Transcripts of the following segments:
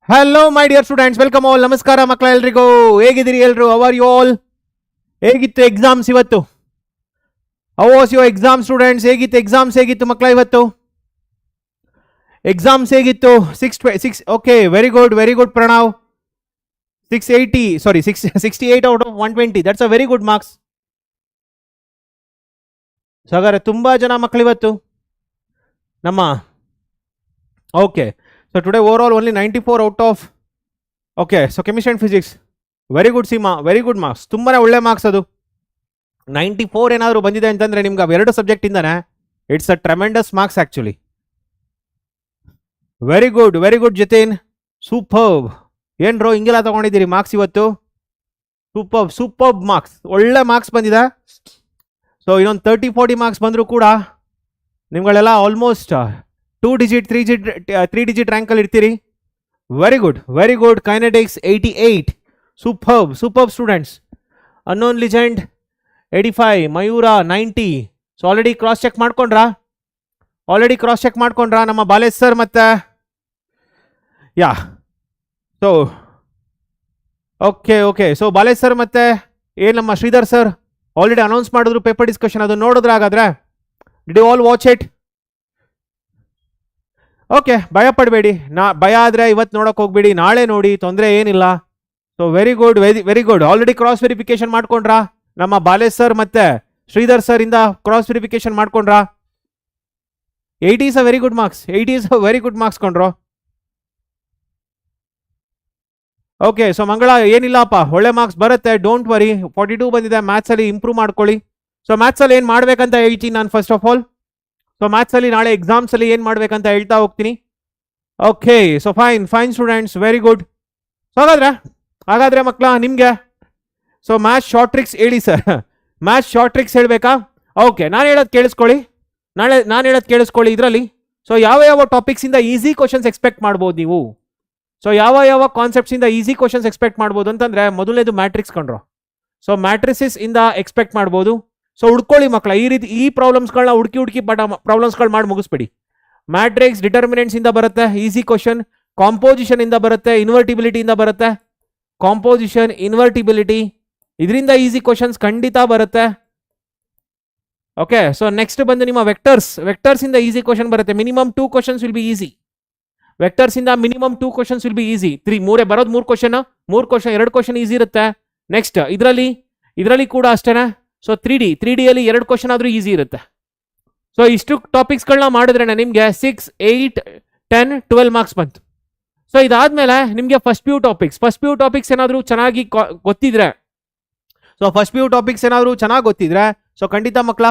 Hello my dear students, welcome all. ನಮಸ್ಕಾರ ಮಕ್ಕಳ ಎಲ್ರಿಗೂ. ಹೇಗಿದ್ದೀರಿ ಎಲ್ರು? How are you all? ಹೇಗಿತ್ತು ಎಕ್ಸಾಮ್ಸ್ ಇವತ್ತು? How was your exam students? ಹೇಗಿತ್ತು ಎಕ್ಸಾಮ್ಸ್? ಹೇಗಿತ್ತು ಮಕ್ಕಳ ಇವತ್ತು? ಎಕ್ಸಾಮ್ಸ್ ಹೇಗಿತ್ತು? 6 okay, very good Pranav. 68 out of 120. That's a very good marks. So ಹಾಗಾದ್ರೆ ತುಂಬಾ ಜನ ಮಕ್ಕಳು ಇವತ್ತು ನಮ್ಮ okay. So today overall only 94 out of okay. So chemistry and physics very good Seema, very good marks. ತುಂಬಾನೇ ಒಳ್ಳೆ ಮಾರ್ಕ್ಸ್ ಅದು. 94 ಏನಾದರೂ ಬಂದಿದೆ ಅಂತಂದ್ರೆ ನಿಮ್ಗೆ ಎರಡು ಸಬ್ಜೆಕ್ಟ್ ಇಂದಾನೆ it's a tremendous marks actually. Very good Jatin, superb. ಏನ್ರೋ ಹಿಂಗೆಲ್ಲ ತಗೊಂಡಿದ್ದೀರಿ ಮಾರ್ಕ್ಸ್ ಇವತ್ತು? ಸೂಪರ್ಬ್ ಮಾರ್ಕ್ಸ್, ಒಳ್ಳೆ ಮಾರ್ಕ್ಸ್ ಬಂದಿದೆ. ಸೊ ಇನ್ನೊಂದು 30-40 ಮಾರ್ಕ್ಸ್ ಬಂದರೂ ಕೂಡ ನಿಮ್ಗಳೆಲ್ಲ ಆಲ್ಮೋಸ್ಟ್ 2 digit 3 digit ರ್ಯಾಂಕಲ್ಲಿ ಇರ್ತೀರಿ. Very good kinetics 88. Superb students. Unknown legend 85, Mayura 90. So already cross check ಮಾಡ್ಕೊಂಡ್ರಾ ನಮ್ಮ ಬಾಲೇಶ್ ಸರ್ ಮತ್ತೆ yeah. So okay. So Balesh sir ಮತ್ತೆ ನಮ್ಮ ಶ್ರೀಧರ್ ಸರ್ ಆಲ್ರೆಡಿ ಅನೌನ್ಸ್ ಮಾಡಿದ್ರು ಪೇಪರ್ ಡಿಸ್ಕಷನ್, ಅದು ನೋಡಿದ್ರೆ ಹಾಗಾದ್ರೆ did you all watch it? Okay, ಭಯ ಪಡಬೇಡಿ. ಭಯ ಆದರೆ ಇವತ್ತು ನೋಡೋಕೆ ಹೋಗ್ಬೇಡಿ, ನಾಳೆ ನೋಡಿ, ತೊಂದರೆ ಏನಿಲ್ಲ. So very good. Already cross verification ಮಾಡ್ಕೊಂಡ್ರಾ ನಮ್ಮ ಬಾಲೇಶ್ ಸರ್ ಮತ್ತೆ ಶ್ರೀಧರ್ ಸರ್ ಇಂದ ಕ್ರಾಸ್ ವೆರಿಫಿಕೇಶನ್ ಮಾಡ್ಕೊಂಡ್ರಾ? 80 is a very good marks. 80 is a very good marks ಕೊಂಡ್ರು. ಓಕೆ, ಸೊ ಮಂಗಳ ಏನಿಲ್ಲಪ್ಪ, ಒಳ್ಳೆ ಮಾರ್ಕ್ಸ್ ಬರುತ್ತೆ, ಡೋಂಟ್ ವರಿ. 42 ಬಂದಿದೆ. ಮ್ಯಾಥ್ಸಲ್ಲಿ ಇಂಪ್ರೂವ್ ಮಾಡ್ಕೊಳ್ಳಿ. ಸೊ ಮ್ಯಾಥ್ಸಲ್ಲಿ ಏನು ಮಾಡ್ಬೇಕಂತ ಹೇಳ್ತೀನಿ ನಾನು ಫಸ್ಟ್ ಆಫ್ ಆಲ್. ಸೊ ಮ್ಯಾಥ್ಸಲ್ಲಿ ನಾಳೆ ಎಕ್ಸಾಮ್ಸಲ್ಲಿ ಏನು ಮಾಡ್ಬೇಕಂತ ಹೇಳ್ತಾ ಹೋಗ್ತೀನಿ. Okay, so fine students, very good. So ಹಾಗಾದ್ರೆ ಮಕ್ಕಳ ನಿಮಗೆ ಸೊ ಮ್ಯಾಥ್ಸ್ ಶಾರ್ಟ್ ಟ್ರಿಕ್ಸ್ ಹೇಳಿ ಸರ್. ಮ್ಯಾಥ್ಸ್ ಶಾರ್ಟ್ ಟ್ರಿಕ್ಸ್ ಹೇಳಬೇಕಾ? ಓಕೆ, ನಾನು ಹೇಳೋದು ಕೇಳಿಸ್ಕೊಳ್ಳಿ ಇದರಲ್ಲಿ. ಸೊ ಯಾವ ಟಾಪಿಕ್ಸಿಂದ ಈಸಿ ಕ್ವಶನ್ಸ್ ಎಕ್ಸ್ಪೆಕ್ಟ್ ಮಾಡ್ಬೋದು ನೀವು? ಸೊ ಯಾವ ಕಾನ್ಸೆಪ್ಟ್ಸಿಂದ ಈಸಿ ಕ್ವಶನ್ಸ್ ಎಕ್ಸ್ಪೆಕ್ಟ್ ಮಾಡ್ಬೋದು ಅಂತಂದರೆ ಮೊದಲನೇದು ಮ್ಯಾಟ್ರಿಕ್ಸ್ ಕಂಡ್ರು. ಸೊ ಮ್ಯಾಟ್ರಿಸಿಸ್ ಇಂದ ಎಕ್ಸ್ಪೆಕ್ಟ್ ಮಾಡ್ಬೋದು. ಸೊ ಹುಡ್ಕೊಳ್ಳಿ ಮಕ್ಕಳ, ಈ ಪ್ರಾಬ್ಲಮ್ಸ್ಗಳನ್ನ ಹುಡುಕಿ ಪ್ರಾಬ್ಲಮ್ಸ್ಗಳು ಮಾಡಿ ಮುಗಿಸ್ಬೇಡಿ. ಮ್ಯಾಟ್ರಿಕ್ಸ್ ಡಿಟರ್ಮಿನೆಂಟ್ಸ್ ಇಂದ ಬರುತ್ತೆ ಈಸಿ ಕ್ವಶನ್, ಕಾಂಪೋಸಿಷನ್ ಇಂದ ಬರುತ್ತೆ, ಇನ್ವರ್ಟಿಬಿಲಿಟಿಯಿಂದ ಬರುತ್ತೆ. ಕಾಂಪೋಸಿಷನ್, ಇನ್ವರ್ಟಿಬಿಲಿಟಿ ಇದರಿಂದ ಈಸಿ ಕ್ವಶನ್ಸ್ ಖಂಡಿತ ಬರುತ್ತೆ. ಓಕೆ, ಸೊ ನೆಕ್ಸ್ಟ್ ಬಂದು ನಿಮ್ಮ ವೆಕ್ಟರ್ಸ್ ಇಂದ ಈಸಿ ಕ್ವಶನ್ ಬರುತ್ತೆ. Minimum 2 questions will be easy. Vectors ಇಂದ minimum 2 questions will be easy. 3 ಬರೋದು 3 ಕ್ವಶನ್, 2 ಕ್ವಶನ್ ಈಸಿ ಇರುತ್ತೆ. ನೆಕ್ಸ್ಟ್ ಇದರಲ್ಲಿ ಕೂಡ ಅಷ್ಟೇನೆ. ಸೊ 3D ಅಲ್ಲಿ 2 ಕ್ವಶನ್ ಆದ್ರೂ ಈಸಿ ಇರುತ್ತೆ. ಸೊ ಇಷ್ಟು ಟಾಪಿಕ್ಸ್ಗಳನ್ನ ಮಾಡಿದ್ರೆ ನಿಮಗೆ 6, 8, 10, 12 ಮಾರ್ಕ್ಸ್ ಬಂತು. ಸೊ ಇದಾದ್ಮೇಲೆ ನಿಮಗೆ ಫಸ್ಟ್ ಪಿ ಯು ಟಾಪಿಕ್ಸ್ ಏನಾದರೂ ಚೆನ್ನಾಗಿ ಗೊತ್ತಿದ್ರೆ, ಸೊ ಖಂಡಿತ ಮಕ್ಕಳ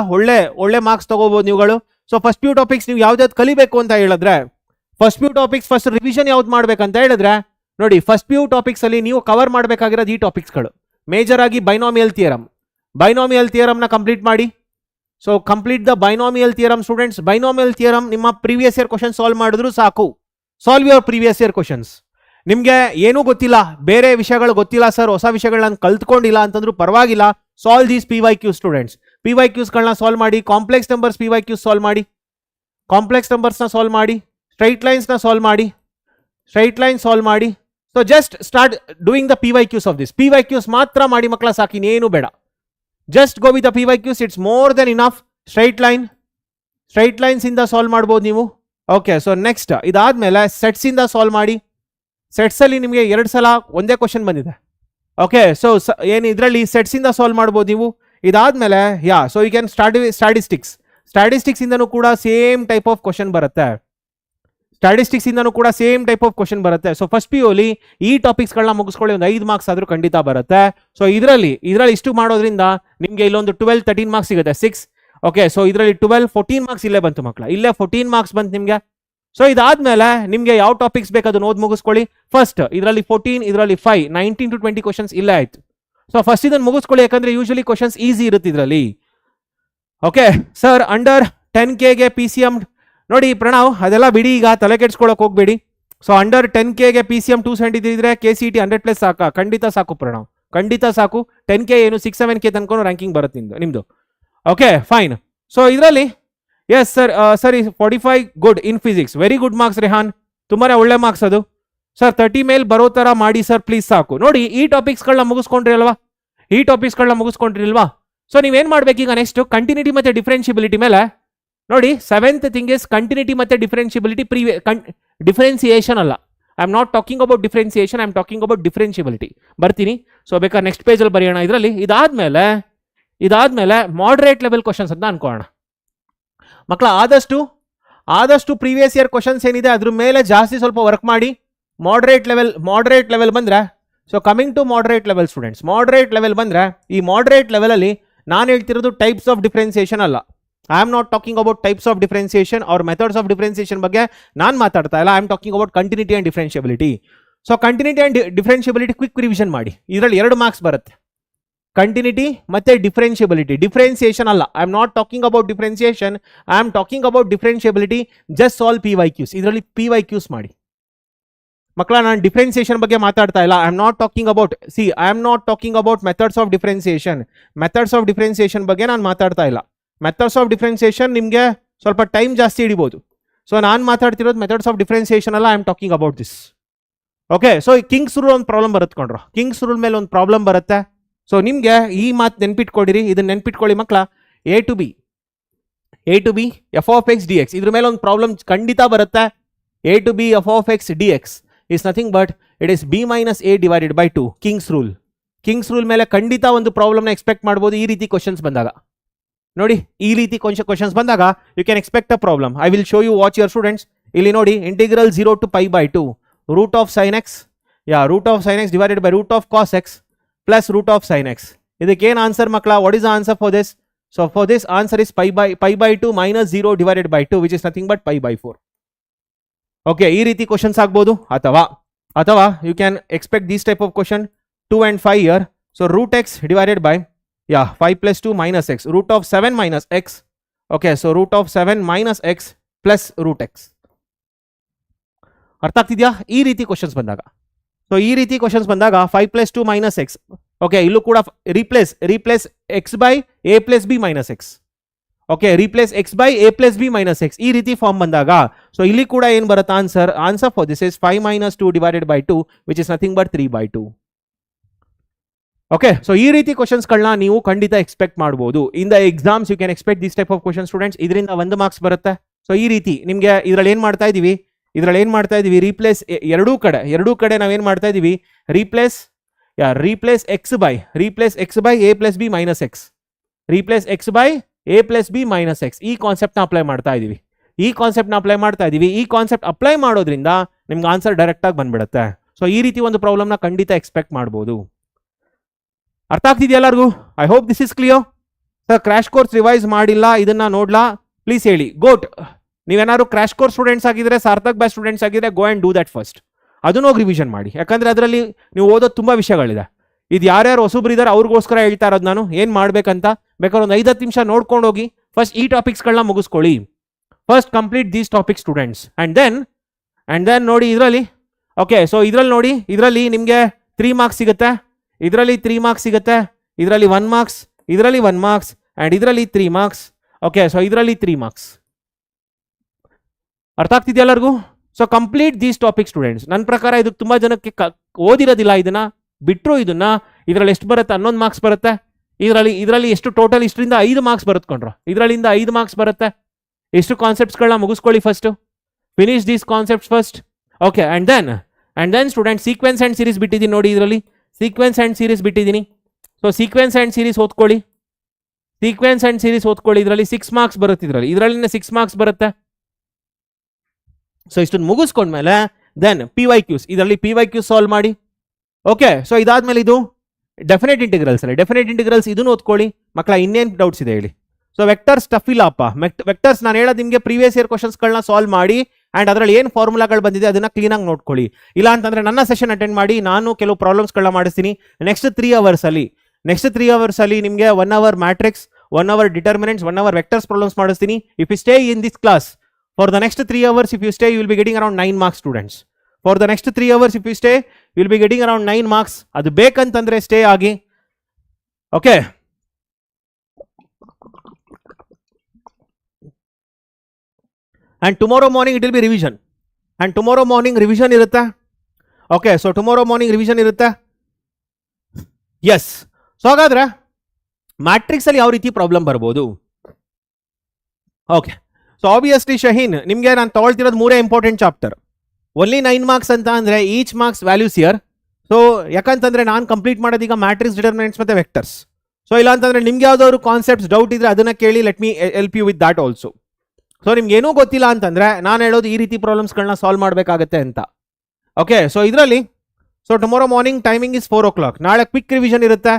ಒಳ್ಳೆ ಮಾರ್ಕ್ಸ್ ತಗೋಬಹುದು ನೀವುಗಳು. So first P U topics ನೀವು ಯಾವ್ದಾವ್ದು ಕಲಿಬೇಕು ಅಂತ ಹೇಳಿದ್ರೆ, first P U topics first revision ಯಾವ್ದು ಮಾಡ್ಬೇಕಂತ ಹೇಳಿದ್ರೆ ನೋಡಿ, ಫಸ್ಟ್ ಪಿ ಯು ಟಾಪಿಕ್ಸ್ ಅಲ್ಲಿ ನೀವು ಕವರ್ ಮಾಡಬೇಕಾಗಿರೋದು ಈ ಟಾಪಿಕ್ಸ್ಗಳು. ಮೇಜರ್ ಆಗಿ ಬೈನಾಮಿಯಲ್ ಥಿಯರಮ್ನ ಕಂಪ್ಲೀಟ್ ಮಾಡಿ. So complete the binomial theorem students. Binomial theorem ನಿಮ್ಮ ಪ್ರೀವಿಯಸ್ ಇಯರ್ ಕ್ವಶನ್ ಸಾಲ್ವ್ ಮಾಡಿದ್ರು ಸಾಕು. Solve your previous year questions. ನಿಮಗೆ ಏನೂ ಗೊತ್ತಿಲ್ಲ, ಬೇರೆ ವಿಷಯಗಳು ಗೊತ್ತಿಲ್ಲ ಸರ್, ಹೊಸ ವಿಷಯಗಳನ್ನ ಕಲ್ತ್ಕೊಂಡಿಲ್ಲ ಅಂತಂದ್ರೂ ಪರವಾಗಿಲ್ಲ. Solve these PYQ students. PYQಸ್ಗಳನ್ನ ಸಾಲ್ವ್ ಮಾಡಿ. ಕಾಂಪ್ಲೆಕ್ಸ್ ನಂಬರ್ಸ್ PYQ ಸಾಲ್ವ್ ಮಾಡಿ. ಕಾಂಪ್ಲೆಕ್ಸ್ ನಂಬರ್ಸ್ನ ಸಾಲ್ವ್ ಮಾಡಿ. ಸ್ಟ್ರೈಟ್ ಲೈನ್ಸ್ನ ಸಾಲ್ವ್ ಮಾಡಿ. So just start doing the PYQs of this. PYQs ಮಾತ್ರ ಮಾಡಿ ಮಕ್ಕಳ, ಸಾಕಿನೇನು ಬೇಡ. Just go with the PYQs, it's more than enough. Straight lines ಇಂದ ಸಾಲ್ವ್ ಮಾಡ್ಬೋದು ನೀವು. ಓಕೆ, ಸೊ ನೆಕ್ಸ್ಟ್ ಇದಾದ್ಮೇಲೆ ಸೆಟ್ಸ್ ಇಂದ ಸಾಲ್ವ್ ಮಾಡಿ. ಸೆಟ್ಸ್ ಅಲ್ಲಿ ನಿಮಗೆ 2 ಸಲ ಒಂದೇ ಕ್ವಶನ್ ಬಂದಿದೆ. ಓಕೆ, ಸೊ ಏನು ಇದರಲ್ಲಿ ಸೆಟ್ಸ್ ಇಂದ ಸಾಲ್ವ್ ಮಾಡ್ಬೋದು ನೀವು. ಇದಾದ್ಮೇಲೆ ಸೊ ಯು ಕ್ಯಾನ್ ಸ್ಟ್ಯಾಟಿಸ್ಟಿಕ್ಸ್ ಇಂದನೂ ಕೂಡ ಸೇಮ್ ಟೈಪ್ ಆಫ್ ಕ್ವಶನ್ ಬರುತ್ತೆ. ಸೊ ಫಸ್ಟ್ ಪಿ ಯು ಅಲ್ಲಿ ಈ ಟಾಪಿಕ್ಸ್ಗಳನ್ನ ಮುಗಿಸ್ಕೊಳ್ಳಿ, ಒಂದು 5 ಮಾರ್ಕ್ಸ್ ಆದ್ರೂ ಖಂಡಿತ ಬರುತ್ತೆ. ಸೊ ಇದರಲ್ಲಿ ಇಷ್ಟು ಮಾಡೋದ್ರಿಂದ ನಿಮಗೆ ಇಲ್ಲೊಂದು 12-13 ಮಾರ್ಕ್ಸ್ ಸಿಗುತ್ತೆ. 6. ಓಕೆ, ಸೊ ಇದರಲ್ಲಿ 12-14 ಮಾರ್ಕ್ಸ್ ಇಲ್ಲೇ ಬಂತು ಮಕ್ಕಳ, ಇಲ್ಲೇ 14 ಮಾರ್ಕ್ಸ್ ಬಂತು ನಿಮಗೆ. ಸೊ ಇದಾದ್ಮೇಲೆ ನಿಮಗೆ ಯಾವ ಟಾಪಿಕ್ಸ್ ಬೇಕು ಅದನ್ನ ಓದಿ ಮುಗಿಸ್ಕೊಳ್ಳಿ. ಫಸ್ಟ್ ಇದರಲ್ಲಿ 14, ಇದರಲ್ಲಿ 5, 19 to 20 ಕ್ವಶನ್ಸ್ ಇಲ್ಲೇ ಆಯ್ತು. ಸೊ ಫಸ್ಟ್ ಇದನ್ನು ಮುಗಿಸ್ಕೊಳ್ಳಿ, ಯಾಕಂದ್ರೆ ಯೂಶಲಿ ಕ್ವಶನ್ಸ್ ಈಸಿ ಇರುತ್ತೆ ಇದರಲ್ಲಿ. ಓಕೆ ಸರ್, ಅಂಡರ್ 10Kಗೆ PCM ನೋಡಿ ಪ್ರಣವ್, ಅದೆಲ್ಲ ಬಿಡಿ, ಈಗ ತಲೆ ಕೆಡ್ಸ್ಕೊಳಕ್ ಹೋಗ್ಬೇಡಿ. ಸೊ ಅಂಡರ್ 10Kಗೆ PCM 273 ಇದ್ರೆ KCET 100+ ಸಾಕ? ಖಂಡಿತ ಸಾಕು ಪ್ರಣವ್, ಖಂಡಿತ ಸಾಕು. 10K ಏನು 6-7K ತನಕ ರ್ಯಾಂಕಿಂಗ್ ಬರುತ್ತೆ ನಿಮ್ದು. Okay fine. ಸೊ ಇದರಲ್ಲಿ yes sir, 45 good in physics, very good marks Rehan, ತುಂಬಾನೇ ಒಳ್ಳೆ ಮಾರ್ಕ್ಸ್ ಅದು. ಸರ್ 30 ಮೇಲೆ ಬರೋ ತರ ಮಾಡಿ ಸರ್ ಪ್ಲೀಸ್ ಸಾಕು. ನೋಡಿ ಈ ಟಾಪಿಕ್ಸ್ಗಳನ್ನ ಮುಗಿಸ್ಕೊಂಡ್ರಿ ಅಲ್ವಾ, ಈ ಟಾಪಿಕ್ಸ್ಗಳನ್ನ ಮುಗಿಸ್ಕೊಂಡ್ರಿ ಅಲ್ವಾ. ಸೊ ನೀವೇನ್ ಮಾಡ್ಬೇಕು ಈಗ ನೆಕ್ಸ್ಟ್ ಕಂಟಿನ್ಯೂಟಿ ಮತ್ತೆ ಡಿಫರೆನ್ಷಿಯಬಿಲಿಟಿ ಮೇಲೆ ನೋಡಿ. 7th ಥಿಂಗ್ ಇಸ್ ಕಂಟಿನ್ಯೂಟಿ ಮತ್ತೆ ಡಿಫರೆನ್ಷಿಯಬಿಲಿಟಿ. ಡಿಫರೆನ್ಸಿಯೇಷನ್ ಅಲ್ಲ, I am not talking about differentiation, I am talking about differentiability. ಬರ್ತೀನಿ. ಸೊ ಬೇಕಾದ್ರೆ ನೆಕ್ಸ್ಟ್ ಪೇಜಲ್ಲಿ ಬರೆಯೋಣ ಇದರಲ್ಲಿ. ಇದಾದ್ಮೇಲೆ ಮಾಡರೇಟ್ ಲೆವೆಲ್ ಕ್ವಶನ್ಸ್ ಅಂತ ಅನ್ಕೋಣ ಮಕ್ಕಳ. ಆದಷ್ಟು ಪ್ರೀವಿಯಸ್ ಇಯರ್ ಕ್ವಶನ್ಸ್ ಏನಿದೆ ಅದ್ರ ಮೇಲೆ ಜಾಸ್ತಿ ಸ್ವಲ್ಪ ವರ್ಕ್ ಮಾಡಿ. ಮಾಡರೇಟ್ ಲೆವೆಲ್ ಬಂದ್ರೆ, so coming to moderate level students, moderate level ಬಂದ್ರೆ ಈ ಮಾಡರೇಟ್ ಲೆವೆಲ್ ಅಲ್ಲಿ ನಾನು ಹೇಳ್ತಿರೋದು ಟೈಪ್ಸ್ ಆಫ್ ಡಿಫರೆನ್ಸಿಯೇಷನ್ ಅಲ್ಲ. I am not talking about types of differentiation or methods of differentiation ಬಗ್ಗೆ ನಾನು ಮಾತಾಡ್ತಾ ಇಲ್ಲ. I am talking about continuity and differentiability. So continuity and differentiability quick revision ಮಾಡಿ. ಇದರಲ್ಲಿ 2 ಮಾರ್ಕ್ಸ್ ಬರುತ್ತೆ, ಕಂಟಿನ್ಯೂಟಿ ಮತ್ತೆ ಡಿಫರೆನ್ಷಿಯಬಿಲಿಟಿ. ಡಿಫರೆನ್ಸಿಯೇಷನ್ ಅಲ್ಲ, I am not talking about differentiation, I am talking about differentiability. Just solve PYQs. ಇದರಲ್ಲಿ PYQs ಮಾಡಿ ಮಕ್ಕಳ. ನಾನು differentiation ಬಗ್ಗೆ ಮಾತಾಡ್ತಾ ಇಲ್ಲ. I am not talking about methods of differentiation ಬಗ್ಗೆ ನಾನು ಮಾತಾಡ್ತಾ ಇಲ್ಲ. ಮೆಥಡ್ಸ್ ಆಫ್ ಡಿಫರೆನ್ಸಿಯೇಷನ್ ನಿಮಗೆ ಸ್ವಲ್ಪ ಟೈಮ್ ಜಾಸ್ತಿ ಹಿಡಿಬೋದು. ಸೊ ನಾನು ಮಾತಾಡ್ತಿರೋದು ಮೆಥಡ್ಸ್ ಆಫ್ ಡಿಫರೆನ್ಸಿಯೇಷನ್ ಅಲ್ಲ, I am talking about this. Okay, so Kings rule ಒಂದು ಪ್ರಾಬ್ಲಮ್ ಬರುತ್ಕೊಂಡ್ರು, ಕಿಂಗ್ಸ್ ರೂಲ್ ಮೇಲೆ ಒಂದು ಪ್ರಾಬ್ಲಮ್ ಬರುತ್ತೆ. ಸೊ ನಿಮಗೆ ಈ ಮಾತು ನೆನ್ಪಿಟ್ಕೊಡಿರಿ, ಇದನ್ನ ನೆನ್ಪಿಟ್ಕೊಳ್ಳಿ ಮಕ್ಕಳ. A to b f of x d x, ಇದ್ರ ಮೇಲೆ ಒಂದು ಪ್ರಾಬ್ಲಮ್ ಖಂಡಿತ ಬರುತ್ತೆ. A to b f of x d x is nothing but it is b minus a divided by 2. King's rule ಮೇಲೆ ಖಂಡಿತ ಒಂದು ಪ್ರಾಬ್ಲಮ್ನ ಎಕ್ಸ್ಪೆಕ್ಟ್ ಮಾಡ್ಬೋದು ಈ ರೀತಿ ಕ್ವಶನ್ಸ್ ಬಂದಾಗ. ನೋಡಿ ಈ ರೀತಿ ಕ್ವಶನ್ಸ್ ಬಂದಾಗ you can expect a problem. I will show you watch your students. ಇಲ್ಲಿ ನೋಡಿ, integral 0 to pi by 2 root of sin x divided by root of cos x plus root of sin x. ಇದಕ್ಕೇನು answer ಮಕ್ಕಳ? What is the answer for this? So for this answer is pi by 2 minus 0 divided by 2 which is nothing but pi by 4. Okay, ಈ ರೀತಿ questions ಆಗ್ಬೋದು. ಅಥವಾ you can expect this type of question 2 and 5 here. So root x divided by 5 plus 2 minus x, root of 7 minus x. Okay, so root of 7 minus x plus root x. ಅರ್ಥ ಆಗ್ತಿದ್ಯಾ? ಈ ರೀತಿ questions ಬಂದಾಗ, so ಈ ರೀತಿ questions ಬಂದಾಗ 5 plus 2 minus x. Okay, ಇಲ್ಲೂ ಕೂಡ replace x by a plus b minus x. Okay, replace x by a plus b minus x ಈ ರೀತಿ ಫಾರ್ಮ್ ಬಂದಾಗ, ಸೊ ಇಲ್ಲಿ ಕೂಡ ಏನು ಬರುತ್ತೆ answer for this is 5 minus 2 divided by 2 which is nothing but 3 by 2. Okay, so ಈ ರೀತಿ ಕ್ವಶನ್ಸ್ಗಳನ್ನ ನೀವು ಖಂಡಿತ ಎಕ್ಸ್ಪೆಕ್ಟ್ ಮಾಡ್ಬೋದು. In the exams you can expect this type of question students. ಇದರಿಂದ 1 ಮಾರ್ಕ್ಸ್ ಬರುತ್ತೆ. ಸೊ ಈ ರೀತಿ ನಿಮಗೆ ಇದರಲ್ಲಿ ಏನು ಮಾಡ್ತಾ ಇದೀವಿ ರೀಪ್ಲೇಸ್ ಎರಡೂ ಕಡೆ ನಾವೇನು ಮಾಡ್ತಾ ಇದೀವಿ replace x by a plus b minus x, replace x by a plus b minus x. ಈ ಕಾನ್ಸೆಪ್ಟ್ನ ಅಪ್ಲೈ ಮಾಡ್ತಾ ಇದೀವಿ. ಈ ಕಾನ್ಸೆಪ್ಟ್ ಅಪ್ಲೈ ಮಾಡೋದ್ರಿಂದ ನಿಮ್ಗೆ ಆನ್ಸರ್ ಡೈರೆಕ್ಟ್ ಆಗಿ ಬಂದ್ಬಿಡುತ್ತೆ. ಸೊ ಈ ರೀತಿ ಒಂದು ಪ್ರಾಬ್ಲಮ್ನ ಖಂಡಿತ ಎಕ್ಸ್ಪೆಕ್ಟ್ ಮಾಡ್ಬೋದು. ಅರ್ಥ ಆಗ್ತಿದೆಯಾ ಎಲ್ಲರಿಗೂ? I hope this is clear. Sir crash course revise ಮಾಡಿಲ್ಲ, ಇದನ್ನ ನೋಡ್ಲಾ? ಪ್ಲೀಸ್ ಹೇಳಿ. ಗೋಟ್, ನೀವೇನಾದ್ರು ಕ್ರ್ಯಾಶ್ ಕೋರ್ಸ್ ಸ್ಟೂಡೆಂಟ್ಸ್ ಆಗಿದ್ರೆ, ಸಾರ್ಥಕ್ ಬ್ಯಾಚ್ ಸ್ಟೂಡೆಂಟ್ಸ್ ಆಗಿದ್ರೆ, go and do that first. ಅದನ್ನ ಹೋಗಿ ರಿವಿಷನ್ ಮಾಡಿ. ಯಾಕಂದ್ರೆ ಅದರಲ್ಲಿ ನೀವು ಓದೋದು ತುಂಬ ವಿಷಯಗಳಿದೆ. ಇದು ಯಾರ್ಯಾರು ಹೊಸಬ್ರು ಇದ್ದಾರೆ ಅವ್ರಿಗೋಸ್ಕರ ಹೇಳ್ತಾ ಇರೋದು ನಾನು, ಏನು ಮಾಡ್ಬೇಕಂತ. ಬೇಕಾದ್ರೆ ಒಂದು 5-10 ನಿಮಿಷ ನೋಡ್ಕೊಂಡು ಹೋಗಿ ಫಸ್ಟ್ ಈ ಟಾಪಿಕ್ಸ್ಗಳನ್ನ ಮುಗಿಸ್ಕೊಳ್ಳಿ. First complete these topics students and then ನೋಡಿ ಇದರಲ್ಲಿ. ಓಕೆ, ಸೊ ಇದರಲ್ಲಿ ನೋಡಿ, ಇದರಲ್ಲಿ ನಿಮಗೆ 3 ಮಾರ್ಕ್ಸ್ ಸಿಗುತ್ತೆ, ಇದರಲ್ಲಿ 3 ಮಾರ್ಕ್ಸ್ ಸಿಗುತ್ತೆ, ಇದರಲ್ಲಿ 1 ಮಾರ್ಕ್ಸ್, ಇದರಲ್ಲಿ 1 ಮಾರ್ಕ್ಸ್ ಆ್ಯಂಡ್ ಇದರಲ್ಲಿ 3 ಮಾರ್ಕ್ಸ್. ಓಕೆ, ಸೊ ಇದರಲ್ಲಿ 3 ಮಾರ್ಕ್ಸ್. ಅರ್ಥ ಆಗ್ತಿದೆಯಾ ಎಲ್ಲರಿಗೂ? So complete these topic students. ನನ್ನ ಪ್ರಕಾರ ಇದು ತುಂಬ ಜನಕ್ಕೆ ಓದಿರೋದಿಲ್ಲ, ಇದನ್ನ ಬಿಟ್ಟರು. ಇದರಲ್ಲಿ ಎಷ್ಟು ಬರುತ್ತೆ? 11 ಮಾರ್ಕ್ಸ್ ಬರುತ್ತೆ. ಇದರಲ್ಲಿ ಎಷ್ಟು ಟೋಟಲ್? ಇಷ್ಟರಿಂದ 5 ಮಾರ್ಕ್ಸ್ ಬರುತ್ಕೊಂಡ್ರು. ಇದರಲ್ಲಿಂದ 5 ಮಾರ್ಕ್ಸ್ ಬರುತ್ತೆ. ಎಷ್ಟು ಕಾನ್ಸೆಪ್ಟ್ಸ್ಗಳನ್ನ ಮುಗಿಸ್ಕೊಳ್ಳಿ first. Finish these concepts first. Okay, and then student sequence and series ಬಿಟ್ಟಿದ್ದೀನಿ ನೋಡಿ. ಇದರಲ್ಲಿ ಸೀಕ್ವೆನ್ಸ್ ಆ್ಯಂಡ್ ಸೀರೀಸ್ ಬಿಟ್ಟಿದ್ದೀನಿ. ಸೊ ಸೀಕ್ವೆನ್ಸ್ ಆ್ಯಂಡ್ ಸೀರೀಸ್ ಓದ್ಕೊಳ್ಳಿ. ಇದರಲ್ಲಿ 6 ಮಾರ್ಕ್ಸ್ ಬರುತ್ತೆ. ಇದರಲ್ಲಿಂದ 6 ಮಾರ್ಕ್ಸ್ ಬರುತ್ತೆ. ಸೊ ಇಷ್ಟನ್ನು ಮುಗಿಸ್ಕೊಂಡ್ಮೇಲೆ ದೆನ್ PYQs, ಇದರಲ್ಲಿ PYQs ಸಾಲ್ವ್ ಮಾಡಿ. ಓಕೆ, ಸೊ ಇದಾದ್ಮೇಲೆ ಇದು ಡೆಫಿನೆಟ್ ಇಂಟಿಗ್ರಲ್ಸ್ ಇದನ್ನು ಓದ್ಕೊಳ್ಳಿ ಮಕ್ಕಳ. ಇನ್ನೇನು ಡೌಟ್ಸ್ ಇದೆ ಹೇಳಿ? ಸೊ ವೆಕ್ಟರ್ಸ್ ಟಫ್ ಇಲ್ಲಪ್ಪ. ವೆಕ್ಟರ್ಸ್ ನಾನು ಹೇಳೋದು ನಿಮಗೆ ಪ್ರೀವಿಯಸ್ ಇಯರ್ ಕ್ವಶನ್ಸ್ಗಳನ್ನ ಸಾಲ್ವ್ ಮಾಡಿ ಆ್ಯಂಡ್ ಅದರಲ್ಲಿ ಏನು ಫಾರ್ಮುಲಾಗಳು ಬಂದಿದೆ ಅದನ್ನ ಕ್ಲೀನಾಗಿ ನೋಡ್ಕೊಳ್ಳಿ. ಇಲ್ಲ ಅಂತಂದರೆ ನನ್ನ ಸೆಷನ್ ಅಟೆಂಡ್ ಮಾಡಿ, ನಾನು ಕೆಲವು ಪ್ರಾಬ್ಲಮ್ಸ್ಗಳನ್ನ ಮಾಡಿಸ್ತೀನಿ. ನೆಕ್ಸ್ಟ್ 3 ಅವರ್ಸಲ್ಲಿ ನಿಮಗೆ 1 hour matrix, 1 hour determinants, 1 hour vectors problems ಮಾಡಿಸ್ತೀನಿ. If you stay in this class for the next 3 hours, if you stay you will be getting around 9 marks students. For the next 3 hours if you stay you will be getting around 9 marks. ಅದು ಬೇಕಂತಂದ್ರೆ stay ಆಗಿ. Okay, and tomorrow morning it will be revision. ಇರುತ್ತೆ. Okay, so tomorrow morning revision ಇರುತ್ತೆ. S, so ಹಾಗಾದ್ರೆ matrix ಅಲ್ಲಿ ಯಾವ ರೀತಿ problem ಬರ್ಬೋದು? ಓಕೆ, ಸೊ ಆಬ್ವಿಯಸ್ಲಿ ಶಹೀನ್, ನಿಮಗೆ ನಾನು ತಗೊಳ್ತಿರೋದು 3 ಇಂಪಾರ್ಟೆಂಟ್ ಚಾಪ್ಟರ್, ಓನ್ಲಿ 9 ಮಾರ್ಕ್ಸ್ ಅಂತ ಅಂದ್ರೆ each marks values here. So ಯಾಕಂತಂದ್ರೆ ನಾನು ಕಂಪ್ಲೀಟ್ ಮಾಡೋದೀಗ ಮ್ಯಾಟ್ರಿಕ್ಸ್, ಡಿಟರ್ಮಿನೆಂಟ್ಸ್ ಮತ್ತೆ ವೆಕ್ಟರ್ಸ್. ಸೊ ಇಲ್ಲ ಅಂತಂದ್ರೆ ನಿಮ್ಗೆ ಯಾವ್ದಾದ್ರು ಕಾನ್ಸೆಪ್ಟ್ಸ್ ಡೌಟ್ ಇದ್ರೆ ಅದನ್ನ ಕೇಳಿ, let me help you with that also. So ನಿಮ್ಗೆ ಏನೂ ಗೊತ್ತಿಲ್ಲ ಅಂತಂದ್ರೆ ನಾನು ಹೇಳೋದು ಈ ರೀತಿ ಪ್ರಾಬ್ಲಮ್ಸ್ಗಳನ್ನ ಸಾಲ್ವ್ ಮಾಡಬೇಕಾಗತ್ತೆ ಅಂತ. ಓಕೆ, ಸೊ ಇದರಲ್ಲಿ so tomorrow morning timing is 4 o'clock. ನಾಳೆ ಕ್ವಿಕ್ ರಿವಿಷನ್ ಇರುತ್ತೆ.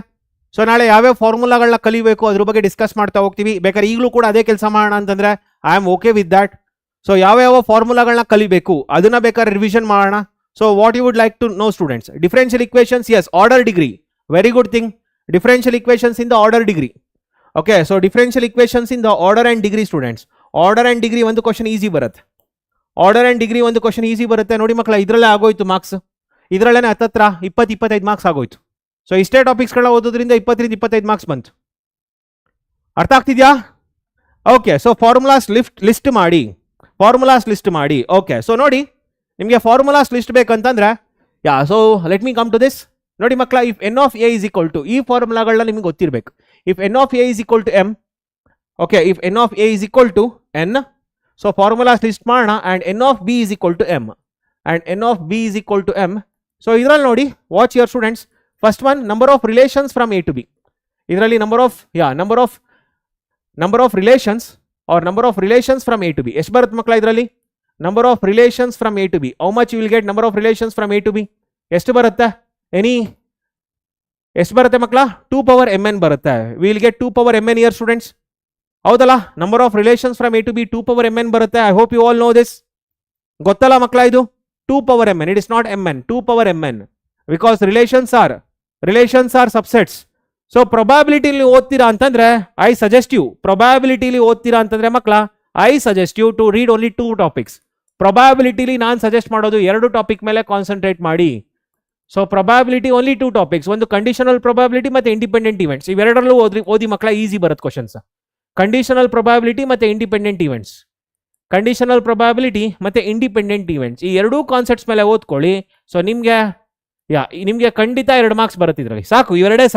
ಸೊ ನಾಳೆ ಯಾವ್ಯಾವ ಫಾರ್ಮುಲಾಗಳನ್ನ ಕಲಿಬೇಕು ಅದ್ರ ಬಗ್ಗೆ ಡಿಸ್ಕಸ್ ಮಾಡ್ತಾ ಹೋಗ್ತೀವಿ. ಬೇಕಾದ್ರೆ ಈಗಲೂ ಕೂಡ ಅದೇ ಕೆಲಸ ಮಾಡೋಣ ಅಂತಂದ್ರೆ I am okay with that. So ಯಾವ ಫಾರ್ಮುಲಾಗಳನ್ನ ಕಲಿಬೇಕು ಅದನ್ನ ಬೇಕಾದ್ರೆ ರಿವಿಷನ್ ಮಾಡೋಣ. So what you would like to know students? Differential equations, yes, order degree, very good thing. Differential equations in the order degree. Okay, so differential equations in the order and degree students. Order and degree ಒಂದು question easy ಬರುತ್ತೆ. Order and degree ಒಂದು question easy ಬರುತ್ತೆ. ನೋಡಿ ಮಕ್ಕಳ, ಇದರಲ್ಲೇ ಆಗೋಯ್ತು marks. ಇದರಲ್ಲೇ ಹತ್ತತ್ರ 20-25 ಮಾರ್ಕ್ಸ್ ಆಗೋಯ್ತು. ಸೊ ಇಷ್ಟೇ ಟಾಪಿಕ್ಸ್ಗಳನ್ನ ಓದೋದ್ರಿಂದ 20-25 ಮಾರ್ಕ್ಸ್ ಬಂತು. ಅರ್ಥ ಆಗ್ತಿದ್ಯಾ? ಓಕೆ, ಸೊ ಫಾರ್ಮುಲಾಸ್ ಲಿಸ್ಟ್ ಮಾಡಿ. ಓಕೆ, ಸೊ ನೋಡಿ ನಿಮಗೆ ಫಾರ್ಮುಲಾಸ್ ಲಿಸ್ಟ್ ಬೇಕಂತಂದ್ರೆ yeah, so let me come to this. ನೋಡಿ ಮಕ್ಕಳ, if N of A is equal to, ಈ ಫಾರ್ಮುಲಾಗಳನ್ನ ನಿಮ್ಗೆ ಗೊತ್ತಿರಬೇಕು. If N of A is equal to m, okay, if N of A is equal to n, so formulas list ಮಾಡೋಣ. And n of B is equal to m, and n of B is equal to m. So ಇದರಲ್ಲಿ ನೋಡಿ, watch your students. First one, number of relations from A to B. ಇದರಲ್ಲಿ number of relations or number of relations from A to B ಎಷ್ಟು ಬರುತ್ತೆ ಮಕ್ಕಳ? ಇದರಲ್ಲಿ number of relations from A to B. How much you will get number of relations from A to B? ಎಷ್ಟು ಬರುತ್ತೆ? ಎಷ್ಟು ಬರುತ್ತೆ ಮಕ್ಕಳ? 2^mn ಬರುತ್ತೆ. Will get 2^mn here students. ಹೌದಲ್ಲ? Number of relations from A to B 2^mn ಬರುತ್ತೆ. I hope you all know this. ಗೊತ್ತಲ್ಲ ಮಕ್ಕಳ, ಇದು 2^mn. It is not mn, 2^mn. Because relations are subsets. So ಪ್ರೊಬಾಬಿಲಿಟಿಲಿ ಓದ್ತೀರಾ ಅಂತಂದ್ರೆ I suggest you, ಪ್ರೊಬಾಬಿಲಿಟಿಲಿ ಓದ್ತೀರಾ ಅಂತಂದ್ರೆ ಮಕ್ಕಳ, I suggest you to read only 2 topics. ಪ್ರೊಬಾಬಿಲಿಟಿಲಿ ನಾನು ಸಜೆಸ್ಟ್ ಮಾಡೋದು 2 ಟಾಪಿಕ್ ಮೇಲೆ ಕಾನ್ಸಂಟ್ರೇಟ್ ಮಾಡಿ. ಸೊ ಪ್ರೊಬಾಬಿಲಿಟಿ ಓನ್ಲಿ 2 ಟಾಪಿಕ್ಸ್, ಒಂದು ಕಂಡೀಷನಲ್ ಪ್ರೊಬಾಬಿಲಿಟಿ ಮತ್ತೆ ಇಂಡಿಪೆಂಡೆಂಟ್ ಇವೆಂಟ್ಸ್. ಇವೆರಡರಲ್ಲೂ ಓದಿ ಮಕ್ಕಳ, ಈಸಿ ಬರುತ್ತೆ ಕ್ವಶನ್ಸ್. ಕಂಡೀಷನಲ್ ಪ್ರೊಬಾಬಿಲಿಟಿ ಮತ್ತೆ ಇಂಡಿಪೆಂಡೆಂಟ್ ಇವೆಂಟ್ಸ್, ಕಂಡೀಷನಲ್ ಪ್ರೊಬಾಬಿಲಿಟಿ ಮತ್ತೆ ಇಂಡಿಪೆಂಡೆಂಟ್ ಇವೆಂಟ್ಸ್, ಈ 2 ಕಾನ್ಸೆಪ್ಟ್ಸ್ ಮೇಲೆ ಓದ್ಕೊಳ್ಳಿ. ಸೊ ನಿಮ್ಗೆ ಖಂಡಿತ 2 ಮಾರ್ಕ್ಸ್ ಬರುತ್ತೆ ಇದರಲ್ಲಿ. ಸಾಕು, ಇವೆರಡೇ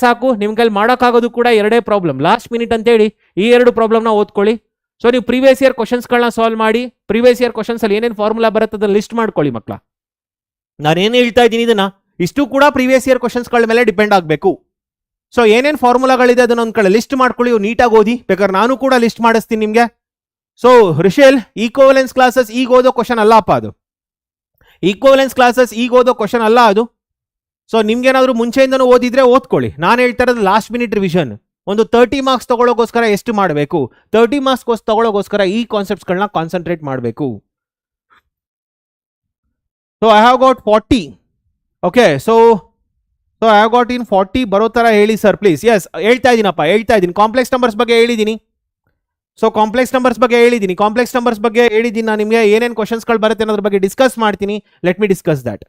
ಸಾಕು. ನಿಮ್ಗೆ ಅಲ್ಲಿ ಮಾಡೋಕ್ಕಾಗೋದು ಕೂಡ 2 ಪ್ರಾಬ್ಲಮ್. ಲಾಸ್ಟ್ ಮಿನಿಟ್ ಅಂತೇಳಿ ಈ 2 ಪ್ರಾಬ್ಲಮ್ನ ಓದ್ಕೊಳ್ಳಿ. ಸೊ ನೀವು ಪ್ರೀವಿಯಸ್ ಇಯರ್ ಕ್ವಶನ್ಸ್ಗಳನ್ನ ಸಾಲ್ವ್ ಮಾಡಿ, ಪ್ರೀವಿಯಸ್ ಇಯರ್ ಕ್ವಶನ್ಸ್ ಅಲ್ಲಿ ಏನೇನು ಫಾರ್ಮುಲಾ ಬರುತ್ತೆ ಅದನ್ನ ಲಿಸ್ಟ್ ಮಾಡ್ಕೊಳ್ಳಿ ಮಕ್ಕಳ. ನಾನೇನು ಹೇಳ್ತಾ ಇದ್ದೀನಿ ಇದನ್ನ, ಇಷ್ಟು ಕೂಡ ಪ್ರೀವಿಯಸ್ ಇಯರ್ ಕ್ವಶನ್ಸ್ಗಳ ಮೇಲೆ ಡಿಪೆಂಡ್ ಆಗಬೇಕು. ಸೊ ಏನೇನು ಫಾರ್ಮುಲಾಗಳಿದೆ ಅದನ್ನ ಒಂದು ಕಡೆ ಲಿಸ್ಟ್ ಮಾಡ್ಕೊಳ್ಳಿ, ನೀಟಾಗಿ ಓದಿ. ಬೇಕಾದ್ರೆ ನಾನು ಕೂಡ ಲಿಸ್ಟ್ ಮಾಡಿಸ್ತೀನಿ ನಿಮಗೆ. ಸೊ ರಿಷೇಲ್, ಈಕ್ವಲೆನ್ಸ್ ಕ್ಲಾಸಸ್ ಈಗ ಓದೋ ಕ್ವಶನ್ ಅಲ್ಲಪ್ಪ ಅದು. ಈಕ್ವಲೆನ್ಸ್ ಕ್ಲಾಸಸ್ ಈಗ ಓದೋ ಕ್ವಶನ್ ಅಲ್ಲ ಅದು. ಸೊ ನಿಮ್ಗೇನಾದ್ರೂ ಮುಂಚೆಯಿಂದನೂ ಓದಿದ್ರೆ ಓದ್ಕೊಳ್ಳಿ. ನಾನು ಹೇಳ್ತಾ ಇರೋದು ಲಾಸ್ಟ್ ಮಿನಿಟ್ ರಿವಿಷನ್. ಒಂದು 30 ಮಾರ್ಕ್ಸ್ ತಗೊಳ್ಳೋಗೋಸ್ಕರ ಎಷ್ಟು ಮಾಡಬೇಕು? 30 ಮಾರ್ಕ್ಸ್ ತಗೊಳ್ಳೋಗೋಸ್ಕರ ಈ ಕಾನ್ಸೆಪ್ಟ್ಸ್ಗಳನ್ನ ಕಾನ್ಸಂಟ್ರೇಟ್ ಮಾಡಬೇಕು. So I have got 40. Okay, so I have got in 40 ಬರೋ ಥರ ಹೇಳಿ ಸರ್ ಪ್ಲೀಸ್. ಎಸ್, ಹೇಳ್ತಾ ಇದ್ದೀನಿ. ಕಾಂಪ್ಲೆಕ್ಸ್ ನಂಬರ್ಸ್ ಬಗ್ಗೆ ಹೇಳಿದ್ದೀನಿ. ಸೊ ಕಾಂಪ್ಲೆಕ್ಸ್ ನಂಬರ್ಸ್ ಬಗ್ಗೆ ಹೇಳಿದ್ದೀನಿ ನಾನು ನಿಮಗೆ. ಏನೇನು ಕ್ವಶನ್ಸ್ಗಳು ಬರುತ್ತೆ ಅನ್ನೋದ್ರ ಬಗ್ಗೆ ಡಿಸ್ಕಸ್ ಮಾಡ್ತೀನಿ. Let me discuss that.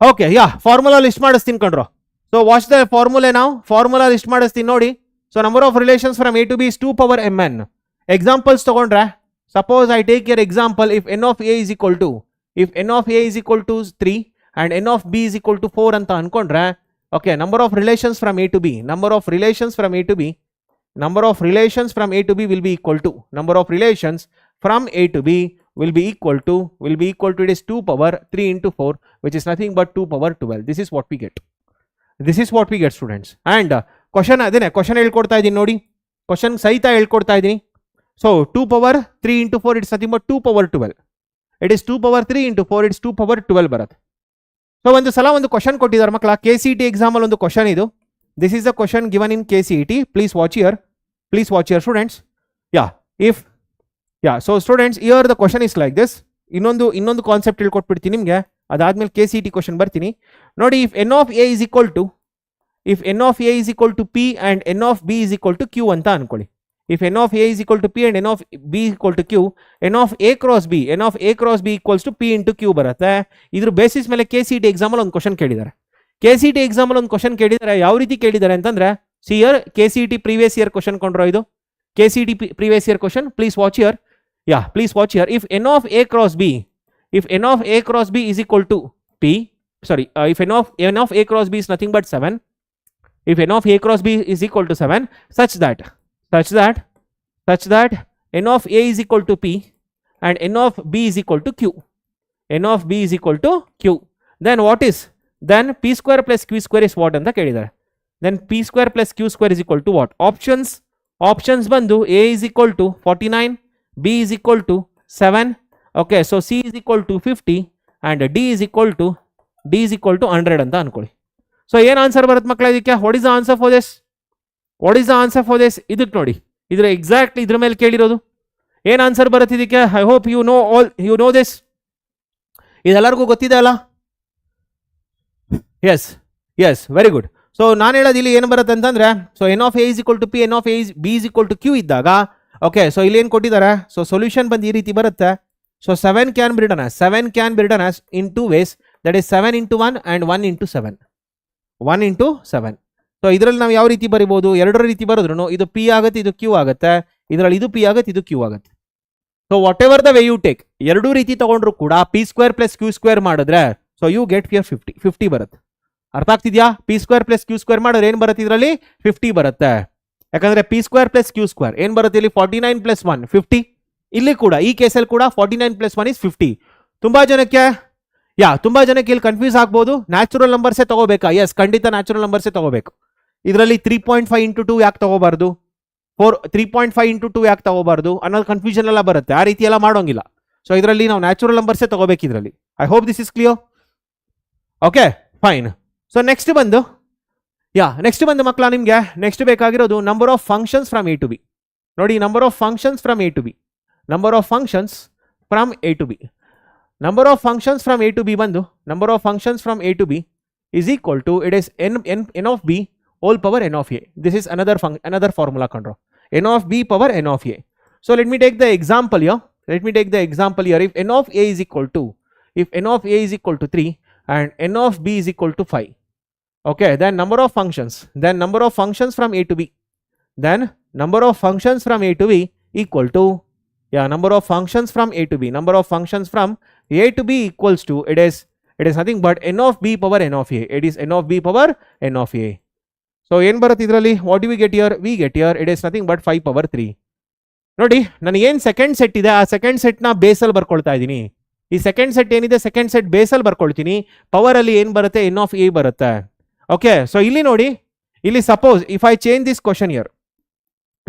Okay, formula list ಮಾಡಿಸ್ತೀನಿ ಕಣ್ರೋ. So watch the formula. ನಾವು ಫಾರ್ಮುಲಾ ಲಿಸ್ಟ್ ಮಾಡಿಸ್ತೀನಿ ನೋಡಿ. So number of relations from A to B is 2^mn. Examples ತಗೊಂಡ್ರೆ, suppose I take here example. If N of A is equal to 3 and n of B is equal to 4 ಅಂತ ಅನ್ಕೊಂಡ್ರೆ, okay, number of relations from A to B will be equal to, number of relations from A to B will be equal to it is 2^3 into 4, which is nothing but 2^12. This is what we get students. And question adene question ಹೇಳ್ಕೊಡ್ತಾ ಇದೀನಿ ನೋಡಿ, question ಸಹಿತ ಹೇಳ್ಕೊಡ್ತಾ ಇದೀನಿ. So 2^3 into 4 it is nothing but 2^12. It is 2^3 into 4, it is 2^12 ಬರುತ್ತೆ. So ಒಂದು ಸಲ ಒಂದು ಕ್ವಶನ್ ಕೊಟ್ಟಿದ್ದಾರೆ ಮಕ್ಕಳ, KCET ಎಕ್ಸಾಮ್ ಅಲ್ಲಿ ಒಂದು ಕ್ವಶನ್ ಇದು. This is a question given in KCET. Please watch here students. So students, here the question is like this. ಇನ್ನೊಂದು ಕಾನ್ಸೆಪ್ಟ್ ಹೇಳ್ಕೊಟ್ಬಿಡ್ತೀನಿ ನಿಮಗೆ, ಅದಾದ್ಮೇಲೆ KCET ಕ್ವಶನ್ ಬರ್ತೀನಿ ನೋಡಿ. If N of A is equal to P and N of B is equal to Q ಅಂತ ಅನ್ಕೊಳ್ಳಿ. If N of A is equal to P and N of B equal to Q, N of A cross B equals to P into Q ಬರುತ್ತೆ. ಇದ್ರ basis ಮೇಲೆ KCET ಎಕ್ಸಾಮಲ್ಲಿ ಒಂದು question ಕೇಳಿದ್ದಾರೆ. ಯಾವ ರೀತಿ ಕೇಳಿದ್ದಾರೆ ಅಂತಂದ್ರೆ, ಸಿಯರ್ KCET ಪ್ರೀವಿಯಸ್ ಇಯರ್ ಕ್ವಶನ್ ಕೊಂಡ್ರೋ ಇದು. KCET previous year question. Please watch here. If N of A cross B if n of a cross b is equal to p, sorry, if n of a cross b is nothing but 7, if n of a cross b is equal to 7 such that n of a is equal to p and n of b is equal to q, n of b is equal to q, then what is, then p square plus q square is what ಅಂತ ಕೇಳಿದ್ದಾರೆ. then p square plus q square is equal to what? options ಬಂದು a is equal to 49, b is equal to 7, okay, so c is equal to 50 and d is equal to 100 ಅಂತ ಅನ್ಕೊಳ್ಳಿ. So ಏನು answer ಬರುತ್ತೆ ಮಕ್ಕಳ ಇದಕ್ಕೆ? What is the answer for this? ಇದಕ್ಕೆ ನೋಡಿ, ಇದ್ರ ಎಕ್ಸಾಕ್ಟ್ಲಿ ಇದ್ರ ಮೇಲೆ ಕೇಳಿರೋದು. ಏನು ಆನ್ಸರ್ ಬರುತ್ತೆ ಇದಕ್ಕೆ? I hope you know this. ಇದೆಲ್ಲರಿಗೂ ಗೊತ್ತಿದೆ ಅಲ್ಲ? Yes very good. ಸೊ ನಾನು ಹೇಳೋದು ಇಲ್ಲಿ ಏನು ಬರುತ್ತೆ ಅಂತಂದ್ರೆ, so N of A is equal to P, N of A B is equal to Q ಇದ್ದಾಗ, ಓಕೆ, ಸೊ ಇಲ್ಲಿ ಏನು ಕೊಟ್ಟಿದ್ದಾರೆ? ಸೊ ಸೊಲ್ಯೂಷನ್ ಬಂದು ಈ ರೀತಿ ಬರುತ್ತೆ. So 7 can be written as in 2 ways, that is 7 into 1 and 1 into 7. 1 into 7. So ಇದರಲ್ಲಿ ನಾವು ಯಾವ ರೀತಿ ಬರಿಬೋದು? ಎರಡರ ರೀತಿ ಬರೋದ್ರು ಇದು ಪಿ ಆಗುತ್ತೆ, ಇದು ಕ್ಯೂ ಆಗುತ್ತೆ. ಇದರಲ್ಲಿ ಇದು ಪಿ ಆಗುತ್ತೆ, ಇದು ಕ್ಯೂ ಆಗುತ್ತೆ. So whatever the way you take, ಎರಡೂ ರೀತಿ ತಗೊಂಡ್ರು ಕೂಡ P square plus Q square ಮಾಡಿದ್ರೆ ಸೊ ಯು ಗೆಟ್ ಹಿಯರ್ 50 ಬರುತ್ತೆ. ಅರ್ಥ ಆಗ್ತಿದ್ಯಾ? P square plus Q square ಮಾಡಿದ್ರೆ ಏನು ಬರುತ್ತೆ? ಇದರಲ್ಲಿ 50 ಬರುತ್ತೆ. ಯಾಕಂದ್ರೆ P square plus Q square ಏನು ಬರುತ್ತೆ ಇಲ್ಲಿ? 49 ಪ್ಲಸ್ 1 50. ಇಲ್ಲಿ ಕೂಡ ಈ ಕೇಸಲ್ಲಿ ಕೂಡ 49 ಪ್ಲಸ್ 1 is 50. ತುಂಬಾ ಜನಕ್ಕೆ ಇಲ್ಲಿ ಕನ್ಫ್ಯೂಸ್ ಆಗ್ಬೋದು. ನ್ಯಾಚುರಲ್ ನಂಬರ್ಸೇ ತಗೋಬೇಕಾ? ಎಸ್, ಖಂಡಿತ ನ್ಯಾಚುರಲ್ ನಂಬರ್ಸೇ ತಗೋಬೇಕು. ಇದರಲ್ಲಿ 3.5 into 2 ಯಾಕೆ ತಗೋಬಾರ್ದು? 3.5 into 2 ಯಾಕೆ ತಗೋಬಾರ್ದು ಅನ್ನೋದು ಕನ್ಫ್ಯೂಷನ್ ಎಲ್ಲ ಬರುತ್ತೆ. ಆ ರೀತಿ ಎಲ್ಲ ಮಾಡೋಂಗಿಲ್ಲ. ಸೊ ಇದರಲ್ಲಿ ನಾವು ನ್ಯಾಚುರಲ್ ನಂಬರ್ಸೇ ತಗೋಬೇಕು ಇದರಲ್ಲಿ. I hope this is clear. Okay fine. So next ಬಂದು ಮಕ್ಕಳ ನಿಮಗೆ ನೆಕ್ಸ್ಟ್ ಬೇಕಾಗಿರೋದು number of functions from A to B. ನೋಡಿ, number of functions from A to B ಬಂದು number of functions from A to B is equal to, it is n of b whole power n of a. This is another formula control. n of b power n of a. So let me take the example here. If n of a is equal to 3 and n of b is equal to 5. Okay, then number of functions from a to b. Then number of functions from a to b equal to, number of functions from a to b equals to, it is nothing but n of b power n of a. It is n of b power n of a. So ಏನು ಬರುತ್ತೆ ಇದರಲ್ಲಿ? what do we get here? We get here it is nothing but 5 power 3. ನೋಡಿ, ನನಗೆ ಏನು second set ಇದೆ ಆ second ಸೆಟ್ನ ಬೇಸಲ್ಲಿ ಬರ್ಕೊಳ್ತಾ ಇದ್ದೀನಿ. ಈ ಸೆಕೆಂಡ್ ಸೆಟ್ ಏನಿದೆ ಸೆಕೆಂಡ್ ಸೆಟ್ ಬೇಸಲ್ಲಿ ಬರ್ಕೊಳ್ತೀನಿ. ಪವರ್ ಅಲ್ಲಿ ಏನು ಬರುತ್ತೆ? n of a ಬರುತ್ತೆ. ಓಕೆ, ಸೊ ಇಲ್ಲಿ ನೋಡಿ, ಇಲ್ಲಿ suppose if I change this question here,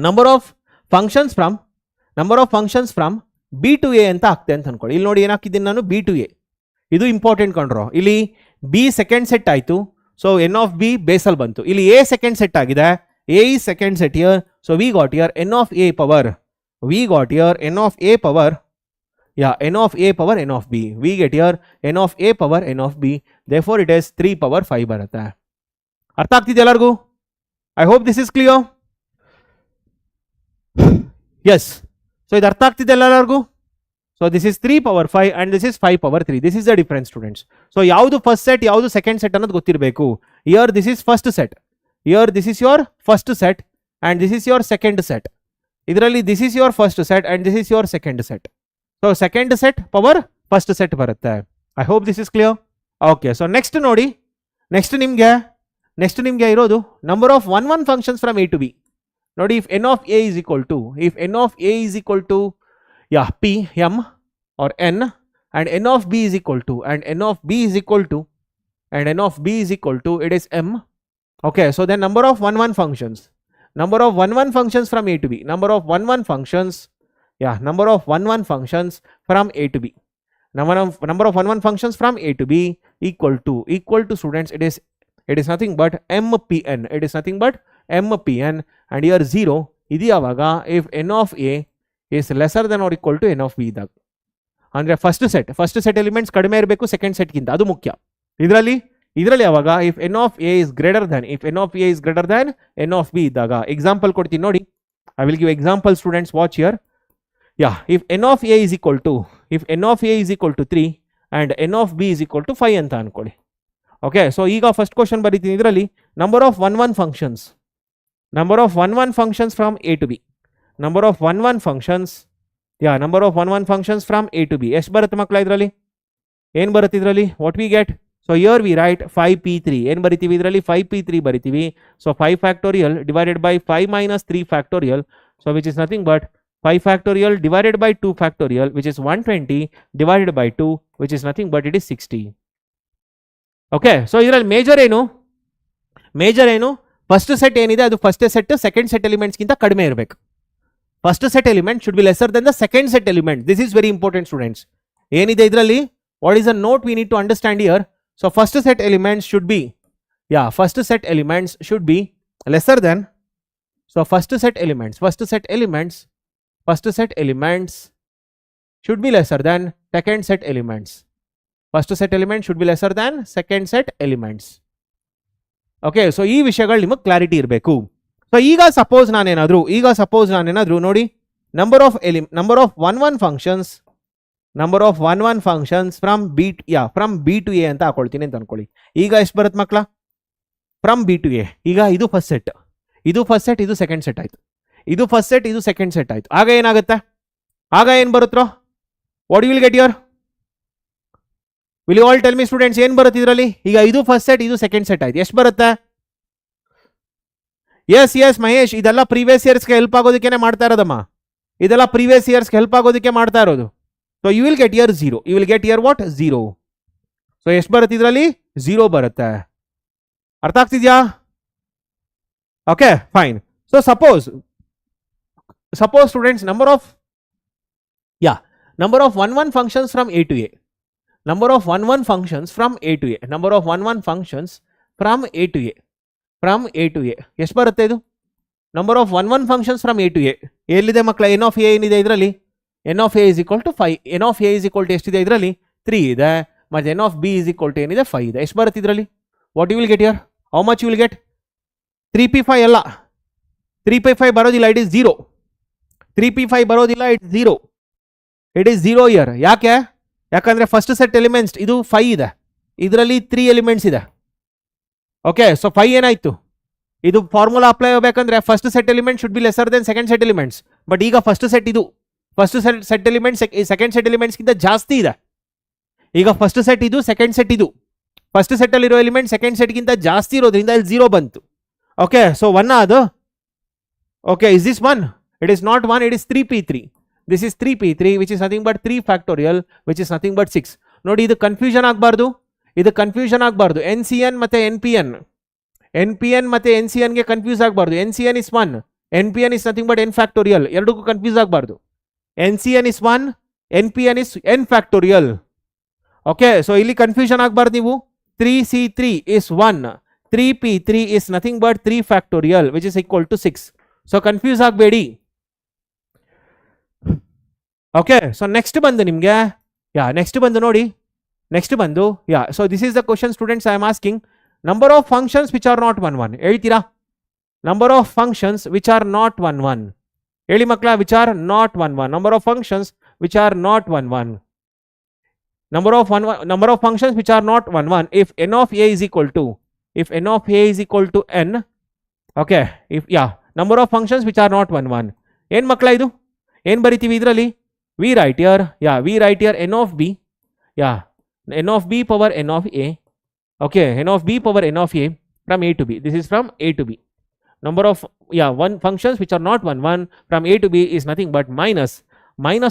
number of functions from B to A ಅಂತ ಆಗ್ತೆ ಅಂತ ಅನ್ಕೊಳ್ಳಿ. ಇಲ್ಲಿ ನೋಡಿ, ಏನಾಕಿದ್ದೀನಿ ನಾನು? B to A. ಇದು ಇಂಪಾರ್ಟೆಂಟ್ ಕಂಡ್ರೋ. ಇಲ್ಲಿ ಬಿ ಸೆಕೆಂಡ್ ಸೆಟ್ ಆಯಿತು, ಸೊ ಎನ್ ಆಫ್ ಬಿ ಬೇಸಲ್ಲಿ ಬಂತು. ಇಲ್ಲಿ ಎ ಸೆಕೆಂಡ್ ಸೆಟ್ ಆಗಿದೆ, A is second set here, so we got here n of a power, n of a power n of b. We get here n of a power n of b, therefore it is 3 power 5 ಬರುತ್ತೆ. ಅರ್ಥ ಆಗ್ತಿದೆ ಎಲ್ಲರಿಗೂ? I hope this is clear. Yes, so ಇದು ಅರ್ಥ ಆಗ್ತಿದೆ ಎಲ್ಲರಿಗೂ? So this is 3 power 5 and this is 5 power 3. This is the difference, students. So ಯಾವುದು first set ಯಾವುದು ಸೆಕೆಂಡ್ ಸೆಟ್ ಅನ್ನೋದು ಗೊತ್ತಿರಬೇಕು. Here this is first set, here this is your first set and this is your second set. ಇದರಲ್ಲಿ this is your first set and this is your second set. So second set power first set ಬರುತ್ತೆ. I hope this is clear. Okay, so next ನೋಡಿ, next ನಿಮಗೆ ಇರೋದು number of 1 functions from a to b. ನೋಡಿ, if n of a is equal to p m or n and n of b is equal to it is m. Okay, so then number of 1 functions from a to b, number of 1 functions from a to b, number of 1 functions from a to b equal to students, it is nothing but mpn. And here 0 idi yavaga if n of a is lesser than or equal to n of b idag, andre first set elements kadime irbeku second set ginta, adu mukhya. ಇದರಲ್ಲಿ ಯಾವಾಗ if n of a is greater than n of b ಇದ್ದಾಗ, example ಕೊಡ್ತೀನಿ ನೋಡಿ. I will give example, students, watch here. If n of a is equal to 3 and n of b is equal to 5 ಅಂತ ಅನ್ಕೊಳ್ಳಿ. Okay, so ಈಗ first question ಬರೀತೀನಿ. ಇದರಲ್ಲಿ number of 1 functions from a to b, number of 1 functions from a to b ಎಷ್ಟು ಬರುತ್ತೆ ಮಕ್ಕಳ ಇದರಲ್ಲಿ? ಏನು ಬರುತ್ತೆ ಇದರಲ್ಲಿ? What we get? So here we write 5p3. ಏನು ಬರಿತೀವಿ ಇದರಲ್ಲಿ? 5p3 ಬರಿತೀವಿ. So 5 factorial divided by 5 minus 3 factorial, so which is nothing but 5 factorial divided by 2 factorial, which is 120 divided by 2, which is nothing but it is 60. Okay, so ಇದರಲ್ಲಿ major ಏನು? Major ಏನು? First set ಏನಿದೆ ಅದು first set second set ಎಲಿಮೆಂಟ್ಸ್ಗಿಂತ ಕಡಿಮೆ ಇರಬೇಕು. First set element should be lesser than the second set element. This is very important students. ಏನಿದೆ ಇದರಲ್ಲಿ? What is a note we need to understand here? So first set elements should be, first set elements should be lesser than, so first set elements should be lesser than second set elements. First set element should be lesser than second set elements. Okay, so ಈ ವಿಷಯಗಳು ನಿಮಗೆ clarity ಇರಬೇಕು. So ಈಗ suppose ನಾನೇನಾದರೂ ನೋಡಿ, number of 1 functions from B to A ಅಂತ ಹಾಕೊಳ್ತೀನಿ ಅಂತ ಅನ್ಕೊಳ್ಳಿ. ಈಗ ಎಷ್ಟು ಬರುತ್ತೆ ಮಕ್ಕಳ? From B to A. ಈಗ ಇದು ಫಸ್ಟ್ ಸೆಟ್, ಇದು ಸೆಕೆಂಡ್ ಸೆಟ್ ಆಯ್ತು, ಇದು ಫಸ್ಟ್ ಸೆಟ್, ಇದು ಸೆಕೆಂಡ್ ಸೆಟ್ ಆಯ್ತು. ಆಗ ಏನಾಗುತ್ತೆ? ಆಗ ಏನು ಬರುತ್ತೋ? What you will get here? Will you all tell me students, ಏನು ಬರುತ್ತೆ ಇದರಲ್ಲಿ? ಈಗ ಇದು ಫಸ್ಟ್ ಸೆಟ್, ಇದು ಸೆಕೆಂಡ್ ಸೆಟ್ ಆಯ್ತು. ಎಷ್ಟು ಬರುತ್ತೆ? ಎಸ್ ಮಹೇಶ್, ಇದೆಲ್ಲ ಪ್ರೀವಿಯಸ್ ಇಯರ್ಸ್ಗೆ ಹೆಲ್ಪ್ ಆಗೋದಕ್ಕೆ ಮಾಡ್ತಾ ಇರೋದಮ್ಮ. ಇದೆಲ್ಲ ಪ್ರೀವಿಯಸ್ ಇಯರ್ಸ್ಗೆ ಹೆಲ್ಪ್ ಆಗೋದಕ್ಕೆ ಮಾಡ್ತಾ ಇರೋದು. So you will get here 0. You will get here what? 0. So ಎಷ್ಟು ಬರುತ್ತೆ ಇದರಲ್ಲಿ? 0 ಬರುತ್ತೆ. ಅರ್ಥ ಆಗ್ತಿದ್ಯಾ? Okay, fine. So suppose students, number of 1 functions from A to A. Number of 1 functions from A to A. Number of 1 functions from A to A. From A to A. ಎಷ್ಟು ಬರುತ್ತೆ ಇದು? Number of 1 functions from A to A. ಎಲ್ಲಿದೆ ಮಕ್ಕಳ? n of A ಏನಿದೆ ಇದರಲ್ಲಿ? n of A is equal to 5. n of A is equal to ಎಷ್ಟಿದೆ ಇದರಲ್ಲಿ? 3 ಇದೆ. ಮತ್ತು n of B is equal to ಏನಿದೆ? 5 ಇದೆ. ಎಷ್ಟು ಬರುತ್ತೆ ಇದರಲ್ಲಿ? What you will get here? How much you will get? 3p5 ಅಲ್ಲ, 3p5 ಬರೋದಿಲ್ಲ, ಇಟ್ ಇಸ್ 0. 3p5 ಬರೋದಿಲ್ಲ, ಇಟ್ಸ್ 0. It is 0 here. ಯಾಕಂದ್ರೆ ಫಸ್ಟ್ ಸೆಟ್ ಎಲಿಮೆಂಟ್ಸ್ ಇದು 5 ಇದೆ, ಇದರಲ್ಲಿ 3 ಎಲಿಮೆಂಟ್ಸ್ ಇದೆ. ಓಕೆ, ಸೊ 5 ಏನಾಯ್ತು? ಇದು ಫಾರ್ಮುಲಾ ಅಪ್ಲೈ ಆಗಬೇಕಂದ್ರೆ first set element should be lesser than second set elements. But ಈಗ first set set elements second set ಎಲಿಮೆಂಟ್ಸ್ಗಿಂತ ಜಾಸ್ತಿ ಇದೆ. ಈಗ ಫಸ್ಟ್ ಸೆಟ್ ಇದು, ಸೆಕೆಂಡ್ ಸೆಟ್ ಇದು, ಫಸ್ಟ್ ಸೆಟ್ ಅಲ್ಲಿರೋ ಎಲಿಮೆಂಟ್ ಸೆಕೆಂಡ್ ಸೆಟ್ಗಿಂತ ಜಾಸ್ತಿ ಇರೋದ್ರಿಂದ ಇಲ್ಲಿ 0 ಬಂತು. ಓಕೆ, ಸೊ 1 ಅದು. Okay, is this 1? It is not 1, it is 3p3. This is 3p3, which is nothing but 3 factorial, which is nothing but 6. ನೋಡಿ, ಇದು ಕನ್ಫ್ಯೂಷನ್ ಆಗಬಾರ್ದು. NCN ಮತ್ತೆ NPN ಮತ್ತೆ NCN ಗೆ ಕನ್ಫ್ಯೂಸ್ ಆಗಬಾರ್ದು. NCN is 1, NPN is nothing but n factorial. ಎರಡಕ್ಕೂ confuse ಆಗಬಾರ್ದು. NCN is 1, NPN is n factorial. Okay, so ಇಲ್ಲಿ ಕನ್ಫ್ಯೂಷನ್ ಆಗಬಾರ್ದು ನೀವು. 3c3 is 1, 3p3 is nothing but 3 factorial, which is equal to 6. So confuse ಆಗಬೇಡಿ. Okay, so next ಬಂದು ನಿಮಗೆ next ಬಂದು so this is the question students I am asking. Number of functions which are not 1 1. ಹೇಳ್ತೀರಾ? Number of functions which are not 1 1. ಹೇಳಿ ಮಕ್ಕಳ, which are not 1 1. Number of functions which are not 1 1. Number of functions which are not 1 1. If n of A is equal to n. Okay, number of functions which are not 1 1. ಏನು ಮಕ್ಕಳ ಇದು? ಏನು ಬರಿತೀವಿ ಇದರಲ್ಲಿ? we write here n of b, n of b power n of a. Okay, n of b power n of a from A to B. This is from A to B. Number of functions which are not 1 1 from A to B is nothing but minus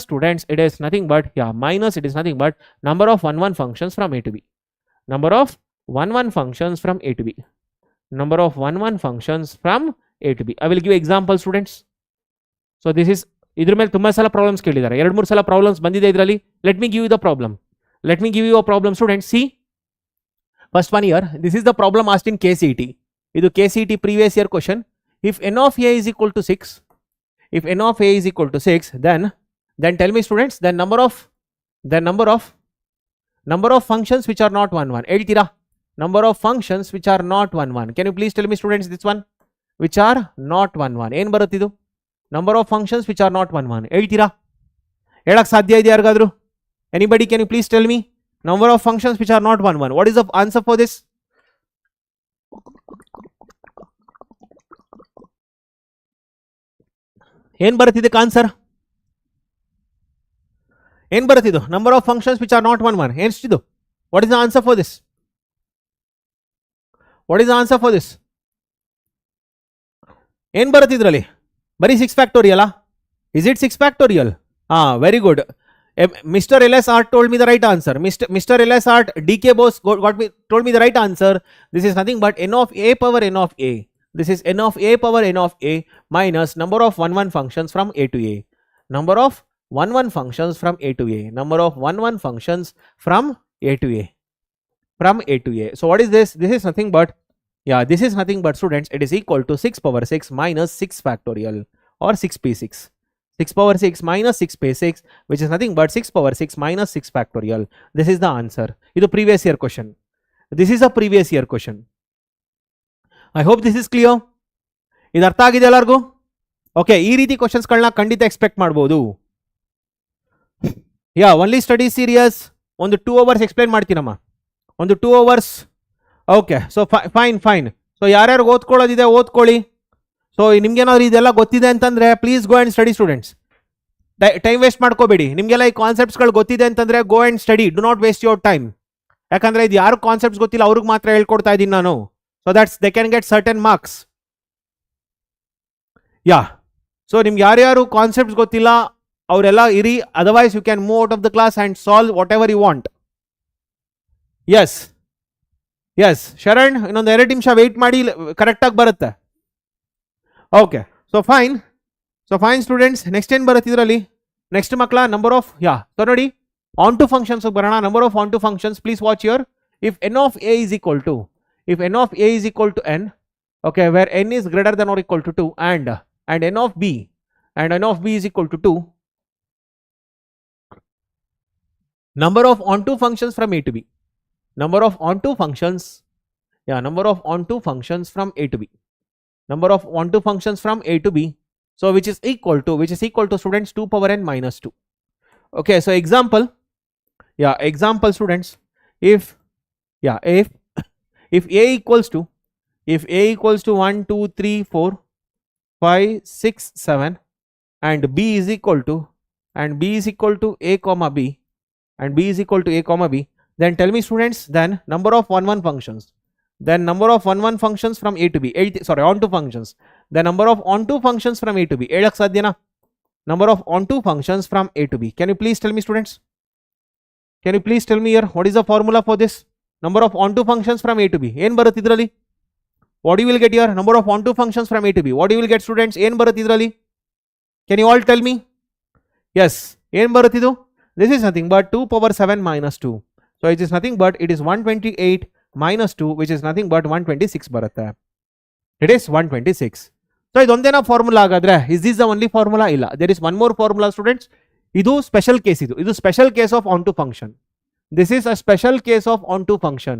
students. It is nothing but it is nothing but number of 1 1 functions from A to B. Number of 1 1 functions from A to B. Number of 1 1 functions from A to B. I will give example students. So this is ಇದ್ರ ಮೇಲೆ ತುಂಬಾ ಸಲ problems ಕೇಳಿದ್ದಾರೆ, 2-3 ಸಲ problems ಬಂದಿದೆ ಇದರಲ್ಲಿ. Let me give you the problem. Students. See first one here, this is the problem asked in KCET. ಇದು KCET previous year question. ಇಫ್ n of A is equal to 6, then tell me students, the number of functions which are not 1 1. ಹೇಳ್ತೀರಾ? Number of functions which are not 1 1. Can you please tell me students this one? Which are not 1 1. ಏನು ಬರುತ್ತಿದು? Number of functions which are not 1 1. ಹೇಳ್ತೀರಾ? ಹೇಳಕ್ ಸಾಧ್ಯ ಇದೆ ಯಾರಿಗಾದ್ರು? Anybody, can you please tell me? Number of functions which are not 1 1. What is the answer for this? ಏನು ಬರುತ್ತಿದ್ದಕ್ಕೆ answer? ಏನು ಬರುತ್ತಿದ್ದು? Number of functions which are not 1 1. ಎಷ್ಟಿದು? What is the answer for this? What is the answer for this? ಏನು ಬರುತ್ತೆ ಇದರಲ್ಲಿ? ಬರೀ 6 factorial? Is it 6 factorial? Very good. Mr. LSR told me the right answer. Mr. LSR DK boss told me the right answer. This is nothing but n of a power n of a. This is n of a power n of a minus number of 1 functions from a to a. Number of 1 functions from a to a. Number of 1 functions from a to a. From a to a. So what is this? This is nothing but, this is nothing but, students, it is equal to 6 power 6 minus 6 factorial or 6p6. 6 power 6 minus 6p6, which is nothing but 6 power 6 minus 6 factorial. This is the answer. This is a previous year question. This is a previous year question. I hope this is clear. ಇದು ಅರ್ಥ ಆಗಿದೆ ಎಲ್ಲರಿಗೂ? Okay, ಈ ರೀತಿ ಕ್ವಶನ್ಸ್ಗಳನ್ನ ಖಂಡಿತ expect ಮಾಡ್ಬೋದು. Only study serious ಒಂದು 2 hours explain ಮಾಡ್ತೀನಮ್ಮ, ಒಂದು 2 hours. Okay, so fine. So ಯಾರ್ಯಾರು ಓದ್ಕೊಳ್ಳೋದಿದೆ ಓದ್ಕೊಳ್ಳಿ. ಸೊ ನಿಮ್ಗೇನಾದ್ರು ಇದೆಲ್ಲ ಗೊತ್ತಿದೆ ಅಂತಂದ್ರೆ please go and study students. Time waste ಮಾಡ್ಕೋಬೇಡಿ. ನಿಮಗೆಲ್ಲ ಈ ಕಾನ್ಸೆಪ್ಟ್ಸ್ಗಳು ಗೊತ್ತಿದೆ ಅಂತಂದ್ರೆ ಗೋ and study, do not waste your time. ಯಾಕಂದ್ರೆ ಇದು ಯಾರು ಕಾನ್ಸೆಪ್ಟ್ಸ್ ಗೊತ್ತಿಲ್ಲ ಅವ್ರಿಗೆ ಮಾತ್ರ ಹೇಳ್ಕೊಡ್ತಾ ಇದ್ದೀನಿ ನಾನು. So that's they can get certain marks. So ನಿಮ್ಗೆ ಯಾರ್ಯಾರು ಕಾನ್ಸೆಪ್ಟ್ಸ್ ಗೊತ್ತಿಲ್ಲ ಅವರೆಲ್ಲ ಇರಿ, otherwise you can move out of the class and solve whatever you want. Yes Sharan, ಇನ್ನೊಂದು 2 ನಿಮಿಷ ವೆಯ್ಟ್ ಮಾಡಿ, ಕರೆಕ್ಟಾಗಿ ಬರುತ್ತೆ. Okay, so fine students. Next ಏನು ಬರುತ್ತೆ ಇದರಲ್ಲಿ? ನೆಕ್ಸ್ಟ್ ಮಕ್ಕಳ ನಂಬರ್ ಆಫ್ ಸೊ ನೋಡಿ ಆನ್ ಟು ಫಂಕ್ಷನ್ಸ್ ಬರೋಣ. Number of onto functions, please watch your. If n of a is equal to n, okay, where n is greater than or equal to 2 and n of b is equal to 2, number of onto functions from a to b. Number of onto functions, number of onto functions from a to b. Number of onto functions from a to b. So which is equal to students 2 power n minus 2. Okay, so example students, if a equals to 1 2 3 4 5 6 7 and b is equal to a comma b, and b is equal to a comma b, then tell me students, then number of 1 functions, then number of 1 functions from a to b, onto functions, the number of onto functions from a to b. ಹೇಳಕ್ ಸಾಧ್ಯನಾ? Number of onto functions from a to b. Can you please tell me students? Can you please tell me here what is the formula for this? Number of onto functions from a to b. ಏನು ಬರುತ್ತೆ ಇದರಲ್ಲಿ? What you will get here? Number of onto functions from a to b. What you will get students? ಏನು ಬರುತ್ತೆ ಇದರಲ್ಲಿ? Can you all tell me? Yes, ಏನು ಬರುತ್ತೆ ಇದು? This is nothing but 2 power 7 minus 2. So it is nothing but it is 128 minus 2, which is nothing but 126 ಬರುತ್ತೆ. It is 126. So ಇದೊಂದೇನಾ formula ಆಗಾದ್ರೆ? Is this the only formula? ಇಲ್ಲ, there is one more formula students. ಇದು special case, ಇದು special case of onto function. This is a special case of onto function.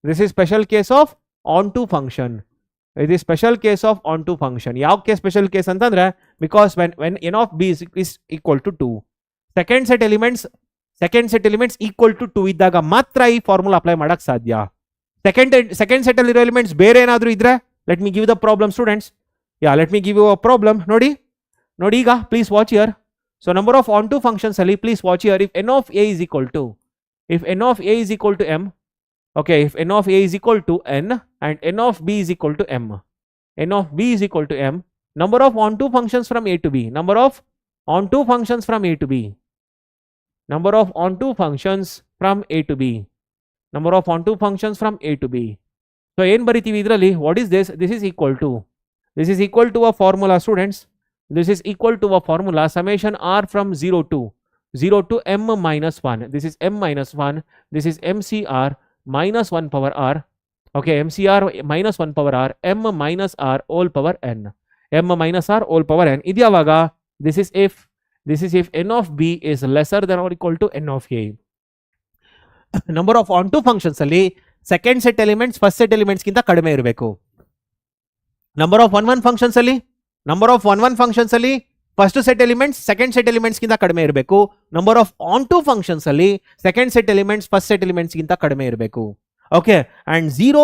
This is special case of onto function. It is special case of onto function. ಯಾವಕ್ಕೆ special case ಅಂತಂದ್ರೆ, because when n of b is equal to 2, second set elements equal to 2 ಇದ್ದಾಗ ಮಾತ್ರ ಈ formula apply ಮಾಡಕ್ ಸಾಧ್ಯ. Second set ಅಲ್ಲಿ ಇರೋ elements ಬೇರೆ ಏನಾದರೂ ಇದ್ರೆ, let me give the problem students. Let me give you a problem. ನೋಡಿ ಈಗ please watch here. So number of onto functions ಅಲ್ಲಿ please watch here. If n of a is equal to m, okay, if n of a is equal to n and n of b is equal to m, number of onto functions from a to b, number of onto functions from a to b, number of onto functions from a to b, number of onto functions from a to b. So ಏನು ಬರಿತೀವಿ ಇದರಲ್ಲಿ? What is this? This is equal to a formula students. This is equal to a formula summation r from 0 to m minus 1. This is m minus 1. This is mcr minus 1 power r. Okay, mcr minus 1 power r, m minus r whole power n. m minus r whole power n. ಇದು ಯಾವಾಗ? This is if n of b is lesser than or equal to n of a. Number of onto functions ಅಲ್ಲಿ second set elements first set elements ಗಿಂತ ಕಡಿಮೆ ಇರಬೇಕು. Number of 1 functions ಅಲ್ಲಿ first set elements second set elements ಗಿಂತ ಕಡಿಮೆ ಇರಬೇಕು. Number of onto functions ಅಲ್ಲಿ second set elements first set elements ಗಿಂತ ಕಡಿಮೆ ಇರಬೇಕು. Okay, and zero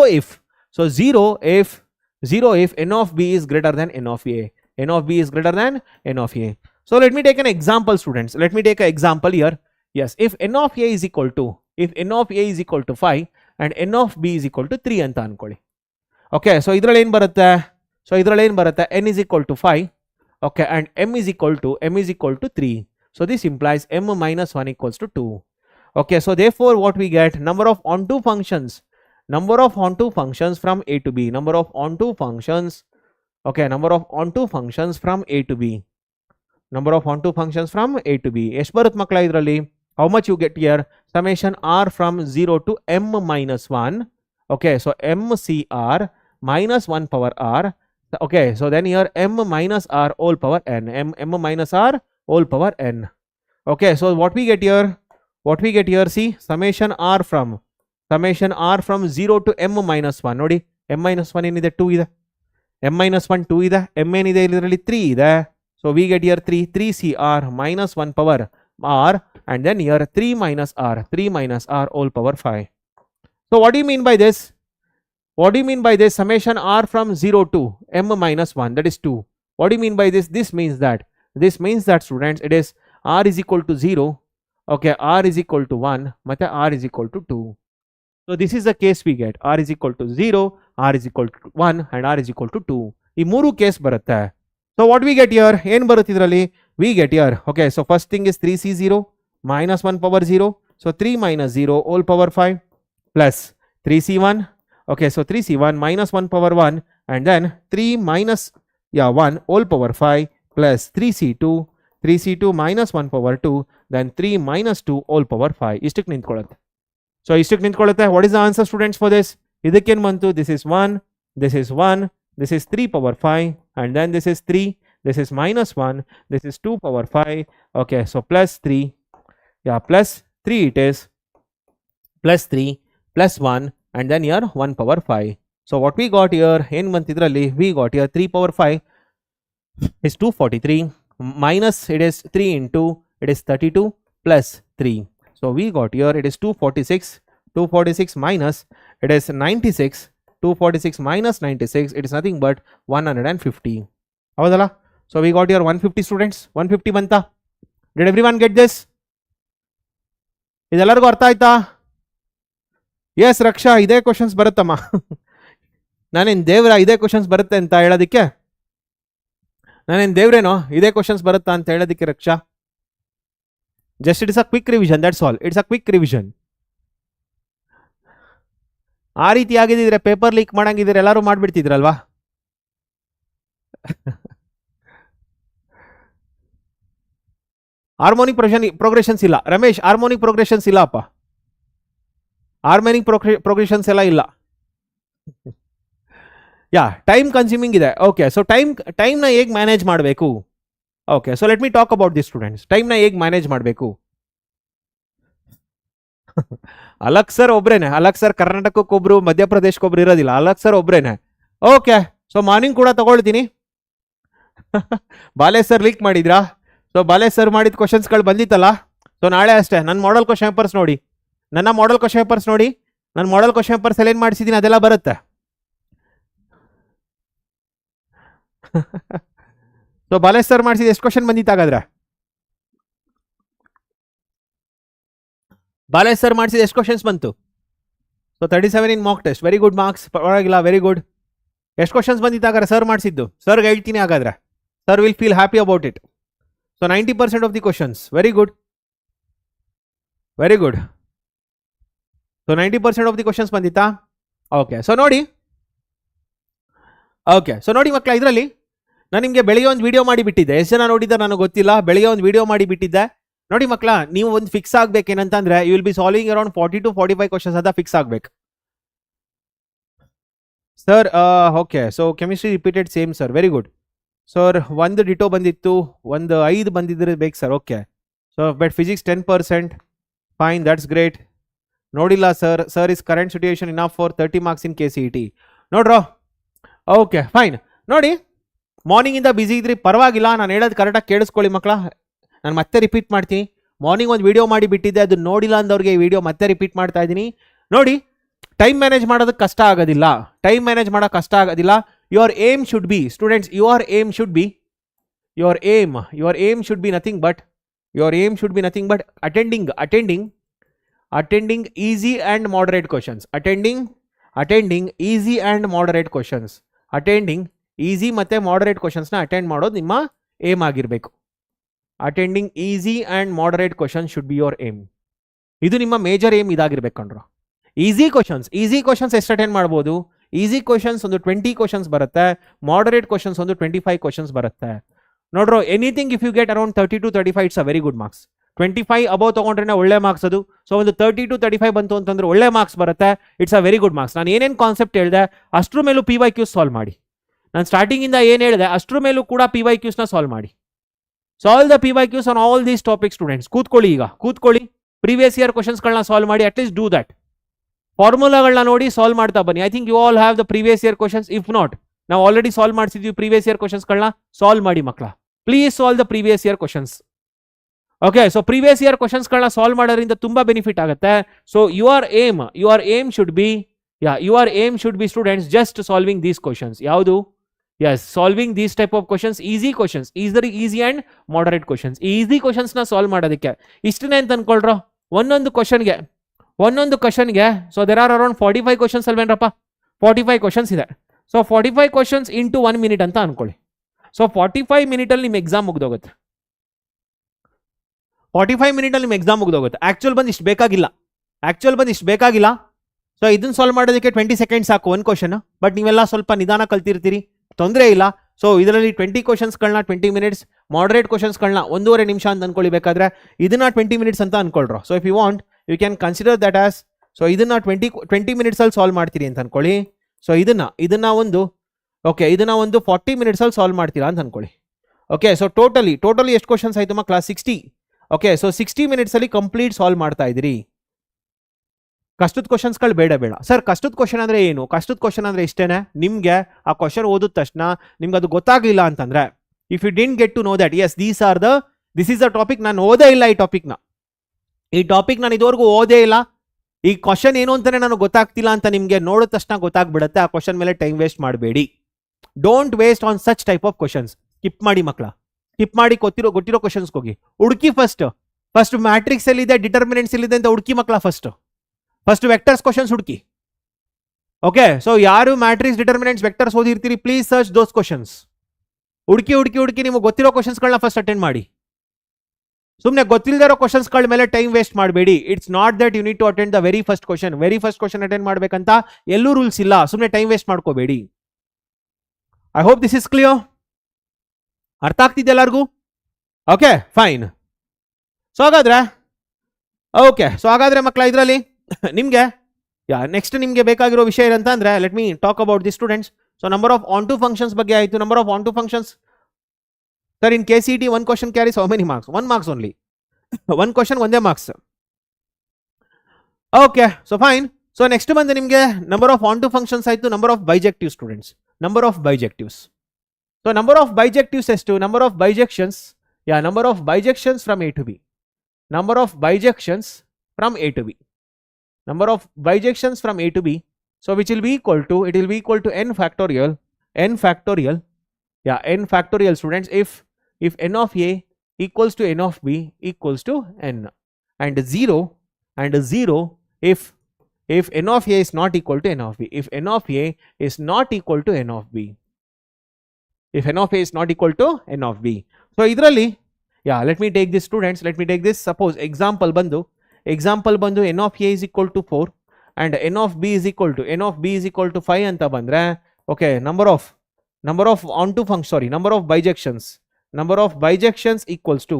if n of b is greater than n of a. n of b is greater than n of a. So let me take an example students. Let me take an example here. Yes, if n of a is equal to if n of a is equal to 5 and n of b is equal to 3 ಅಂತ ಅನ್ಕೊಳ್ಳಿ. Okay, so ಇದರಲ್ಲಿ ಏನು ಬರುತ್ತೆ? So ಇದರಲ್ಲಿ ಏನು ಬರುತ್ತೆ? n is equal to 5, okay, and m is equal to 3. So this implies m minus 1 equals to 2. Okay, so therefore what we get? Number of onto functions from a to b. Number of onto functions from a to b. Number of onto functions from a to b. ಎಷ್ಟು ಬರುತ್ತೆ ಮಕ್ಕಳ ಇದರಲ್ಲಿ? How much you get here? Summation r from 0 to m minus 1. Okay, so mcr minus 1 power r. Okay, so then here m minus r whole power n. m minus r whole power n. Okay, so what we get here? See, summation r from 0 to m minus 1. ನೋಡಿ, m minus 1 ಏನಿದೆ? 2 ಇದೆ. m minus 1 2 ಇದೆ. m ಏನಿದೆ ಇದರಲ್ಲಿ? 3 ಇದೆ. So we get here 3cr minus 1 power r, and then here 3 minus r whole power 5. So what do you mean by this? Summation r from 0 to m minus 1, that is 2. What do you mean by this? This means that students, it is r is equal to 0, okay, r is equal to 1, ಮತ್ತೆ r is equal to 2. So this is the case we get. r is equal to 0, r is equal to 1, and r is equal to 2. ಈ ಮೂರು case ಬರುತ್ತೆ. So what we get here? ಏನು ಬರುತ್ತೆ ಇದರಲ್ಲಿ? We get here, okay, so first thing is 3c0 minus 1 power 0. So 3 minus 0 whole power 5 plus 3c1. Okay, so 3c1 minus 1 power 1, and then 3 minus 1 whole power 5 plus 3c2 minus 1 power 2, then 3 minus 2 whole power 5. ಇಷ್ಟಕ್ಕೆ ನಿಂತ್ಕೊಳ್ಳುತ್ತೆ. So ಇಷ್ಟಕ್ಕೆ ನಿಂತ್ಕೊಳ್ಳುತ್ತೆ. What is the answer, students, for this? ಇದಕ್ಕೇನು ಬಂತು? This is 1, this is 3 power 5, and then this is 3, this is minus 1, this is 2 power 5. Okay, so plus 3, plus 3 it is, plus 3 plus 1, and then here 1 power 5. So what we got here? ಏನು ಬಂತು ಇದರಲ್ಲಿ? We got here 3 power 5 is 243, minus it is 3 into it is 32 plus 3. So we got here it is 246 minus it is 96. 246 minus 96, it is nothing but 150. ಹೌದಲ್ಲ? So we got here 150, students. 150 ಬಂತಾ? Did everyone get this? ಇದೆಲ್ಲರಿಗೂ ಅರ್ಥ ಆಯ್ತಾ? S ರಕ್ಷಾ, ಇದೇ questions ಬರುತ್ತಮ್ಮ. ನಾನೇನು ದೇವ್ರ ಇದೇ questions ಬರುತ್ತೆ ಅಂತ ಹೇಳೋದಕ್ಕೆ? ನಾನೇನು ದೇವ್ರೇನೋ ಇದೇ ಕ್ವಶನ್ಸ್ ಬರುತ್ತಾ ಅಂತ ಹೇಳೋದಕ್ಕೆ Raksha? Just it is a quick revision, that's all. It's a quick revision. ಆ ರೀತಿ ಆಗಿದ್ರೆ ಪೇಪರ್ ಲೀಕ್ ಮಾಡಂಗಿದ್ರೆ ಎಲ್ಲರೂ ಮಾಡಿಬಿಡ್ತಿದ್ರಲ್ವಾ? ಹಾರ್ಮೋನಿಕ್ ಪ್ರೋಗ್ರೆಷನ್ಸ್ ಇಲ್ಲ ರಮೇಶ್, ಹಾರ್ಮೋನಿಕ್ ಪ್ರೋಗ್ರೆಷನ್ಸ್ ಇಲ್ಲ ಅಪ್ಪ, ಹಾರ್ಮೋನಿಕ್ ಪ್ರೋಗ್ರೆಷನ್ಸ್ ಎಲ್ಲ ಇಲ್ಲ. ಟೈಮ್ ಕನ್ಸ್ಯೂಮಿಂಗ್ ಇದೆ. ಓಕೆ, ಸೊ ಟೈಮ್ನ ಹೇಗೆ ಮ್ಯಾನೇಜ್ ಮಾಡಬೇಕು? Okay, so let me talk about this students. ಟೈಮ್ನ ಹೇಗೆ ಮ್ಯಾನೇಜ್ ಮಾಡಬೇಕು? ಅಲಕ್ ಸರ್ ಒಬ್ರೇನೆ, ಅಲಕ್ ಸರ್ ಕರ್ನಾಟಕಕ್ಕೊಬ್ರು ಮಧ್ಯಪ್ರದೇಶಕ್ಕೊಬ್ರು ಇರೋದಿಲ್ಲ, ಅಲಕ್ ಸರ್ ಒಬ್ರೇನೆ. ಓಕೆ, ಸೊ ಮಾರ್ನಿಂಗ್ ಕೂಡ ತಗೊಳ್ತೀನಿ. ಬಾಲೇಶ್ ಸರ್ ಲೀಕ್ ಮಾಡಿದ್ರಾ? ಸೊ ಬಾಲೇಶ್ ಸರ್ ಮಾಡಿದ ಕ್ವಶನ್ಸ್ಗಳು ಬಂದಿತ್ತಲ್ಲ, ಸೊ ನಾಳೆ ಅಷ್ಟೇ ನನ್ನ ಮಾಡಲ್ ಕ್ವಶನ್ ಪೇಪರ್ಸ್ ನೋಡಿ, ನನ್ನ ಮಾಡಲ್ ಕ್ವಶನ್ ಪೇಪರ್ಸ್ ನೋಡಿ, ನಾನು ಮಾಡಲ್ ಕ್ವಶನ್ ಪೇಪರ್ಸ್ ಏನು ಮಾಡಿಸಿದ್ದೀನಿ ಅದೆಲ್ಲ ಬರುತ್ತೆ. ಸೊ ಬಾಲೇಶ್ ಸರ್ ಮಾಡಿಸಿದ ಎಷ್ಟು ಕ್ವಶನ್ ಬಂದಿತ್ತಾಗಾದ್ರೆ? ಬಾಲೇಶ್ ಸರ್ ಮಾಡಿಸಿದ ಎಷ್ಟು ಕ್ವಶನ್ಸ್ ಬಂತು? So 37 in mock test. Very good marks, ಪರವಾಗಿಲ್ಲ, ವೆರಿ ಗುಡ್. ಎಷ್ಟು ಕ್ವಶನ್ಸ್ ಬಂದಿತ್ತಾಗಾದ್ರೆ ಸರ್ ಮಾಡಿಸಿದ್ದು? ಸರ್ಗೆ ಹೇಳ್ತೀನಿ ಹಾಗಾದ್ರೆ, sir will feel happy about it. So 90% of the questions. Very good, very good. So 90% of the questions ಬಂದಿತ್ತಾ? ಓಕೆ, ಸೊ ನೋಡಿ, okay, so ನೋಡಿ ಮಕ್ಕಳ, ಇದರಲ್ಲಿ ನಾನು ನಿಮಗೆ ಬೆಳಿಗ್ಗೆ ಒಂದು ವಿಡಿಯೋ ಮಾಡಿ ಬಿಟ್ಟಿದ್ದೆ. ಎಷ್ಟು ಜನ ನೋಡಿದ್ದಾರೆ ನನಗೆ ಗೊತ್ತಿಲ್ಲ. ಬೆಳಿಗ್ಗೆ ಒಂದು ವಿಡಿಯೋ ಮಾಡಿ ಬಿಟ್ಟಿದ್ದೆ. ನೋಡಿ ಮಕ್ಕಳ, ನೀವು ಒಂದು ಫಿಕ್ಸ್ ಆಗ್ಬೇಕೇನಂತಂದ್ರೆ you will be solving around 40 to 45 questions ಅಂತ ಫಿಕ್ಸ್ ಆಗ್ಬೇಕು sir. Okay, so chemistry repeated same sir. Very good sir. ಒಂದು ಡಿಟೋ ಬಂದಿತ್ತು, ಒಂದು 5 ಬಂದಿದ್ರೆ ಬೇಕು sir. Okay, so but physics 10%. Fine, that's great. ನೋಡಿಲ್ಲ sir. Sir is current situation enough for 30 marks in KCET. ನೋಡ್ರೋ. Okay, fine. ನೋಡಿ, ಮಾರ್ನಿಂಗಿಂದ busy ಇದ್ರಿ ಪರವಾಗಿಲ್ಲ, ನಾನು ಹೇಳೋದು ಕರೆಕ್ಟಾಗಿ ಕೇಳಿಸ್ಕೊಳ್ಳಿ ಮಕ್ಕಳ. ನಾನು ಮತ್ತೆ ರಿಪೀಟ್ ಮಾಡ್ತೀನಿ. ಮಾರ್ನಿಂಗ್ ಒಂದು ವಿಡಿಯೋ ಮಾಡಿ ಬಿಟ್ಟಿದ್ದೆ, ಅದು ನೋಡಿಲ್ಲ ಅಂದವ್ರಿಗೆ ಈ ವಿಡಿಯೋ ಮತ್ತೆ ರಿಪೀಟ್ ಮಾಡ್ತಾ ಇದ್ದೀನಿ. ನೋಡಿ, ಟೈಮ್ ಮ್ಯಾನೇಜ್ ಮಾಡೋದಕ್ಕೆ ಕಷ್ಟ ಆಗೋದಿಲ್ಲ. ಟೈಮ್ ಮ್ಯಾನೇಜ್ ಮಾಡೋಕೆ ಕಷ್ಟ ಆಗೋದಿಲ್ಲ. Your aim should be, students, your aim should be nothing but attending attending easy and moderate questions, attending easy and moderate questions, attending easy ಮತ್ತು ಮಾಡರೇಟ್ ಕ್ವಶನ್ಸ್ನ ಅಟೆಂಡ್ ಮಾಡೋದು ನಿಮ್ಮ ಏಮ್ ಆಗಿರಬೇಕು. Attending easy and moderate questions should be your aim. ಇದು ನಿಮ್ಮ major aim ಇದಾಗಿರ್ಬೇಕು ಕಣ್ರು. Easy questions ಎಷ್ಟು ಅಟೆಂಡ್ ಮಾಡ್ಬೋದು? ಈಸಿ ಕ್ವಶನ್ಸ್ ಒಂದು 20 ಕ್ವಶನ್ಸ್ ಬರುತ್ತೆ, ಮಾಡರೇಟ್ ಕ್ವಶನ್ಸ್ ಒಂದು 25 ಕ್ವಶನ್ಸ್ ಬರುತ್ತೆ. ನೋಡ್ರೋ, anything if you get around 30 to 35 it's a very good marks. 25 above ತೊಗೊಂಡ್ರೆ ಒಳ್ಳೆ ಮಾರ್ಕ್ಸ್ ಅದು. ಸೊ ಒಂದು 30 to 35 ಬಂತು ಅಂತಂದ್ರೆ ಒಳ್ಳೆ ಮಾರ್ಕ್ಸ್ ಬರುತ್ತೆ, it's a very good marks. ನಾನು ಏನೇನು ಕಾನ್ಸೆಪ್ಟ್ ಹೇಳಿದೆ ಅಷ್ಟ್ರ ಮೇಲೂ PYQs ಸಾಲ್ವ್ ಮಾಡಿ. ನಾನು ಸ್ಟಾರ್ಟಿಂಗಿಂದ ಏನು ಹೇಳಿದೆ ಅಷ್ಟ್ರ ಮೇಲೂ ಕೂಡ PYQsನ ಸಾಲ್ವ್ ಮಾಡಿ. Solve the PYQs on all these topics students. ಕೂತ್ಕೊಳ್ಳಿ, ಪ್ರೀವಿಯಸ್ ಇಯರ್ ಕ್ವಶನ್ಸ್ಗಳನ್ನ ಸಾಲ್ವ್ ಮಾಡಿ. At least do that. ಫಾರ್ಮುಲಾಗಳನ್ನ ನೋಡಿ ಸಾಲ್ವ್ ಮಾಡ್ತಾ ಬನ್ನಿ. I think you all have the previous year questions. If not, ನಾವು ಆಲ್ರೆಡಿ ಸಾಲ್ವ್ ಮಾಡಿಸಿದ್ವಿ ಪ್ರೀವಿಯಸ್ ಇಯರ್ ಕ್ವಶನ್ಸ್ಗಳನ್ನ. ಸಾಲ್ವ್ ಮಾಡಿ ಮಕ್ಕಳ, please solve the previous year questions. Okay, so previous year ಕ್ವಶನ್ಸ್ಗಳನ್ನ ಸಾಲ್ವ್ ಮಾಡೋದ್ರಿಂದ ತುಂಬಾ ಬೆನಿಫಿಟ್ ಆಗುತ್ತೆ. So your aim should be students just solving these questions. ಯಾವುದು? Yes, solving these type of questions, easy questions, easy and moderate questions. Easy ಕ್ವಶನ್ಸ್ನ solve ಮಾಡೋದಕ್ಕೆ ಇಷ್ಟನೇ ಅಂತ ಅನ್ಕೊಳ್ರೋ. ಒಂದೊಂದು ಕ್ವಶನ್ಗೆ so there are around 45 questions ಅಲ್ವೇನ್ರಪ್ಪ? 45 ಕ್ವಶನ್ಸ್ ಇದೆ. ಸೊ 45 ಕ್ವಶನ್ಸ್ ಇಂಟು 1 ಮಿನಿಟ್ ಅಂತ ಅನ್ಕೊಳ್ಳಿ. ಸೊ 45 ಮಿನಿಟಲ್ಲಿ ನಿಮ್ಮ ಎಕ್ಸಾಮ್ ಮುಗ್ದೋಗುತ್ತೆ. 45 ಮಿನಿಟಲ್ಲಿ ನಿಮ್ಮ ಎಕ್ಸಾಮ್ ಮುಗ್ದೋಗುತ್ತೆ. ಆಕ್ಚುಲ್ ಬಂದು ಇಷ್ಟು ಬೇಕಾಗಿಲ್ಲ. ಸೊ ಇದನ್ನ ಸಾಲ್ವ್ ಮಾಡೋದಕ್ಕೆ 20 ಸೆಕೆಂಡ್ಸ್ ಸಾಕು ಒಂದು ಕ್ವಶನ್. ಬಟ್ ನೀವೆಲ್ಲ ಸ್ವಲ್ಪ ನಿಧಾನ ಕಲ್ತಿರ್ತೀರಿ, ತೊಂದರೆ ಇಲ್ಲ. ಸೊ ಇದರಲ್ಲಿ 20 ಕ್ವಶನ್ಸ್ಗಳನ್ನ 20 ಮಿನಿಟ್ಸ್, ಮಾಡರೇಟ್ ಕ್ವಶನ್ಸ್ಗಳನ್ನ 1.5 ನಿಮಿಷ ಅಂತ ಅನ್ಕೊಳ್ಳಿ. ಬೇಕಾದ್ರೆ ಇದನ್ನ 20 ಮಿನಿಟ್ಸ್ ಅಂತ ಅನ್ಕೊಳ್ರೋ. So if you want you can consider that as, so ಇದನ್ನ 20 ಮಿನಿಟ್ಸಲ್ಲಿ ಸಾಲ್ವ್ ಮಾಡ್ತೀರಿ ಅಂತ ಅನ್ಕೊಳ್ಳಿ. ಸೊ ಇದನ್ನ ಒಂದು 40 ಮಿನಿಟ್ಸಲ್ಲಿ ಸಾಲ್ವ್ ಮಾಡ್ತೀರಾ ಅಂತ ಅನ್ಕೊಳ್ಳಿ. ಓಕೆ, ಸೊ ಟೋಟಲಿ ಎಷ್ಟು ಕ್ವಶನ್ಸ್ ಆಯ್ತು ಮಕ್ಕಳ? 60. ಓಕೆ, ಸೊ 60 ಮಿನಿಟ್ಸಲ್ಲಿ ಕಂಪ್ಲೀಟ್ ಸಾಲ್ವ್ ಮಾಡ್ತಾ ಇದ್ದೀರಿ. ಕಷ್ಟದ ಕ್ವಶನ್ಸ್ಗಳು ಬೇಡ. ಸರ್, ಕಷ್ಟದ ಕ್ವಶನ್ ಅಂದರೆ ಏನು? ಕಷ್ಟದ ಕ್ವಶನ್ ಅಂದರೆ ಇಷ್ಟೇನೆ. ನಿಮಗೆ ಆ ಕ್ವಶನ್ ಓದಿದ ತಕ್ಷಣ ನಿಮ್ಗೆ ಅದು ಗೊತ್ತಾಗಲಿಲ್ಲ ಅಂತಂದ್ರೆ, if you didn't get to know that yes this is the topic, ನಾನು ಓದೇ ಇಲ್ಲ ಈ ಟಾಪಿಕ್ ನಾನು ಇದುವರೆಗೂ ಓದೇ ಇಲ್ಲ, ಈ ಕ್ವಶನ್ ಏನು ಅಂತಾನೆ ನನಗೆ ಗೊತ್ತಾಗ್ತಿಲ್ಲ ಅಂತ ನಿಮಗೆ ನೋಡಿದ ತಕ್ಷಣ ಗೊತ್ತಾಗ್ಬಿಡುತ್ತೆ. ಆ ಕ್ವಶನ್ ಮೇಲೆ ಟೈಮ್ ವೇಸ್ಟ್ ಮಾಡಬೇಡಿ. Don't waste on such type of questions. Skip ಮಾಡಿ ಮಕ್ಕಳ, ಗೊತ್ತಿರೋ ಕ್ವಶನ್ಸ್ಗೆ ಹೋಗಿ ಹುಡುಕಿ. ಫಸ್ಟ್ ಮ್ಯಾಟ್ರಿಕ್ಸ್ ಎಲ್ಲಿದೆ, ಡಿಟರ್ಮಿನೆಂಟ್ಸ್ ಎಲ್ಲಿದೆ ಅಂತ ಹುಡುಕಿ ಮಕ್ಕಳ. ಫಸ್ಟ್ ವೆಕ್ಟರ್ಸ್ ಕ್ವಶನ್ಸ್ ಹುಡುಕಿ. ಓಕೆ, ಸೊ ಯಾರು ಮ್ಯಾಟ್ರಿಕ್ಸ್, ಡಿಟರ್ಮಿನೆಂಟ್ಸ್, ವೆಕ್ಟರ್ಸ್ ಓದಿರ್ತೀರಿ, ಪ್ಲೀಸ್ ಸರ್ಚ್ ದೋಸ್ ಕ್ವಶನ್ಸ್. ಹುಡುಕಿ ನಿಮಗೆ ಗೊತ್ತಿರೋ ಕ್ವಶನ್ಸ್ಗಳನ್ನ ಫಸ್ಟ್ ಅಟೆಂಡ್ ಮಾಡಿ. ಸುಮ್ಮನೆ ಗೊತ್ತಿಲ್ಲದೆ ಇರೋ ಕ್ವಶನ್ಸ್ಗಳ ಮೇಲೆ ಟೈಮ್ ವೇಸ್ಟ್ ಮಾಡಬೇಡಿ. It's not that you need to attend the very first question attend ಮಾಡಬೇಕಂತ ಎಲ್ಲೂ ರೂಲ್ಸ್ ಇಲ್ಲ. ಸುಮ್ಮನೆ ಟೈಮ್ ವೇಸ್ಟ್ ಮಾಡ್ಕೋಬೇಡಿ. I hope this is clear. ಅರ್ಥ ಆಗ್ತಿದೆ ಎಲ್ಲರಿಗೂ? Okay, fine. ಸೊ ಹಾಗಾದ್ರೆ ಮಕ್ಕಳ, ಇದರಲ್ಲಿ ನಿಮಗೆ ನೆಕ್ಸ್ಟ್ ನಿಮಗೆ ಬೇಕಾಗಿರೋ ವಿಷಯ ಏನಂತ ಅಂದ್ರೆ, let me talk about the students. So number of onto functions ಬಗ್ಗೆ ಆಯಿತು. Number of onto functions, sir in KCET one question carries how many marks? 1 marks only. one question, 1 marks. Okay, so fine. So next ಬಂದು ನಿಮಗೆ number of onto functions ಆಯಿತು. Number of bijective students, number of bijectives. So number of bijectives ಎಷ್ಟು? Number of bijections, number of bijections from A to B. Number of bijections from A to B. Number of bijections from A to B. So which will be equal to, it will be equal to n factorial. N factorial students, if n of A equals to n of B equals to n. And 0 if n of A is not equal to n of B. If n of A is not equal to n of B. If n of A is not equal to n of B. So idralli, let me take this students, let me take this. Suppose example bandu n of A is equal to 4 and n of B is equal to 5 anta bandre. Okay, number of onto function, sorry, number of bijections equals to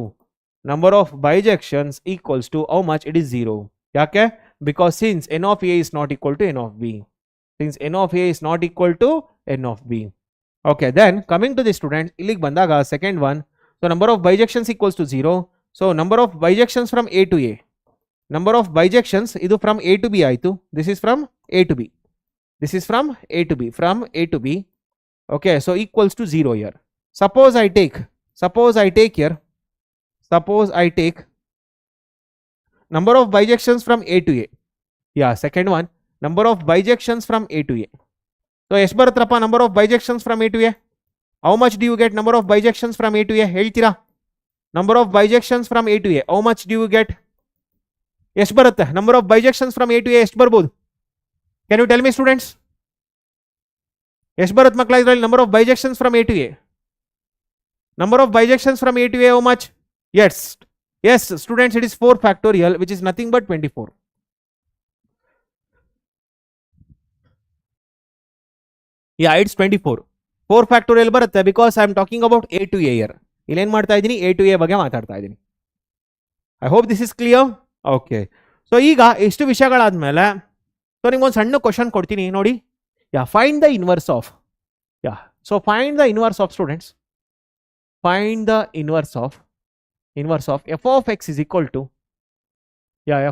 how much? It is 0. Yake? Because since n of A is not equal to n of B. Okay, then coming to the students, illik bandaga second one. So number of bijections equals to 0. So number of bijections from A to A. Number of bijections idu from A to B aitu. This is from A to B. From A to B. Okay, so equals to 0 here. Suppose I take number of bijections from A to A. Second one, number of bijections from A to A. So ಎಷ್ಟು ಬರುತ್ತಪ್ಪ number of bijections from A to A? How much do you get number of bijections from A to A? ಹೇಳ್ತೀರಾ? Number of bijections from A to A, how much do you get? ಎಷ್ಟು ಬರುತ್ತೆ? Number of bijections from A to A ಎಷ್ಟು ಬರ್ಬೋದು? Can you tell me students? ಎಷ್ಟು ಬರುತ್ತೆ ಮಕ್ಕಳ ಇದರಲ್ಲಿ number of bijections from A to A? Number of bijections from A to A, how much? Yes, students, it is 4 factorial, which is nothing but 24. Yeah, it's 24. 4 factorial ಬರುತ್ತೆ because I am talking about A to A here. ಇಲ್ಲಿ ಏನು ಮಾಡ್ತಾ ಇದ್ದೀನಿ? A to A ಬಗ್ಗೆ ಮಾತಾಡ್ತಾ ಇದ್ದೀನಿ. I hope this is clear. Okay. So ಈಗ ಎಷ್ಟು ವಿಷಯಗಳಾದ್ಮೇಲೆ ಸೊ ನಿಮ್ಗೊಂದು ಸಣ್ಣ ಕ್ವಶನ್ ಕೊಡ್ತೀನಿ ನೋಡಿ. Find the inverse of. So find the inverse of, students. Find the inverse of f of x is equal to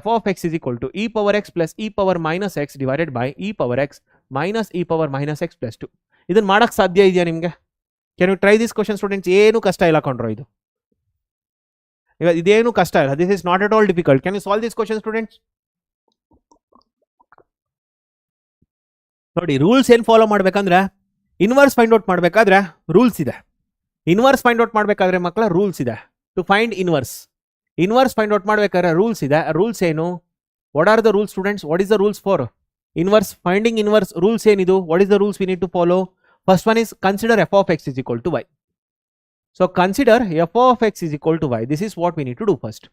f of x is equal to e power x plus e power minus x divided by e power x minus e power minus x plus 2. ಇದನ್ನ ಮಾಡಕ್ಕೆ ಸಾಧ್ಯ ಇದೆಯಾ ನಿಮಗೆ? Can you try this question students? ಏನು ಕಷ್ಟ ಇಲ್ಲ ಕೊಂಡ್ರೋ ಇದು. ಇದೇನು ಕಷ್ಟ ಇಲ್ಲ. This is not at all difficult. Can you solve this question students? ನೋಡಿ, ರೂಲ್ಸ್ ಏನು ಫಾಲೋ ಮಾಡ್ಬೇಕಂದ್ರೆ ಇನ್ವರ್ಸ್ ಫೈಂಡ್ ಔಟ್ ಮಾಡಬೇಕಾದ್ರೆ ರೂಲ್ಸ್ ಇದೆ. ಇನ್ವರ್ಸ್ ಫೈಂಡ್ ಔಟ್ ಮಾಡಬೇಕಾದ್ರೆ ಮಕ್ಕಳ ರೂಲ್ಸ್ ಇದೆ. To find inverse find out ಮಾಡಬೇಕಾದ್ರೆ ರೂಲ್ಸ್ ಇದೆ. ರೂಲ್ಸ್ ಏನು? What are the rules students? What is the rules for inverse? Finding inverse rules ಏನಿದು? What is the rules we need to follow? First one is consider f of x is equal to y. So consider f of x is equal to y. This is what we need to do first.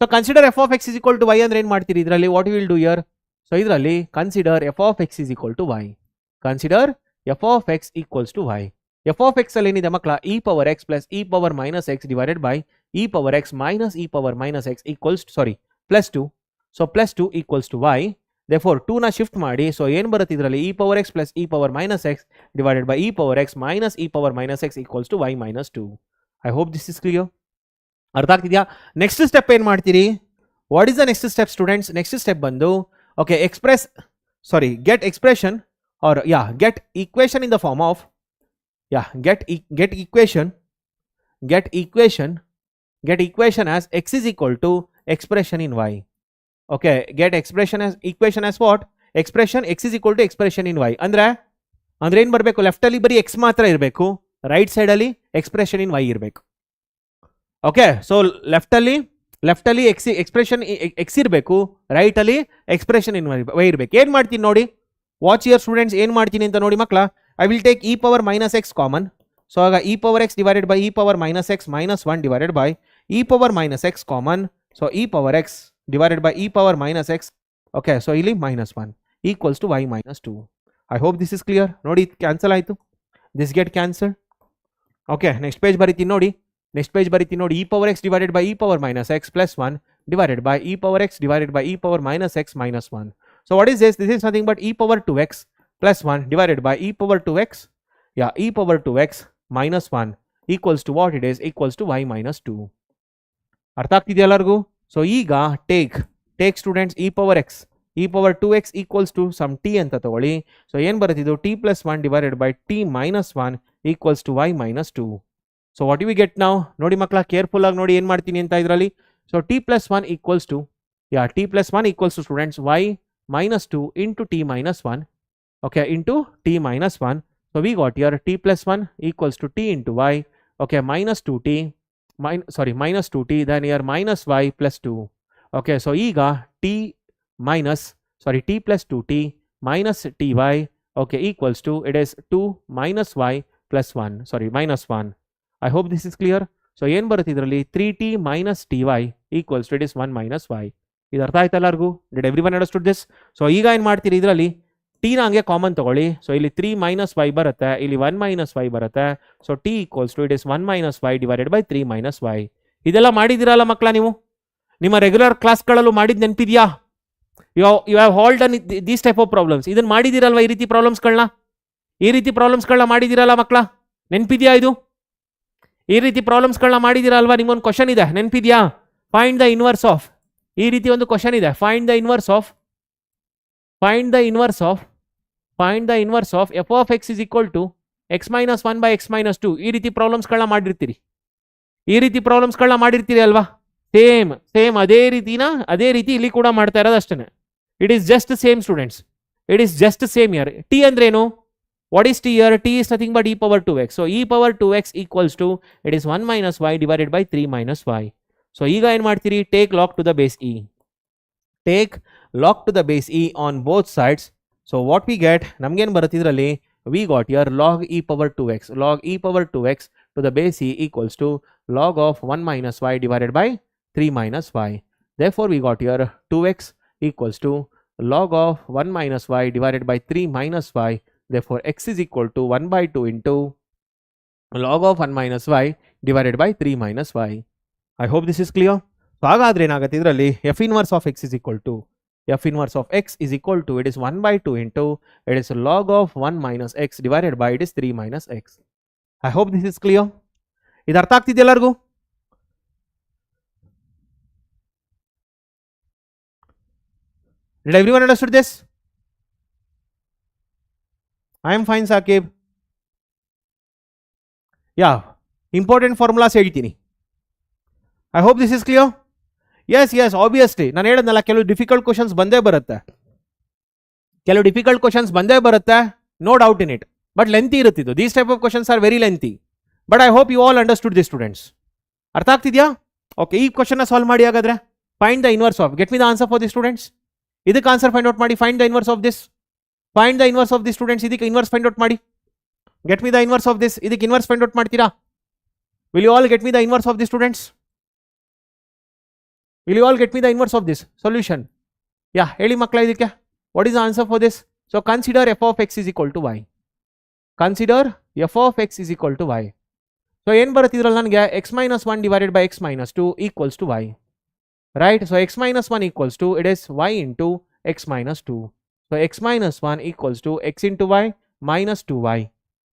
So consider f of x is equal to y ಅಂದ್ರೆ ಏನು ಮಾಡ್ತೀರಿ ಇದರಲ್ಲಿ? What you will do here? So ಇದರಲ್ಲಿ consider f of x is equal to y. Consider f of X equals to Y. F of X ಅಲ್ಲಿ ಏನಿದೆ ಮಕ್ಕಳ? E power X plus E power minus X divided by E power X minus E power minus X equals plus 2. So plus 2 equals to Y. Therefore 2 ನ shift ಮಾಡಿ. So ಏನು ಬರುತ್ತೆ ಇದರಲ್ಲಿ? E power X plus E power minus X divided by E power X minus E power minus X equals to Y minus 2. I hope this is clear. ಅರ್ಥ ಆಗ್ತಿದೆಯಾ? Next step ಏನು ಮಾಡ್ತೀರಿ? What is the next step students? Next step ಬಂದು get expression or get equation in the form of get equation as x is equal to expression in y. Okay, get equation as what? Expression x is equal to expression in y. ಅಂದ್ರೆ ಏನು ಬರಬೇಕು? Left ಅಲ್ಲಿ ಬರೀ x ಮಾತ್ರ ಇರಬೇಕು, right side ಅಲ್ಲಿ expression ಇನ್ y ಇರಬೇಕು. Okay, so left ಅಲ್ಲಿ ಎಕ್ಸ್ಪ್ರೆಷನ್ ಎಕ್ಸ್ ಇರಬೇಕು, ರೈಟ್ ಅಲ್ಲಿ ಎಕ್ಸ್ಪ್ರೆಷನ್ ಇನ್ ವೈ ಇರಬೇಕು. ಏನು ಮಾಡ್ತೀನಿ ನೋಡಿ, ವಾಚ್ ಇಯರ್ ಸ್ಟೂಡೆಂಟ್ಸ್. ಏನು ಮಾಡ್ತೀನಿ ಅಂತ ನೋಡಿ ಮಕ್ಕಳ. I will take e power minus x common. So ಆಗ e power x divided by E power minus x minus 1 divided by E power minus x common. So e power x divided by E power minus x. Okay, so ಇಲ್ಲಿ minus 1 equals to Y minus 2. I hope this is clear. ನೋಡಿ, cancel ಆಯಿತು. This get cancel. Okay, next page ಬರೀತೀನಿ ನೋಡಿ. E power x divided by E power minus X plus 1 divided by e power x divided by e power minus x minus 1. So what is this? This is nothing but e power 2x plus 1 divided by e power 2x. E power 2x minus 1 equals to what it is? Equals to y minus 2. ಅರ್ಥ ಆಗ್ತಿದೆಯಾ ಎಲ್ಲರಿಗೂ? So ಈಗ take students e power 2x equals to some t ಅಂತ ತಗೊಳ್ಳಿ. So ಏನು ಬರುತ್ತಿದ್ದು? t plus 1 divided by t minus 1 equals to y minus 2. So what do we get now? ನೋಡಿ ಮಕ್ಕಳ, ಕೇರ್ಫುಲ್ ಆಗಿ ನೋಡಿ ಏನು ಮಾಡ್ತೀನಿ ಅಂತ ಇದರಲ್ಲಿ. So t plus 1 equals to students y minus 2 into t minus 1. Okay, into t minus 1. So we got here t plus 1 equals to t into y. Okay, minus 2t, minus 2t, then here minus y plus 2. Okay, so ಈಗ t plus 2t minus ty, okay, equals to, it is 2 minus y plus 1, minus 1. I hope this is clear. So ಏನು ಬರುತ್ತೆ ಇದರಲ್ಲಿ? 3t minus ty equals to, it is 1 minus y. ಇದು ಅರ್ಥ ಆಯ್ತು ಎಲ್ಲರಿಗೂ? Did every one understood this? So ಈಗ ಏನು ಮಾಡ್ತೀರಿ ಇದರಲ್ಲಿ? ಟಿ ನ ಹಂಗೆ ಕಾಮನ್ ತಗೊಳ್ಳಿ. ಸೊ ಇಲ್ಲಿ 3 minus y ಬರುತ್ತೆ, ಇಲ್ಲಿ 1 minus y ಬರುತ್ತೆ. So t equals to, it is 1 minus y divided by 3 minus y. ಇದೆಲ್ಲ ಮಾಡಿದಿರಲ್ಲ ಮಕ್ಕಳ ನೀವು? ನಿಮ್ಮ ರೆಗ್ಯುಲರ್ ಕ್ಲಾಸ್ಗಳಲ್ಲೂ ಮಾಡಿದ್ದು ನೆನಪಿದೆಯಾ? You have all done these type of problems. ಇದನ್ನು ಮಾಡಿದಿರಲ್ವ? ಈ ರೀತಿ ಪ್ರಾಬ್ಲಮ್ಸ್ಗಳನ್ನ ಮಾಡಿದಿರಲ್ಲ ಮಕ್ಕಳ? ನೆನಪಿದೆಯಾ ಇದು? ಈ ರೀತಿ ಪ್ರಾಬ್ಲಮ್ಸ್ಗಳನ್ನ ಮಾಡಿದಿರಲ್ವಾ? ನಿಮ್ಗೊಂದು ಕ್ವಶನ್ ಇದೆ, ನೆನಪಿದೆಯಾ? Find the inverse of. ಈ ರೀತಿ ಒಂದು ಕ್ವಶನ್ ಇದೆ, find the inverse of f of x is equal to x minus 1 by x minus 2. ಈ ರೀತಿ ಪ್ರಾಬ್ಲಮ್ಸ್ಗಳನ್ನ ಮಾಡಿರ್ತೀರಿ ಅಲ್ವಾ? ಸೇಮ್ ಅದೇ ರೀತಿ ಇಲ್ಲಿ ಕೂಡ ಮಾಡ್ತಾ ಇರೋದು ಅಷ್ಟೇ. It is just same students, it is just same year. T ಅಂದ್ರೆ ಏನು? What is t here? T is nothing but e power 2x. So e power 2x equals to, it is 1 minus y divided by 3 minus y. So ಈಗ ಏನು ಮಾಡ್ತೀರಿ? Take log to the base e. take log to the base e on both sides. So what we get, ನಮಗೇನು ಬರುತ್ತೆ ಇದರಲ್ಲಿ, we got here log e power 2x, log e power 2x to the base e equals to log of 1 minus y divided by 3 minus y. Therefore we got here 2x equals to log of 1 minus y divided by 3 minus y. Therefore x is equal to 1 by 2 into log of 1 minus y divided by 3 minus y. I hope this is clear. So ಹಾಗಾದ್ರೆ ಏನಾಗುತ್ತೆ ಇದರಲ್ಲಿ f inverse of x is equal to, f inverse of x is equal to, it is 1 by 2 into, it is log of 1 minus x divided by, it is 3 minus x. I hope this is clear. ಇದು ಅರ್ಥ ಆಗ್ತಿದೆ ಎಲ್ಲರಿಗೂ? Did everyone understood this? I am fine, Saqib. Yeah, important formulas ಹೇಳ್ತೀನಿ. I hope this is clear. Yes, obviously ನಾನು ಹೇಳಿದ್ನಲ್ಲ, ಕೆಲವು difficult questions ಬಂದೇ ಬರುತ್ತೆ, no doubt in it, but lengthy ಇರುತ್ತಿದ್ದು. These type of questions are very lengthy, but I hope you all understood this students. ಅರ್ಥ ಆಗ್ತಿದ್ಯಾ? Okay, ಈ question solve ಮಾಡಿ. ಹಾಗಾದ್ರೆ find the inverse of, get me the answer for the students. ಇದಕ್ಕೆ answer find out ಮಾಡಿ. Find the inverse of this, find the inverse of the students. ಇದಕ್ಕೆ inverse find out ಮಾಡಿ. Get me the inverse of this. ಇದಕ್ಕೆ inverse find out ಮಾಡ್ತೀರಾ? Will you all get me the inverse of the students? Will you all get me the inverse of this solution? Yeah, ಹೇಳಿ ಮಕ್ಕಳ ಇದಕ್ಕೆ. What is the answer for this? So consider f of x is equal to y. Consider f of x is equal to y. So ಏನು ಬರುತ್ತೆ ಇದರಲ್ಲಿ ನನಗೆ, x minus 1 divided by x minus 2 equals to y. Right? So x minus 1 equals to, it is y into x minus 2. So x minus 1 equals to x into y minus 2y.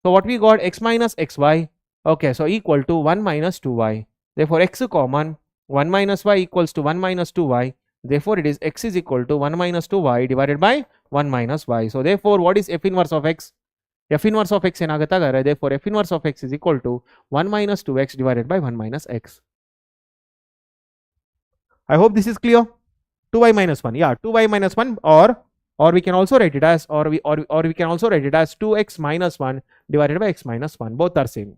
So what we got, x minus xy. Okay, so equal to 1 minus 2y. Therefore x common. 1 minus y equals to 1 minus 2y. Therefore it is x is equal to 1 minus 2y divided by 1 minus y. So therefore what is f inverse of x? F inverse of x ಏನಾಗುತ್ತೆ ಹಾಗಾದ್ರೆ, therefore f inverse of x is equal to 1 minus 2x divided by 1 minus x. I hope this is clear. 2y minus 1, yeah, 2y minus 1, or we can also write it as, or we can also write it as 2x minus 1 divided by x minus 1. Both are same.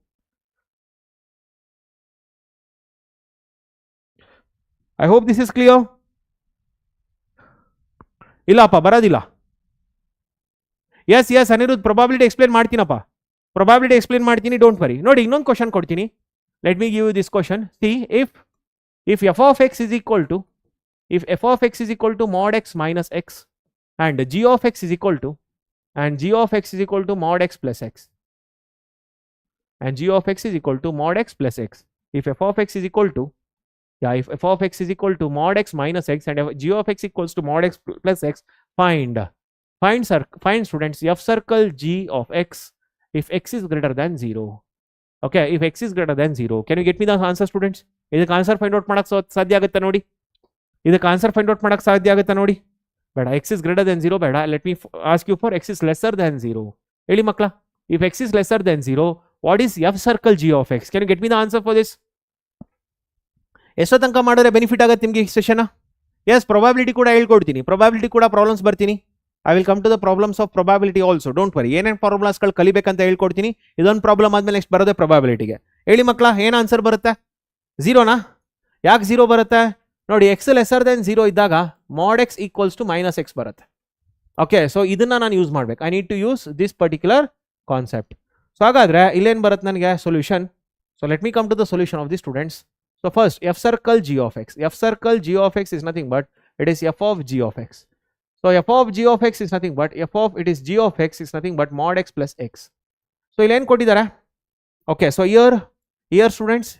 I hope this is clear. ಇಲ್ಲಪ್ಪ ಬರೋದಿಲ್ಲ. Yes Aniruddh, probability explain ಮಾಡ್ತೀನಪ್ಪ, probability explain ಮಾಡ್ತೀನಿ, don't worry. ನೋಡಿ ಇನ್ನೊಂದು question ಕೊಡ್ತೀನಿ. Let me give you this question. See, if f of x is equal to, if f of x is equal to mod x minus x and g of x is equal to, and g of x is equal to mod x plus x, and g of x is equal to mod x plus x. If f of x is equal to, if f of x is equal to mod x minus x and g of x equals to mod x plus x, find students f circle g of x if x is greater than 0. Okay, if x is greater than 0, can you get me the answer, students? ಇದಕ್ಕೆ answer find out ಮಾಡಕ್ಕೆ ಸಾಧ್ಯ ಆಗುತ್ತೆ ನೋಡಿ. ಇದಕ್ಕೆ answer find out ಮಾಡಕ್ಕೆ ಸಾಧ್ಯ ಆಗುತ್ತೆ ನೋಡಿ. ಬೇಡ, x is greater than 0 ಬೇಡ. Let me ask you for x is lesser than 0. ಹೇಳಿ ಮಕ್ಕಳ, if x is lesser than 0, what is f circle g of x? Can you get me the answer for this? ಎಷ್ಟೋ ತನಕ ಮಾಡಿದ್ರೆ benefit ಆಗುತ್ತೆ ನಿಮಗೆ ಈ session. S, probability ಕೂಡ ಹೇಳ್ಕೊಡ್ತೀನಿ, ಪ್ರೊಬಾಬಿಲಿಟಿ ಕೂಡ ಪ್ರಾಬ್ಲಮ್ಸ್ ಬರ್ತೀನಿ. I will come to the problems of probability also, don't worry. ಏನೇನು ಪ್ರಾಬ್ಲಮ್ಸ್ಗಳು ಕಲಿಬೇಕಂತ ಹೇಳ್ಕೊಡ್ತೀನಿ. ಇದೊಂದು ಪ್ರಾಬ್ಲಮ್ ಆದ್ಮೇಲೆ ನೆಕ್ಸ್ಟ್ ಬರೋದೇ ಪ್ರೊಬಾಬಿಲಿಟಿಗೆ. ಹೇಳಿ ಮಕ್ಕಳ, ಏನು ಆನ್ಸರ್ ಬರುತ್ತೆ? 0ನಾ? ಯಾಕೆ 0 ಬರುತ್ತೆ ನೋಡಿ, ಎಕ್ಸ್ ಲೆಸರ್ ದೆನ್ 0 ಇದ್ದಾಗ mod x equals to minus X ಬರುತ್ತೆ. ಓಕೆ, ಸೊ ಇದನ್ನ ನಾನು ಯೂಸ್ ಮಾಡ್ಬೇಕು. I need to use this particular concept. So ಹಾಗಾದ್ರೆ ಇಲ್ಲೇನು ಬರುತ್ತೆ ನನಗೆ solution. So let me come to the solution of the students. So first, f circle g of x. F circle g of x is nothing but, it is f of g of x. So f of g of x is nothing but, it is g of x is nothing but mod x plus x. So ಇಲ್ಲಿ ಏನು ಕೊಟ್ಟಿದ್ದಾರೆ? Okay, so here students,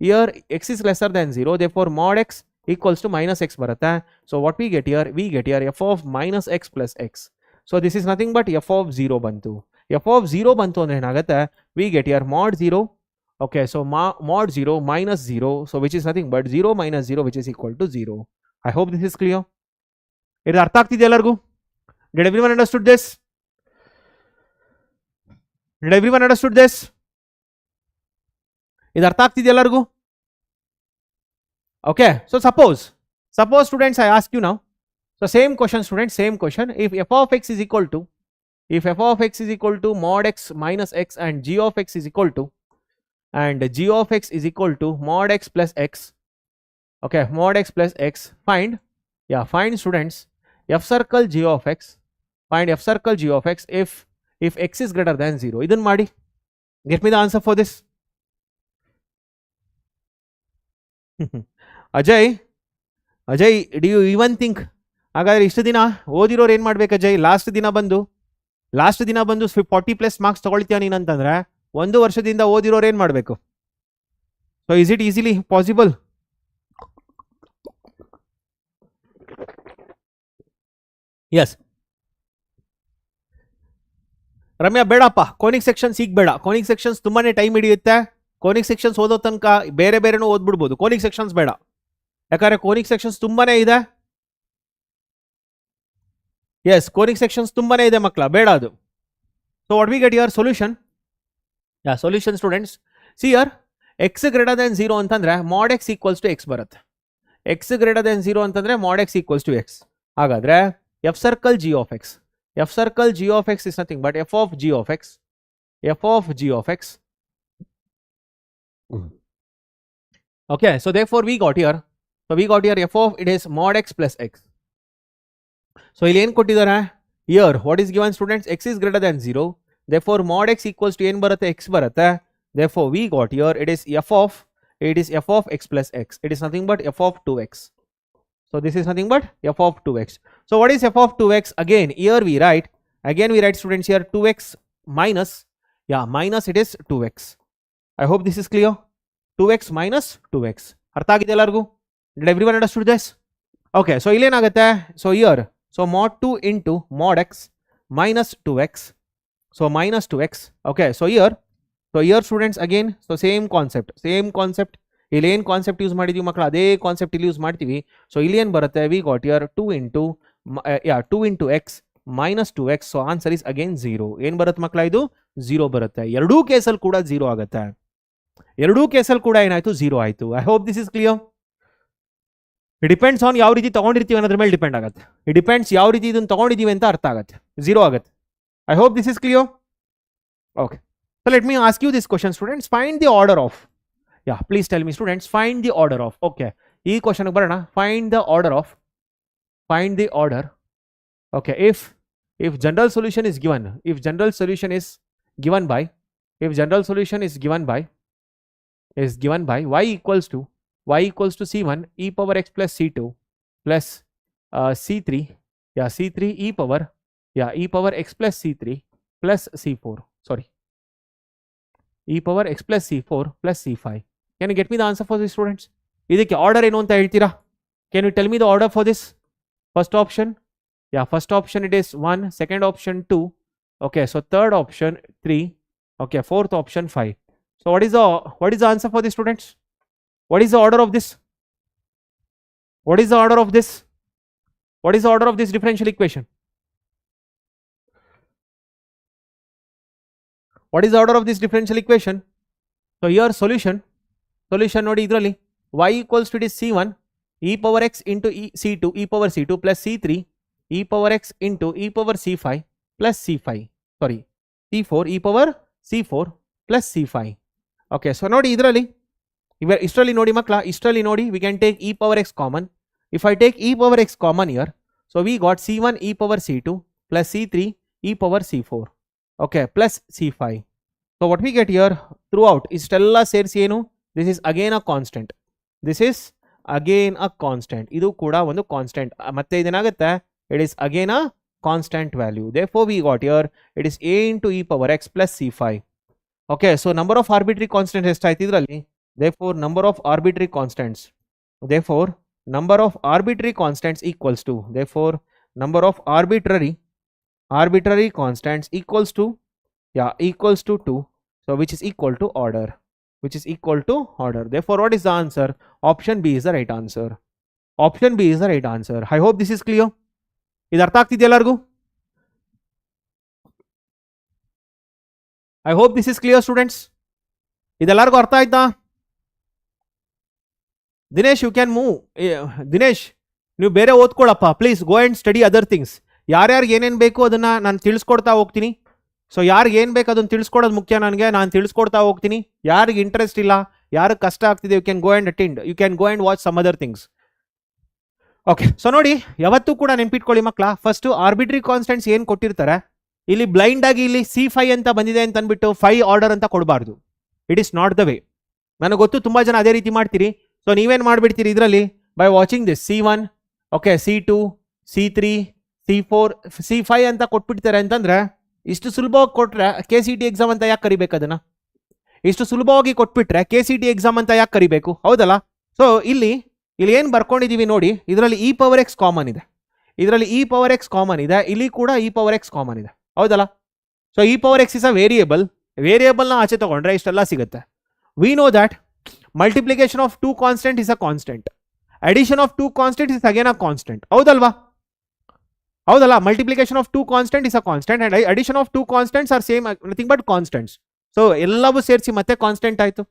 here x is lesser than 0, therefore mod x equals to minus x ಬರುತ್ತೆ. So what we get here? We get here f of minus x plus x. So this is nothing but f of 0 ಬಂತು. f of 0 ಬಂತು ಅಂದ್ರೆ ಏನಾಗುತ್ತೆ? We get here mod 0. Okay, so mod 0 minus 0, so which is nothing but 0 minus 0, which is equal to 0. I hope this is clear. ಇದು ಅರ್ಥ ಆಗ್ತಿದೆ ಎಲ್ಲರಿಗೂ? Did everyone understood this? Did everyone understood this? ಇದು ಅರ್ಥ ಆಗ್ತಿದೆ ಎಲ್ಲರಿಗೂ? Okay, so suppose students, I ask you now, so same question students, same question. If f of x is equal to mod x minus x and g of x is equal to, and g of x is equal to mod x plus x. Okay, mod x plus x, find Yeah, find students f circle g of x. Find f circle g of x if x is greater than 0. ಇದನ್ನ ಮಾಡಿ. Get me the answer for this. Ajay, do you even think? ಹಾಗಾದ್ರೆ ಇಷ್ಟು ದಿನ ಓದಿರೋರು ಏನು ಮಾಡ್ಬೇಕು Ajay? Last ದಿನ ಬಂದು 40+ marks ತಗೊಳ್ತೀಯ ನೀನಂತಂದ್ರೆ 1 ವರ್ಷದಿಂದ ಓದಿರೋರು ಏನು ಮಾಡಬೇಕು? So is it easily possible? Yes. Ramya ಬೇಡಪ್ಪ, ಕೋನಿಕ್ ಸೆಕ್ಷನ್ಸ್ ಈಗ ಬೇಡ. ಕೋನಿಕ್ ಸೆಕ್ಷನ್ಸ್ ತುಂಬಾನೇ ಟೈಮ್ ಹಿಡಿಯುತ್ತೆ. ಕೋನಿಕ್ ಸೆಕ್ಷನ್ಸ್ ಓದೋ ತನಕ ಬೇರೆನೂ ಓದ್ಬಿಡ್ಬೋದು. ಕೋನಿಕ್ ಸೆಕ್ಷನ್ಸ್ ಬೇಡ, ಯಾಕಂದ್ರೆ ಕೋನಿಕ್ ಸೆಕ್ಷನ್ಸ್ ತುಂಬಾನೇ ಇದೆ. ಎಸ್, ಕೋನಿಕ್ ಸೆಕ್ಷನ್ಸ್ ತುಂಬಾನೇ ಇದೆ ಮಕ್ಕಳ, ಬೇಡ ಅದು. So what we get your solution? Yeah, solution students, see here X greater than 0 ಅಂತಂದ್ರೆ mod x equals to X ಬರುತ್ತೆ. ಎಕ್ಸ್ ಗ್ರೇಟರ್ ದೆನ್ 0 ಅಂತಂದ್ರೆ mod x equals to X. ಹಾಗಾದ್ರೆ f circle g of x. f circle g of x is nothing but f of g of x. f of g of x. Okay, so therefore we got here. So we got here f of it is mod x plus x. So ಇಲ್ಲಿ ಏನು ಕೊಟ್ಟಿದ್ದಾರೆ? Here what is given students? X is greater than 0. Therefore mod x equals to ಏನು ಬರುತ್ತೆ? X ಬರುತ್ತೆ. Therefore we got here it is f of x plus x. It is nothing but f of 2x. So this is nothing but f of 2x. So what is f of 2x? Again here we write students here 2x minus, yeah, minus it is 2x. I hope this is clear. 2x minus 2x. ಅರ್ಥ ಆಗಿದೆ ಎಲ್ಲರಿಗೂ? Did everyone understood this? Okay, so ಇಲ್ಲಿ ಏನಾಗುತ್ತೆ? So here, so mod 2 into mod x minus 2x. So minus 2x. Okay, so here students again, so same concept. ಇಲ್ಲಿ ಏನು concept use ಮಾಡಿದೀವಿ ಮಕ್ಕಳು, ಅದೇ ಕಾನ್ಸೆಪ್ಟ್ ಇಲ್ಲಿ ಯೂಸ್ ಮಾಡ್ತೀವಿ. ಸೊ ಇಲ್ಲಿ ಏನು ಬರುತ್ತೆ? V got here 2 into x minus 2x. So answer is again 0. ಏನು ಬರುತ್ತೆ ಮಕ್ಕಳ? ಇದು 0 ಬರುತ್ತೆ. ಎರಡೂ ಕೇಸಲ್ಲಿ ಕೂಡ 0 ಆಗುತ್ತೆ. ಎರಡೂ ಕೇಸಲ್ಲಿ ಕೂಡ ಏನಾಯ್ತು? 0 ಆಯಿತು. I hope this is clear. It depends on ಯಾವ ರೀತಿ ತಗೊಂಡಿರ್ತೀವಿ ಅನ್ನೋದ್ರ ಮೇಲೆ ಡಿಪೆಂಡ್ ಆಗುತ್ತೆ. ಇಟ್ ಡಿಪೆಂಡ್ಸ್ ಯಾವ ರೀತಿ ಇದನ್ನು ತಗೊಂಡಿದ್ದೀವಿ ಅಂತ ಅರ್ಥ ಆಗುತ್ತೆ. 0 ಆಗುತ್ತೆ. I hope this is clear. Okay, so let me ask you this question students. Find the order of, yeah, please tell me students, find the order of. Okay, ee question ಗೆ ಬರೋಣ. find the order. Okay, if general solution is given, if general solution is given by y equals to c1 e power x plus c2 plus c3, yeah, c3 e power x plus c3 plus c4, sorry, e power x plus c4 plus c5. Can you get me the answer for this students? ಇದಕ್ಕೆ order ಏನು ಅಂತ ಹೇಳ್ತೀರಾ? Can you tell me the order for this? First option, yeah, first option it is 1, second option 2, okay, so third option 3, okay, fourth option 5. So what is the answer for this students? What is the order of this? What is the order of this? What is the order of this differential equation? What is the order of this differential equation? So here solution ನೋಡಿ ಇದರಲ್ಲಿ y equals to it is c1 e power x into c2 e power c2 plus c3 e power x into e power c5 plus c5, sorry, c4 e power c4 plus c5. Okay, so ನೋಡಿ ಇದರಲ್ಲಿ ಇಷ್ಟರಲ್ಲಿ ನೋಡಿ ಮಕ್ಕಳ, ಇಷ್ಟರಲ್ಲಿ ನೋಡಿ we can take e power x common. If I take e power x common here, so we got c1 e power c2 plus c3 e power c4, okay, plus c5. So what we get here throughout ಇಷ್ಟೆಲ್ಲ ಸೇರಿಸಿ ಏನು? This is again a constant. ಇದು ಕೂಡ ಒಂದು constant. ಮತ್ತೆ ಇದೇನಾಗುತ್ತೆ? It is again a constant value. Therefore we got here it is a into e power x plus c5. Okay, so number of arbitrary constants ಎಷ್ಟಾಯ್ತು ಇದರಲ್ಲಿ? Therefore number of arbitrary constants equals to, therefore number of arbitrary constants equals to 2. So which is equal to order. Therefore what is the answer? Option B is the right answer. I hope this is clear. ಇದು ಅರ್ಥ ಆಗ್ತಿದೆಯಾ ಎಲ್ಲರಿಗೂ? I hope this is clear students. ಇದೆಲ್ಲರಿಗೂ ಅರ್ಥ ಆಯ್ತಾ? Dinesh you can move. Dinesh ನೀವು ಬೇರೆ ಓದ್ಕೊಳ್ಳಪ್ಪ please. Go and study other things. ಯಾರ್ಯಾರಿಗೆ ಏನೇನು ಬೇಕು ಅದನ್ನು ನಾನು ತಿಳಿಸ್ಕೊಡ್ತಾ ಹೋಗ್ತೀನಿ. ಸೊ ಯಾರಿಗೆ ಏನು ಬೇಕು ಅದನ್ನು ತಿಳಿಸ್ಕೊಡೋದು ಮುಖ್ಯ ನನಗೆ. ನಾನು ತಿಳಿಸ್ಕೊಡ್ತಾ ಹೋಗ್ತೀನಿ. ಯಾರಿಗೆ ಇಂಟ್ರೆಸ್ಟ್ ಇಲ್ಲ, ಯಾರಿಗೆ ಕಷ್ಟ ಆಗ್ತಿದೆ, you can go and attend, you can go and watch some other things. Okay, so ನೋಡಿ ಯಾವತ್ತೂ ಕೂಡ ನೆನ್ಪಿಟ್ಕೊಳ್ಳಿ ಮಕ್ಕಳ, ಫಸ್ಟ್ ಆರ್ಬಿಟ್ರಿ ಕಾನ್ಸ್ಟೆಂಟ್ಸ್ ಏನು ಕೊಟ್ಟಿರ್ತಾರೆ ಇಲ್ಲಿ ಬ್ಲೈಂಡ್ ಆಗಿ ಇಲ್ಲಿ C5 ಅಂತ ಬಂದಿದೆ ಅಂತ ಅಂದ್ಬಿಟ್ಟು 5 ಆರ್ಡರ್ ಅಂತ ಕೊಡಬಾರ್ದು. It is not the way. ನನಗೆ ಗೊತ್ತು ತುಂಬಾ ಜನ ಅದೇ ರೀತಿ ಮಾಡ್ತೀರಿ. ಸೊ ನೀವೇನು ಮಾಡ್ಬಿಡ್ತೀರಿ ಇದರಲ್ಲಿ by watching this C1, okay, C2, C3, C4, C5 ಅಂತ ಕೊಟ್ಬಿಡ್ತಾರೆ ಅಂತಂದ್ರೆ ಇಷ್ಟು ಸುಲಭವಾಗಿ ಕೊಟ್ರೆ KCET ಎಕ್ಸಾಮ್ ಅಂತ ಯಾಕೆ ಕರಿಬೇಕು ಅದನ್ನ? ಇಷ್ಟು ಸುಲಭವಾಗಿ ಕೊಟ್ಬಿಟ್ರೆ KCET ಎಕ್ಸಾಮ್ ಅಂತ ಯಾಕೆ ಕರಿಬೇಕು? ಹೌದಲ್ಲ? ಸೊ ಇಲ್ಲಿ ಏನು ಬರ್ಕೊಂಡಿದೀವಿ ನೋಡಿ, ಇದರಲ್ಲಿ e⁻x ಕಾಮನ್ ಇದೆ, ಇದರಲ್ಲಿ e⁻x ಕಾಮನ್ ಇದೆ, ಇಲ್ಲಿ ಕೂಡ e⁻x ಕಾಮನ್ ಇದೆ. ಹೌದಲ್ಲ? So e⁻x is a variable. ವೇರಿಯೇಬಲ್ನ ಆಚೆ ತಗೊಂಡ್ರೆ ಇಷ್ಟೆಲ್ಲ ಸಿಗುತ್ತೆ. V know that multiplication of 2 constant is a constant, addition of 2 constant is again a constant. ಹೌದಲ್ವಾ? ಹೌದಲ್ಲ? Multiplication of 2 constant is a constant and addition of 2 constants are same, nothing but constants. So ಎಲ್ಲವೂ ಸೇರಿಸಿ ಮತ್ತೆ constant ಆಯ್ತು.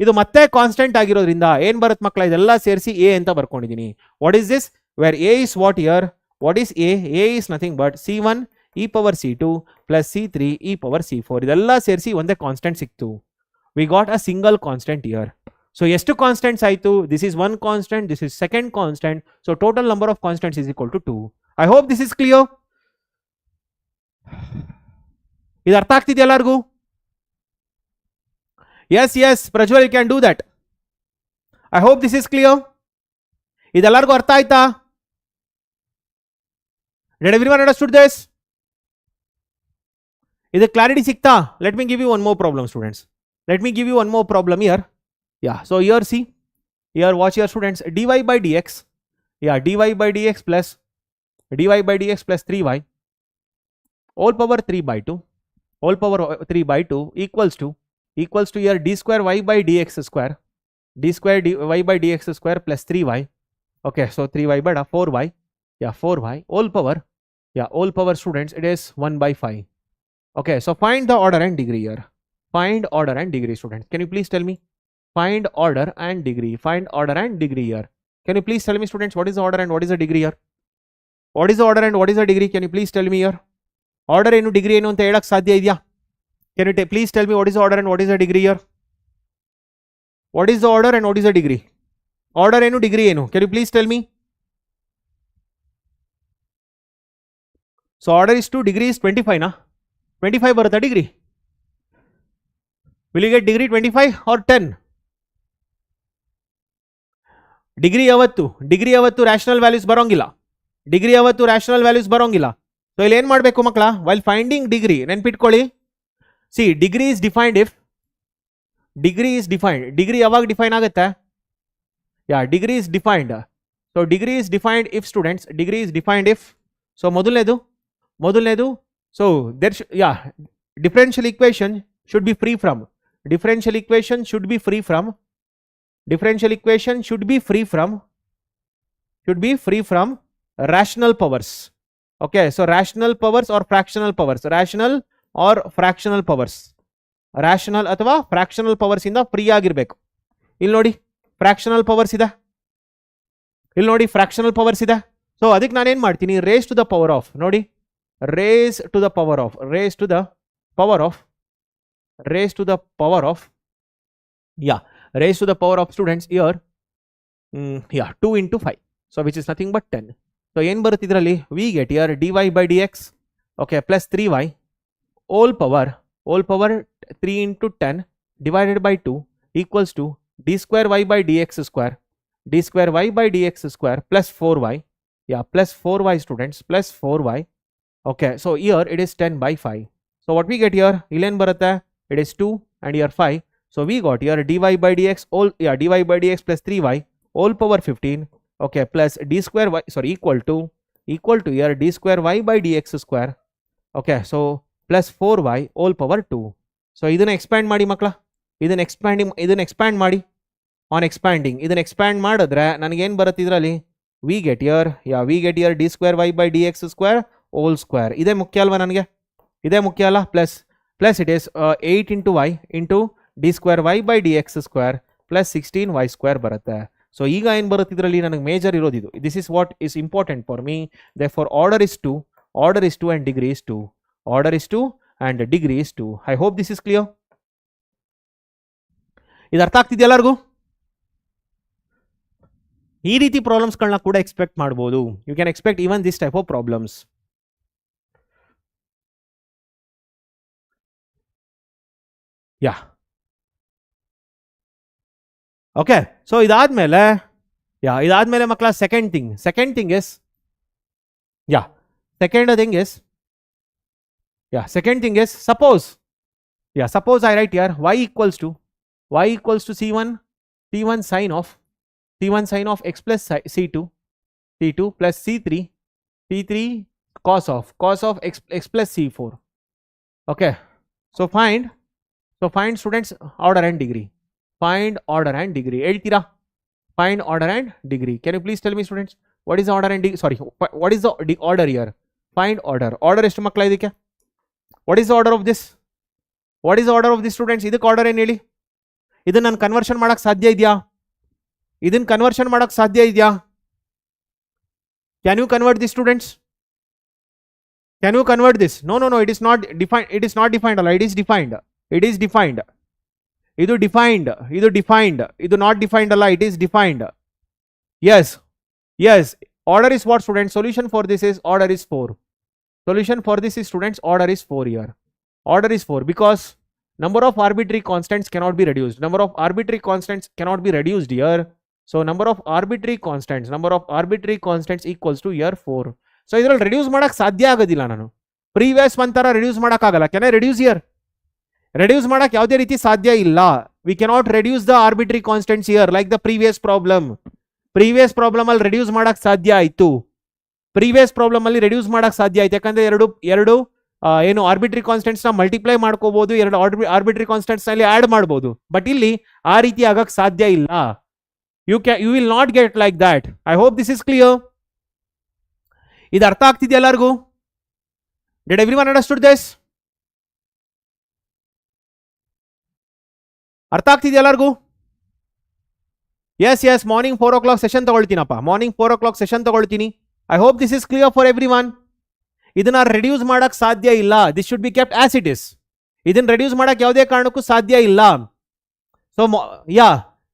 ಇದು ಮತ್ತೆ constant ಆಗಿರೋದ್ರಿಂದ ಏನ್ ಬರುತ್ತೆ ಮಕ್ಕಳ, ಇದೆಲ್ಲ ಸೇರಿಸಿ ಎ ಅಂತ ಬರ್ಕೊಂಡಿದ್ದೀನಿ. What is this? Where A is what here? What is A? A is nothing but C1 e⁻C2 plus C3 e⁻C4. ಇದೆಲ್ಲ ಸೇರಿಸಿ ಒಂದೇ ಕಾನ್ಸ್ಟೆಂಟ್ ಸಿಕ್ತು. We got a single constant here. So ಎಷ್ಟು ಕಾನ್ಸ್ಟೆಂಟ್ಸ್ ಆಯ್ತು? This is 1 constant, this is second constant. So total number of constants is equal to 2. I hope this is clear. ಇದು ಅರ್ಥ ಆಗ್ತಿದೆಯಾ ಎಲ್ಲರಿಗೂ? Yes, yes, Prajwal, you can do that. I hope this is clear. ಇದೆಲ್ಲರಿಗೂ ಅರ್ಥ ಆಯ್ತಾ? Did everyone understood this? ಇದು clarity ಸಿಕ್ತಾ? Let me give you one more problem, students. Let me give you one more problem here. Yeah, so here see, here watch here students, dy by dx, yeah, dy by dx plus 3y all power 3 by 2, all power 3 by 2 equals to here d square y by dx square, d square y by dx square plus 3y. Okay, so 3y by 4y, yeah, 4y all power, yeah, all power students, it is 1 by 5. Okay, so find the order and degree here. Find order and degree, students. Can you please tell me? Find order and degree. Find order and degree here. Can you please tell me, students, what is the order and what is the degree here? What is the order and what is the degree? Can you please tell me here? Order ಏನು degree ಏನು ಅಂತ ಹೇಳಕ್ ಸಾಧ್ಯ ಇದೆಯಾ? Can you please tell me what is the order and what is the degree here? What is the order and what is the degree? Order ಏನು degree ಏನು? Can you please tell me? So order is 2, degree is 25 na? 25 ಬರುತ್ತಾ degree? Will you get degree 25 or 10? Degree ಯಾವತ್ತು rational values ಬರೋಂಗಿಲ್ಲ. Degree ಯಾವತ್ತು rational values ಬರೋಂಗಿಲ್ಲ. So ಇಲ್ಲಿ ಏನು ಮಾಡಬೇಕು ಮಕ್ಕಳ, ವೈಲ್ ಫೈಂಡಿಂಗ್ ಡಿಗ್ರಿ ನೆನ್ಪಿಟ್ಕೊಳ್ಳಿ. See degree is defined if, degree is defined, degree ಯಾವಾಗ ಡಿಫೈನ್ ಆಗುತ್ತೆ? Yeah, degree is defined. So degree is defined if students, degree is defined if. So ಮೊದಲನೇದು so there yeah differential equation should be free from, differential equation should be free from, differential equation should be free from rational powers. Okay, so rational powers or fractional powers, rational or fractional powers, rational ಅಥವಾ fractional powers ಇಂದ free ಆಗಿರಬೇಕು. ಇಲ್ಲಿ ನೋಡಿ fractional powers ಇದೆ, ಇಲ್ಲಿ ನೋಡಿ fractional powers ಇದೆ. So ಅದಕ್ಕೆ ನಾನು ಏನು ಮಾಡ್ತೀನಿ, raise to the power of, ನೋಡಿ raise to the power of, raise to the power of, raise to the power of, yeah, raise to the power of students here, yeah, 2 into 5, so which is nothing but 10. So ಏನು ಬರುತ್ತೆ ಇದರಲ್ಲಿ, we get here dy by dx, okay, plus 3y all power 3 into 10 divided by 2 equals to d square y by dx square, d square y by dx square plus 4y, yeah, plus 4y students, plus 4y. Okay, so here it is 10 by 5. So what we get here, ಇಲ್ಲಿ ಏನು ಬರುತ್ತೆ, it is 2 and here 5. So we got here dy by dx all, yeah, dy by dx plus 3y all power 15, okay, plus d square y, sorry, equal to here d square y by dx square, okay, so plus 4y all power 2. So ಇದನ್ನ expand ಮಾಡಿ ಮಕ್ಕಳ, ಇದನ್ನ expand ಮಾಡಿ, on expanding ಇದನ್ನ expand ಮಾಡಿದ್ರೆ ನನಗೆ ಏನು ಬರುತ್ತೆ ಇದರಲ್ಲಿ, we get here d square y by dx square all square. ಇದೇ ಮುಖ್ಯ ಅಲ್ವಾ ನನಗೆ, ಇದೇ ಮುಖ್ಯ ಅಲ್ಲ, plus it is 8 into y into d square y by dx square plus 16y square ಬರುತ್ತೆ. ಸೊ ಈಗ ಏನು ಬರುತ್ತೆ ಇದರಲ್ಲಿ, ನನಗೆ ಮೇಜರ್ ಇರೋದು ಇದು, this is what is important for me. therefore order is 2 and degree is 2, order is 2 and degree is 2. I hope this is clear. ಇದು ಅರ್ಥ ಆಗ್ತಿದೆಯಾ ಎಲ್ಲರಿಗೂ? ಈ ರೀತಿ ಪ್ರಾಬ್ಲಮ್ಸ್ಗಳನ್ನ ಕೂಡ ಎಕ್ಸ್ಪೆಕ್ಟ್ ಮಾಡ್ಬೋದು. You can expect even this type of problems. Yeah okay. So ಇದಾದ್ಮೇಲೆ ಮಕ್ಕಳ second thing is suppose I write here y equals to c1 sin of x plus c2 plus c3 cos of x plus c4. Okay, so find students order and degree. Find order and degree. ಹೇಳ್ತೀರಾ? Find order and degree. Can you please tell me students what is the order and degree? Sorry, what is the order here? Find order. Order ಎಷ್ಟು ಮಕ್ಕಳ ಇದಕ್ಕೆ? What is the order of this? What is the order of this students? ಇದಕ್ಕೆ order ಏನು ಹೇಳಿ? ಇದನ್ನ ನಾನು conversion ಮಾಡಕ್ ಸಾಧ್ಯ ಇದೆಯಾ? Can you convert this students? Can you convert this? No, it is not defined. It is not defined ಅಲ್ಲ, it is defined. ಇದು defined. ಇದು not defined ಅಲ್ಲ, it is defined. Yes. Order is what students? Solution for this is order is 4. Solution for this is students order is 4 here. Order is 4 because number of arbitrary constants cannot be reduced. Number of arbitrary constants cannot be reduced here. So number of arbitrary constants equals to here 4. So ಇದರಲ್ಲಿ reduce ಮಾಡಕ್ ಸಾಧ್ಯ ಆಗೋದಿಲ್ಲ. ನಾನು previous one ತರ reduce ಮಾಡಕ್ ಆಗಲ್ಲ. Can I reduce here? Reduce ಮಾಡಕ್ ಯಾವುದೇ ರೀತಿ ಸಾಧ್ಯ ಇಲ್ಲ. We cannot reduce the arbitrary constants here like the previous problem. Previous problem ಅಲ್ಲಿ reduce ಮಾಡಕ್ ಸಾಧ್ಯ ಆಯ್ತು. ಯಾಕಂದ್ರೆ ಎರಡು ಏನು ಆರ್ಬಿಟ್ರಿ ಕಾನ್ಸ್ಟೆಂಟ್ಸ್ ನ ಮಲ್ಟಿಪ್ಲೈ ಮಾಡ್ಕೋಬಹುದು, ಎರಡು ಆರ್ಬಿಟ್ರಿ ಕಾನ್ಸ್ಟೆಂಟ್ಸ್ ನಲ್ಲಿ ಆಡ್ ಮಾಡಬಹುದು. ಬಟ್ ಇಲ್ಲಿ ಆ ರೀತಿ ಆಗಕ್ ಸಾಧ್ಯ ಇಲ್ಲ. You will not get like that. I hope this is clear. ಇದು ಅರ್ಥ ಆಗ್ತಿದೆಯಾ ಎಲ್ಲರಿಗೂ? Did everyone understood this? ಅರ್ಥ ಆಗ್ತಿದೆಯಾ ಎಲ್ಲರಿಗೂ? ಎಸ್ ಮಾರ್ನಿಂಗ್ 4 o'clock ಸೆಷನ್ ತಗೊಳ್ತೀನಪ್ಪ. ಮಾರ್ನಿಂಗ್ 4 o'clock ಸೆಷನ್ ತಗೊಳ್ತೀನಿ. I hope this is clear for everyone. ಇದನ್ನ ರೆಡ್ಯೂಸ್ ಮಾಡಕ್ ಸಾಧ್ಯ ಇಲ್ಲ. This should be kept as it is. ಇದನ್ನ ರೆಡ್ಯೂಸ್ ಮಾಡಕ್ ಯಾವುದೇ ಕಾರಣಕ್ಕೂ ಸಾಧ್ಯ ಇಲ್ಲ.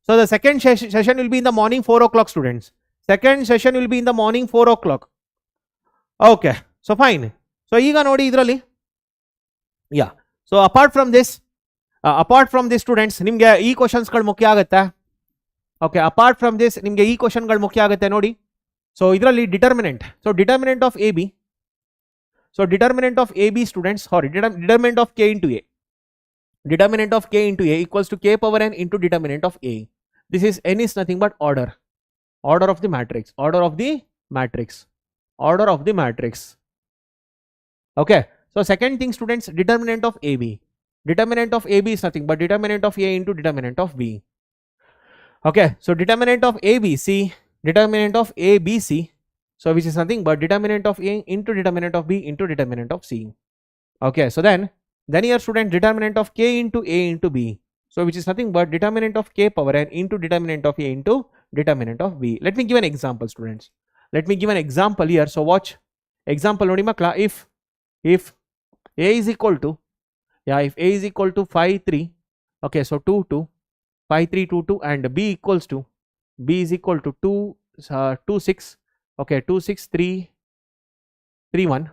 So the second session will be in the morning 4 o'clock students. Second session will be in the morning 4 o'clock. Okay, so fine. So ಈಗ ನೋಡಿ ಇದರಲ್ಲಿ so apart from this students ನಿಮಗೆ ಈ ಕ್ವೆಶ್ಚನ್ಸ್ ಗಳು ಮುಖ್ಯ ಆಗುತ್ತೆ. ಓಕೆ, ಅಪಾರ್ಟ್ ಫ್ರಮ್ ದಿಸ್ ನಿಮಗೆ ಈ ಕ್ವೆಶ್ಚನ್ ಗಳು ಮುಖ್ಯ ಆಗುತ್ತೆ ನೋಡಿ. ಸೊ ಇದರಲ್ಲಿ determinant. So determinant of A B. So determinant of A B students, sorry, determinant of K into A. Determinant of k into a equals to k power n into determinant of a. This is n is nothing but order of the matrix. Okay, so second thing students, determinant of ab. Determinant of ab is nothing but determinant of a into determinant of b. Okay, so determinant of abc, so which is nothing but determinant of a into determinant of b into determinant of c. Okay, so then here student, determinant of k into a into b, so which is nothing but determinant of k power n into determinant of a into determinant of b. Let me give an example students. Let me give an example here. So watch example nodi makla. If a is equal to 5 3, okay, so 2 2 5 3 2 2, and b is equal to 2 6, okay, 2 6 3 3 1,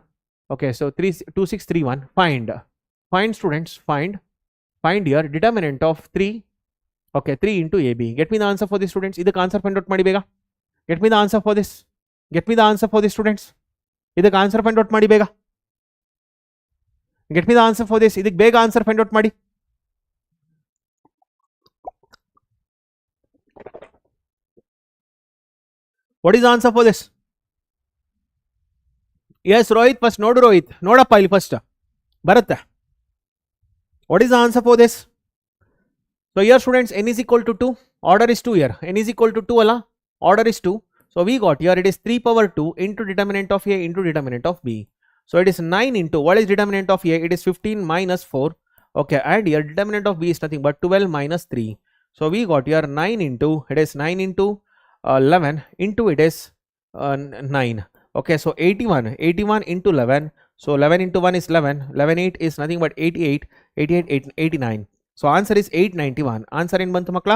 okay, so 2 6 3 1. Find students, find here determinant of 3, okay, 3 into ab. Get me the answer for this students. Idಕ್ಕೆ answer find out ಮಾಡಿ ಬೇಗ. Get me the answer for this students. ಇದಕ್ಕೆ answer find out ಮಾಡಿ ಬೇಗ. Get me the answer for this. ಇದಕ್ಕೆ ಬೇಗ answer find out ಮಾಡಿ. What is the answer for this? Yes Rohit, first ನೋಡು ರೋಹಿತ್, ನೋಡಪ್ಪ ಇಲ್ಲಿ ಫಸ್ಟ್ ಬರುತ್ತೆ. What is the answer for this? So here students, n is equal to 2, order is 2 here. N is equal to 2 alla, order is 2. So we got here it is 3 power 2 into determinant of a into determinant of b. So it is 9 into, what is determinant of a? It is 15 minus 4. Okay, and here determinant of b is nothing but 12 minus 3. So we got here 9 into, it is 9 into 11 into it is 9. Okay, so 81 into 11. So 11 into 1 is 11. 11 8 is nothing but 88. 89. So answer is 891. Answer ಏನು ಬಂತು ಮಕ್ಕಳ?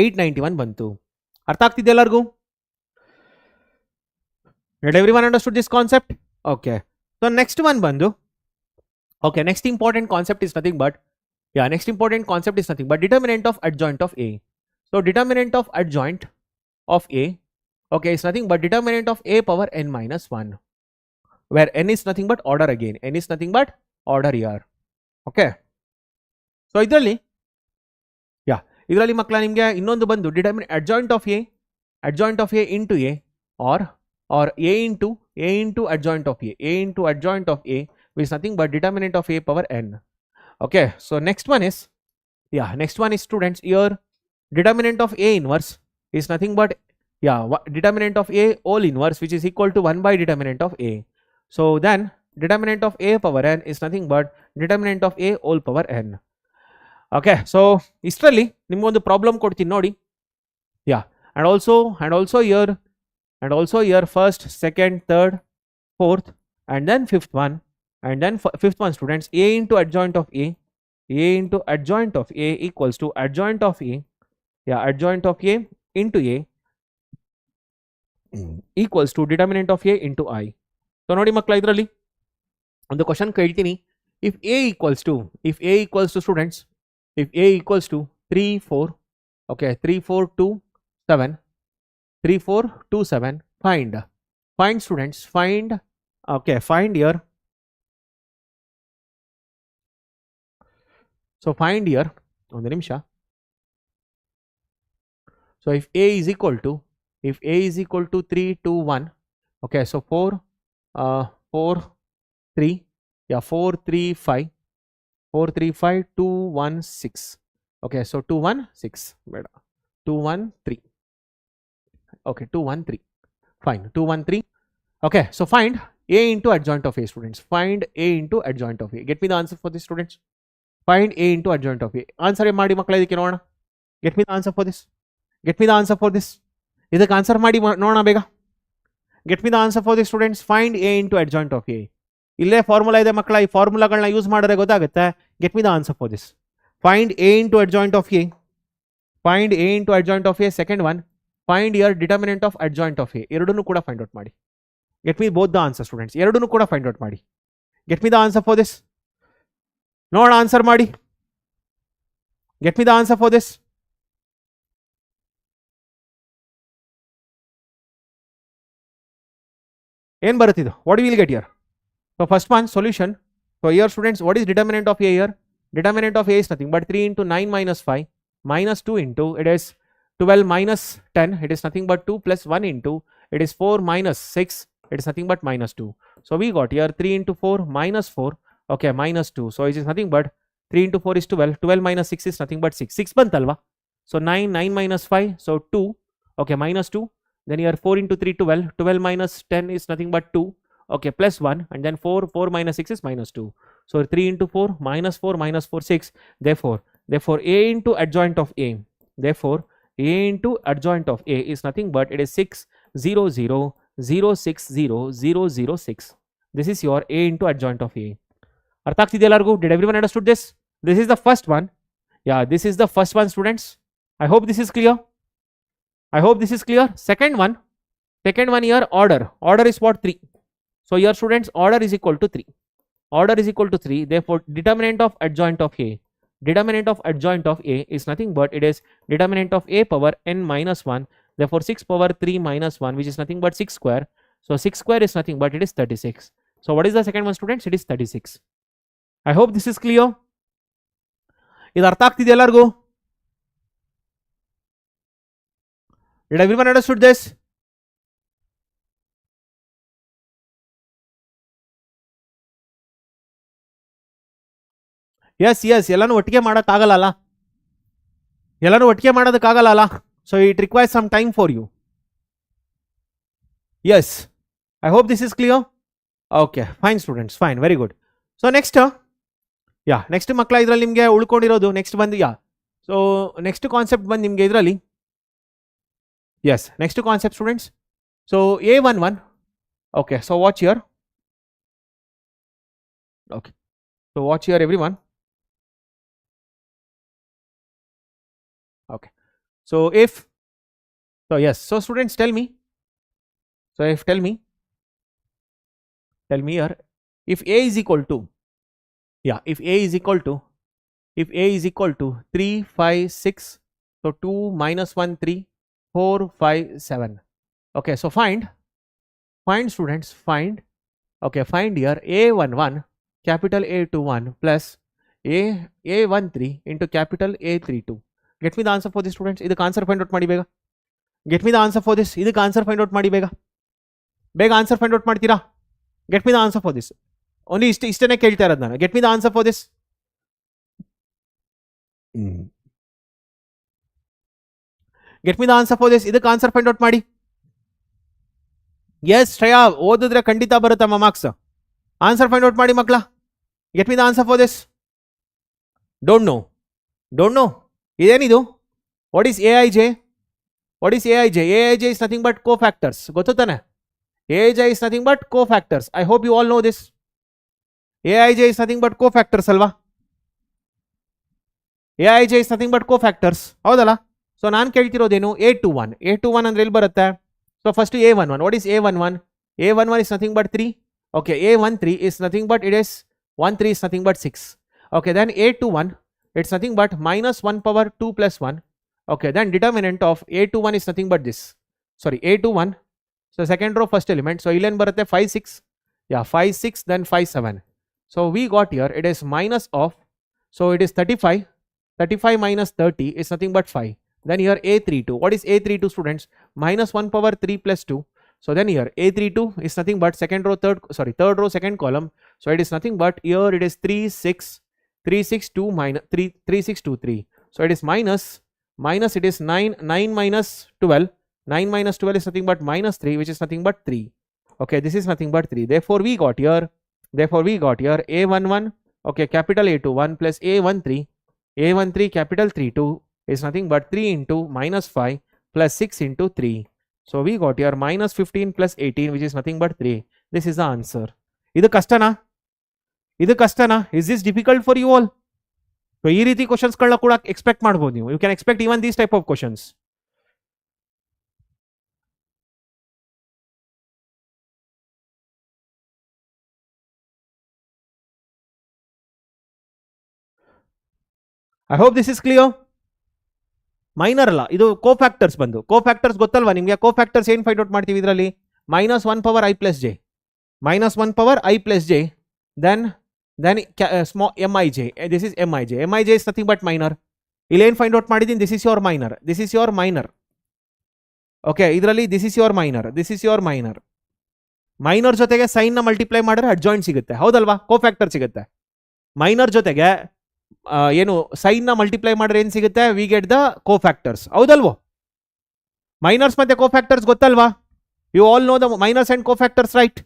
891 ಬಂತು. ಅರ್ಥ ಆಗ್ತಿದೆ ಎಲ್ಲರಿಗೂ? Did everyone understood this concept? Okay. So next one bandu. Okay, next important concept is nothing but determinant of adjoint of A. So determinant of adjoint of A, okay, is nothing but determinant of A power n minus 1, where n is nothing but order again. N is nothing but order here. Okay. So idರಲ್ಲಿ ಮಕ್ಕಳ ನಿಮಗೆ ಇನ್ನೊಂದು ಬಂದು determinant adjoint of A into A, or A into adjoint of A, which is nothing but determinant of A power n. Okay, so next one is students, here determinant of A inverse is nothing but determinant of A whole inverse, which is equal to 1 by determinant of A. So then determinant of A power n is nothing but determinant of A whole power n. Okay, so istರಲ್ಲಿ ನಿಮಗೊಂದು problem ಕೊಡ್ತೀನಿ ನೋಡಿ. And also here first, second, third, fourth, and then fifth one, students, A into adjoint of A equals to adjoint of A into A equals to determinant of A into I. So ನೋಡಿ ಮಕ್ಕಳ, ಇದರಲ್ಲಿ ಒಂದು question ಕೇಳ್ತೀನಿ. if A equals to students, if A equals to 3 4 3 4 2 7 3 4 2 7, find students, find here. So find here ಒಂದು ನಿಮಿಷ. So if A is equal to 3 2 1, okay, so 4 3 4 3 5 2 1 6, okay, so 2 1 6 beta 2 1 3, okay, 2 1 3, fine, 2 1 3. Okay, so find A into adjoint of A, students. Find A into adjoint of A. Get me the answer for this, students. Find A into adjoint of A. Answer ಮಾಡಿ ಮಕ್ಕಳ ಇದಕ್ಕೆ ನೋಡೋಣ. Get me the answer for this. ಇದಕ್ಕೆ answer ಮಾಡಿ ನೋಡೋಣ ಬೇಗ. Get me the answer for this, students. Find A into adjoint of A. ಇಲ್ಲೇ formula ಇದೆ ಮಕ್ಕಳ, ಈ ಫಾರ್ಮುಲಾಗಳನ್ನ ಯೂಸ್ ಮಾಡಿದ್ರೆ ಗೊತ್ತಾಗುತ್ತೆ. Get me the answer for this. Find A into adjoint of A. Second one, find here determinant of adjoint of A. ಎರಡನ್ನೂ ಕೂಡ find out ಮಾಡಿ. Get me both the answer, students. ಎರಡನ್ನೂ ಕೂಡ ಫೈಂಡ್ ಔಟ್ ಮಾಡಿ. Get me the answer for this. ನೋಡೋಣ answer ಮಾಡಿ. Get me the answer for this. ಏನು ಬರುತ್ತಿದ್ದು? What we will get here? So first one, solution. So here, students, what is determinant of A here? Determinant of A is nothing but 3 into 9 minus 5 minus 2 into, it is 12 minus 10, it is nothing but 2 plus 1 into, it is 4 minus 6, it is nothing but minus 2. So we got here 3 into 4 minus 4, okay, minus 2. So it is nothing but 3 into 4 is 12, 12 minus 6 is nothing but 6 bantalva. So 9 minus 5, so 2, okay, minus 2. Then here 4 into 3 12 minus 10 is nothing but 2, okay, plus 1, and then 4 minus 6 is minus 2. So 3 into 4 minus 4 6. Therefore A into adjoint of A, A into adjoint of A is nothing but it is 600,060,006. This is your A into adjoint of A. ಅರ್ಥ ಆಗ್ತಿದೆ ಎಲ್ಲರಿಗೂ? Did everyone understood this? This is the first one. This is the first one, students. I hope this is clear. Second one here, order is what? 3. So here, students, order is equal to 3. Therefore determinant of adjoint of A is nothing but it is determinant of A power n minus 1. Therefore 6 power 3 minus 1, which is nothing but 6 square. So 6 square is nothing but it is 36. So what is the second one, students? It is 36. I hope this is clear. ಇದು ಅರ್ಥ ಆಗ್ತಿದೆ ಎಲ್ಲರಿಗೂ? Did everyone understood this? Yes, ಎಲ್ಲಾನು ಒಟ್ಟಿಗೆ ಮಾಡೋಕ್ಕಾಗಲ್ಲ. So it requires some time for you. Yes, I hope this is clear. Okay, fine students, fine, very good. So next ಮಕ್ಕಳ ಇದರಲ್ಲಿ ನಿಮಗೆ ಉಳ್ಕೊಂಡಿರೋದು ನೆಕ್ಸ್ಟ್ ಬಂದು ಸೊ ನೆಕ್ಸ್ಟ್ ಕಾನ್ಸೆಪ್ಟ್ ಬಂದು ನಿಮಗೆ ಇದರಲ್ಲಿ next concept, students. So A11, okay, so watch here. Okay, so watch here everyone. Okay, so students, tell me, tell me here, if a is equal to, if a is equal to 3 5 6, so 2 minus 1 3 4 5 7. Okay, so find students, find here a11 capital A21 plus a13 into capital A32. Get me the answer for this, students. ಇದಕ್ಕೆ answer find out ಮಾಡಿ ಬೇಗ. Get me the answer for this. ಇದಕ್ಕೆ answer find out ಮಾಡಿ ಬೇಗ answer find out ಮಾಡ್ತೀರಾ? Get me the answer for this. Only ಇಷ್ಟನೇ ಕೇಳ್ತಾ ಇರೋದು ನಾನು. Get me the answer for this. Get me the answer for this. ಇದಕ್ಕೆ answer find out ಮಾಡಿ. ಎಸ್ ಶ್ರೇಯಾ, ಓದಿದ್ರೆ ಖಂಡಿತ ಬರುತ್ತಮ್ಮ ಮಾರ್ಕ್ಸ್. ಆನ್ಸರ್ ಫೈಂಡ್ ಔಟ್ ಮಾಡಿ ಮಕ್ಕಳ. Get me the answer for this. Don't know ಇದೇನಿದು? What is A I J? What is Aij? Aij is nothing but cofactors. ಗೊತ್ತಾನೆ? Aij is nothing but cofactors. I hope you all know this. Aij is nothing but cofactors ಅಲ್ವಾ? Aij is nothing but cofactors. ಹೌದಲ್ಲ? So ನಾನು ಕೇಳ್ತಿರೋದೇನು? A21. A21 ಅಂದ್ರೆ ಎಲ್ಲಿ ಬರುತ್ತೆ? So first A11. What is A11? A11 is nothing but 3. Okay, A13 is nothing but, it is 13 is nothing but 6. Okay, then A21, it's nothing but minus 1 power 2 plus 1. Okay, then determinant of A21 is nothing but this. Sorry, A21. So second row first element. So ilen barutte 5 6. Yeah, 5 6 then 5 7. So we got here, it is minus of, so it is 35. 35 minus 30 is nothing but 5. Then here A32. What is A32, students? Minus 1 power 3 plus 2. So then here A32 is nothing but third row second column. So it is nothing but, here it is 3 6 2 minus 3 6 2 3. So it is minus it is 9 minus 12. 9 minus 12 is nothing but minus 3, which is nothing but 3. Okay, this is nothing but 3. Therefore we got here A11, okay, capital A21 plus A13 capital 32 is nothing but 3 into minus 5 plus 6 into 3. So we got here minus 15 plus 18, which is nothing but 3. This is the answer. Idu kastana? Is this difficult for you all? So ಈ ರೀತಿ ಕ್ವಶನ್ಸ್ಗಳನ್ನ ಕೂಡ expect ಮಾಡ್ಬೋದು ನೀವು. You can expect even these type of questions. I hope this is clear. Minor ಅಲ್ಲ, ಇದು cofactors ಬಂದು. Cofactors ಗೊತ್ತಲ್ವಾ ನಿಮಗೆ? ಕೋಫ್ಯಾಕ್ಟರ್ಸ್ ಏನು ಫೈಂಡ್ ಔಟ್ ಮಾಡ್ತೀವಿ ಇದರಲ್ಲಿ? minus 1 power I plus j. Minus 1 power I plus j. Then small mij. This is mij. Mij is nothing but minor. ಇಲ್ಲಿ ಏನು ಫೈಂಡ್ ಔಟ್ ಮಾಡಿದ್ದೀನಿ? This is your minor. Okay, ಇದರಲ್ಲಿ this is your minor. Minor ಜೊತೆಗೆ sign ನ multiply ಮಾಡಿದ್ರೆ adjoint ಸಿಗುತ್ತೆ, ಹೌದಲ್ವಾ? Cofactor ಸಿಗುತ್ತೆ. ಮೈನರ್ ಜೊತೆಗೆ ಏನು ಸೈನ್ ನ ಮಲ್ಟಿಪ್ಲೈ ಮಾಡಿದ್ರೆ ಏನು ಸಿಗುತ್ತೆ? ವಿ ಗೆಟ್ ದ ಕೋಫ್ಯಾಕ್ಟರ್ಸ್, ಹೌದಲ್ವೋ? ಮೈನರ್ಸ್ ಮತ್ತೆ ಕೋಫ್ಯಾಕ್ಟರ್ಸ್ ಗೊತ್ತಲ್ವಾ? You all know the minors and cofactors, right?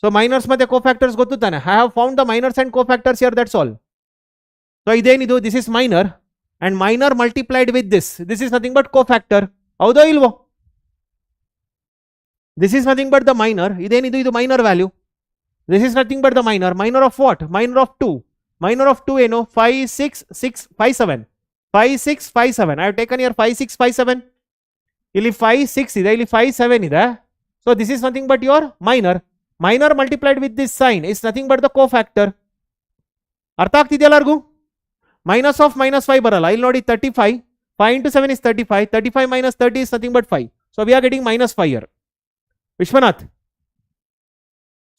So minors ಮತ್ತೆ ಕೋಫ್ಯಾಕ್ಟರ್ಸ್ ಗೊತ್ತು ತಾನೆ? I have found the minors and cofactors here, that's all. So ಇದೇನಿದು? This is minor and minor multiplied with this is nothing but cofactor, ಹೌದೋ ಇಲ್ವೋ? this is nothing but the minor. ಇದೇನಿದು? ಇದು minor value. this is nothing but the minor of what? minor of 2 ಏನು? 5 6 6 5 7. 5 6 5 7. I have taken here 5 6 5 7. ಇಲ್ಲಿ 5 6 ಇದೆ, ಇಲ್ಲಿ 5 7 ಇದೆ. so this is nothing but your minor multiplied with this sign is nothing but the cofactor. ಅರ್ಥ ಆಗ್ತಿದೆಯಲ್ಲ ಎಲ್ಲರಿಗೂ? minus of minus 5 ಬರಲ್ಲ. ಇಲ್ಲಿ ನೋಡಿ 35. 5 into 7 is 35. 35 minus 30 is nothing but 5. So we are getting minus 5 here. Vishwanath.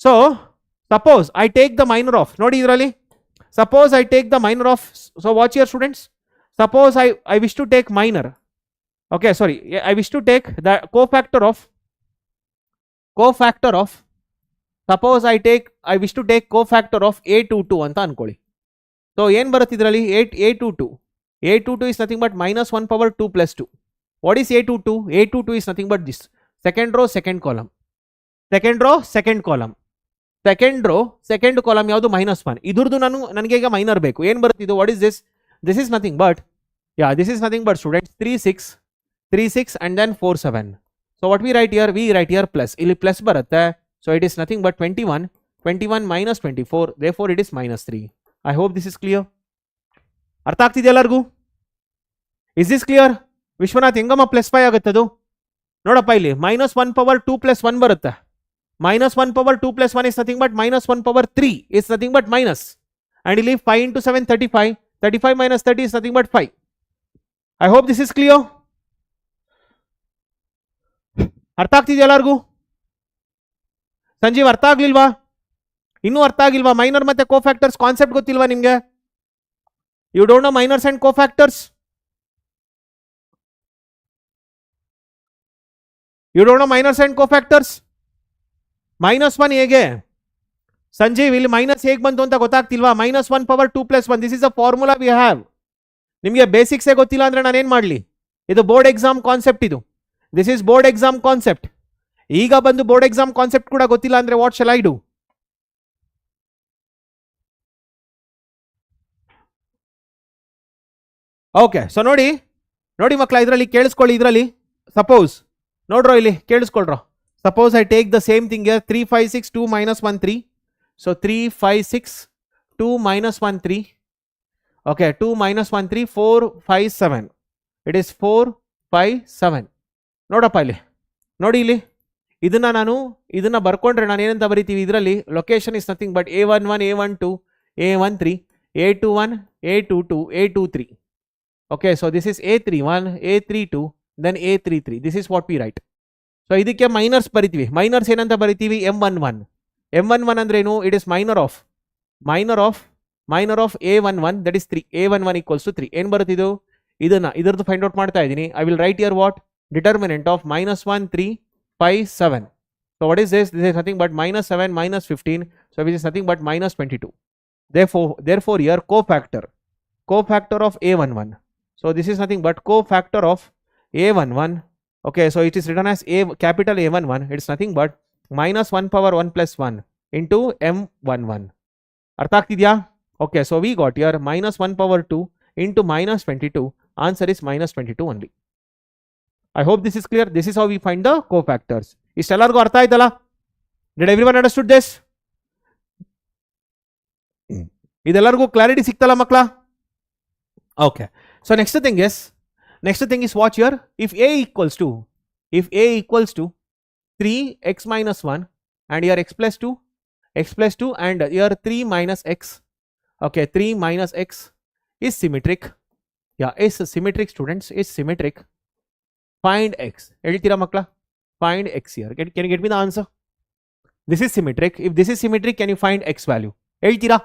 So suppose I take the minor of, ನೋಡಿ ಇದರಲ್ಲಿ, suppose I take the minor of, so watch here students. Suppose I wish to take minor. Okay, sorry, I wish to take the cofactor of, suppose I wish to take cofactor of A22 ಅಂತ ಅನ್ಕೊಳ್ಳಿ. So ಏನು ಬರುತ್ತೆ ಇದರಲ್ಲಿ? A22 is nothing but minus 1 power 2 plus 2. What is A22? A22 is nothing but this. Second row, second column. Second column ಯಾವುದು? -1. ಇದ್ರದ್ದು ನನಗೆ ಈಗ minor ಬೇಕು. ಏನು ಬರುತ್ತೆ ಇದು? What is this? This is nothing but, this is nothing but students 3 6 and then 4 7. So what we write here? We write here plus. ಇಲ್ಲಿ plus ಬರುತ್ತೆ. So it is nothing but 21 minus 24. Therefore it is minus 3. I hope this is clear. ಅರ್ಥ ಆಗ್ತಿದೆಯಾ ಎಲ್ಲರಿಗೂ? Is this clear? Vishwanath ಹೆಂಗಮ್ಮ +5 ಆಗುತ್ತದು? ನೋಡಪ್ಪ, ಇಲ್ಲಿ -1 power 2 plus 1 ಬರುತ್ತೆ. minus 1 power 2 plus 1 is nothing but minus 1 power 3 is nothing but minus. And you leave 5 into 7, 35. 35 minus 30 is nothing but 5. I hope this is clear. ಅರ್ಥ ಆಗ್ತಿದೆಯಾ ಎಲ್ಲರಿಗೂ? ಸಂಜೀವ್ ಅರ್ಥ ಆಗ್ಲಿಲ್ವಾ? ಇನ್ನೂ ಅರ್ಥ ಆಗಿಲ್ವಾ? ಮೈನರ್ ಮತ್ತೆ ಕೋಫ್ಯಾಕ್ಟರ್ಸ್ ಕಾನ್ಸೆಪ್ಟ್ ಗೊತ್ತಿಲ್ವಾ ನಿಮ್ಗೆ? You don't know minors and cofactors? You don't know minors and cofactors? Minus 1 ಹೇಗೆ ಸಂಜೀವ್ ಇಲ್ಲಿ ಮೈನಸ್ ಹೇಗೆ ಬಂತು ಅಂತ ಗೊತ್ತಾಗ್ತಿಲ್ವಾ? Minus 1 power 2 plus 1 this is a formula we have. ನಿಮಗೆ ಬೇಸಿಕ್ಸೇ ಗೊತ್ತಿಲ್ಲ ಅಂದ್ರೆ ನಾನೇನು ಮಾಡಲಿ? ಇದು ಬೋರ್ಡ್ ಎಕ್ಸಾಮ್ ಕಾನ್ಸೆಪ್ಟ್. ಇದು this is board exam concept. ಈಗ ಬಂದು ಬೋರ್ಡ್ ಎಕ್ಸಾಮ್ ಕಾನ್ಸೆಪ್ಟ್ ಕೂಡ ಗೊತ್ತಿಲ್ಲ ಅಂದ್ರೆ what shall I do? Okay, so ನೋಡಿ ಮಕ್ಕಳ, ಇದರಲ್ಲಿ ಕೇಳಿಸ್ಕೊಳ್ಳಿ. ಇದರಲ್ಲಿ ಸಪೋಸ್ ನೋಡ್ರೋ, ಇಲ್ಲಿ ಕೇಳಿಸ್ಕೊಳ್ರೋ. Suppose I take the same thing here 3 5 6 2 minus 1 3. So 3 5 6 2 minus 1 3. Okay, 2 minus 1 3 4 5 7. It is 4 5 7. ನೋಡಪ್ಪ ಇಲ್ಲಿ ನೋಡಿ, ಇಲ್ಲಿ ಇದನ್ನ ಬರ್ಕೊಂಡ್ರೆ ನಾನು ಏನಂತ ಬರಿತೀವಿ? ಇದರಲ್ಲಿ location is nothing but A11 A12 A13 A21 A22 A23. Okay, so this is A31 A32 then A33. This is what we write. So ಇದಕ್ಕೆ ಮೈನರ್ಸ್ ಬರಿತೀವಿ. ಮೈನರ್ಸ್ ಏನಂತ ಬರಿತೀವಿ? M11. M11 ಅಂದ್ರೆ ಏನು? It is minor of A11, that is 3. A11 equals to 3. ಏನು ಬರುತ್ತಿದ್ದು? ಇದರದ್ದು find out ಮಾಡ್ತಾ ಇದ್ದೀನಿ. I will write here what? Determinant of -1 3 5 7. So what is this? This is nothing but -7 -15. So which is nothing but -22. Therefore here cofactor of A11. So this is nothing but cofactor of A11. Okay, so it is written as capital A11. It's nothing but -1 power 1 plus 1 into M11. ಅರ್ಥ ಆಗ್ತಿದ್ಯಾ? Okay, so we got here -1 power 2 into -22. Answer is -22 only. I hope this is clear. This is how we find the cofactors. ಇಷ್ಟೆಲ್ಲರಿಗೂ ಅರ್ಥ ಆಯ್ತಲ್ಲ? Did everyone understood this? ಇದೆಲ್ಲರಿಗೂ clarity ಸಿಕ್ತಲ್ಲ ಮಕ್ಕಳ? Okay. So next thing is watch here. If A equals to 3x minus 1 and here x plus 2 and here 3 minus x. Okay, 3 minus x is symmetric. Yeah, is symmetric, students, is symmetric. Find x. ಹೇಳ್ತೀರಾ ಮಕ್ಕಳ? Find x here. Can you get me the answer? This is symmetric. If this is symmetric, can you find x value? ಹೇಳ್ತೀರಾ?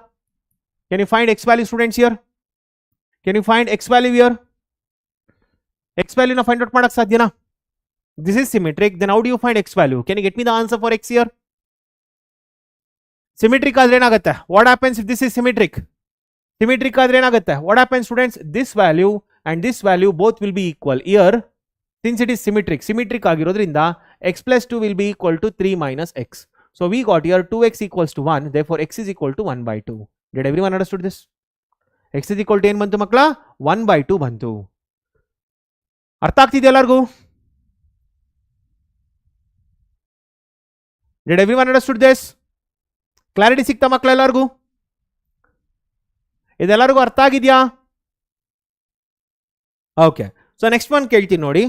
Can you find x value, students, here? Can you find x value here? X value na find out madak sadhyana? This is symmetric. Then how do you find x value? Can you get me the answer for x here? Symmetric ಆದ್ರೆ ಏನಾಗುತ್ತೆ? What happens if this is symmetric? Symmetric ಆದ್ರೆ ಏನಾಗುತ್ತೆ? What happens, students? This value and this value both will be equal. Here, since it is symmetric ಆಗಿರೋದ್ರಿಂದ x plus 2 will be equal to 3 minus x. So we got here 2x equals to 1. Therefore x is equal to 1 by 2. Did everyone understood this? X is equal to ಏನು ಬಂತು ಮಕ್ಕಳ? 1 by 2 ಬಂತು. ಅರ್ಥ ಆಗ್ತಿದೆಯಾ ಎಲ್ಲರಿಗೂ? Did everyone understood this? Clarity ಸಿಕ್ತಾ ಮಕ್ಕಳ ಎಲ್ಲರಿಗೂ? ಇದೆಲ್ಲರಿಗೂ ಅರ್ಥ ಆಗಿದೆಯಾ? ಓಕೆ, ಸೊ ನೆಕ್ಸ್ಟ್ ಒನ್ ಕೇಳ್ತೀನಿ ನೋಡಿ.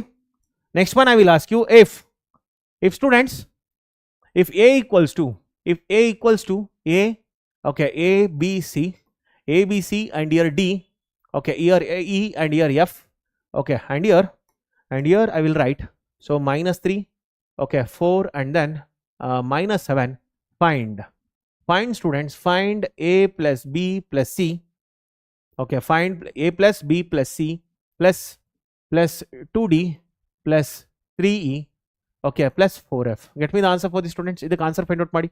Next one I will ask you, if students, if A equals to A, okay, A B C and here D, okay, here E and here F, okay, and here I will write, so -3, okay, 4 and then -7. Find students, find A plus B plus C. Okay, find A plus B plus C plus 2D plus 3E, okay, plus 4F. Get me the answer for this, students. Idಕ್ಕೆ answer find out ಮಾಡಿ.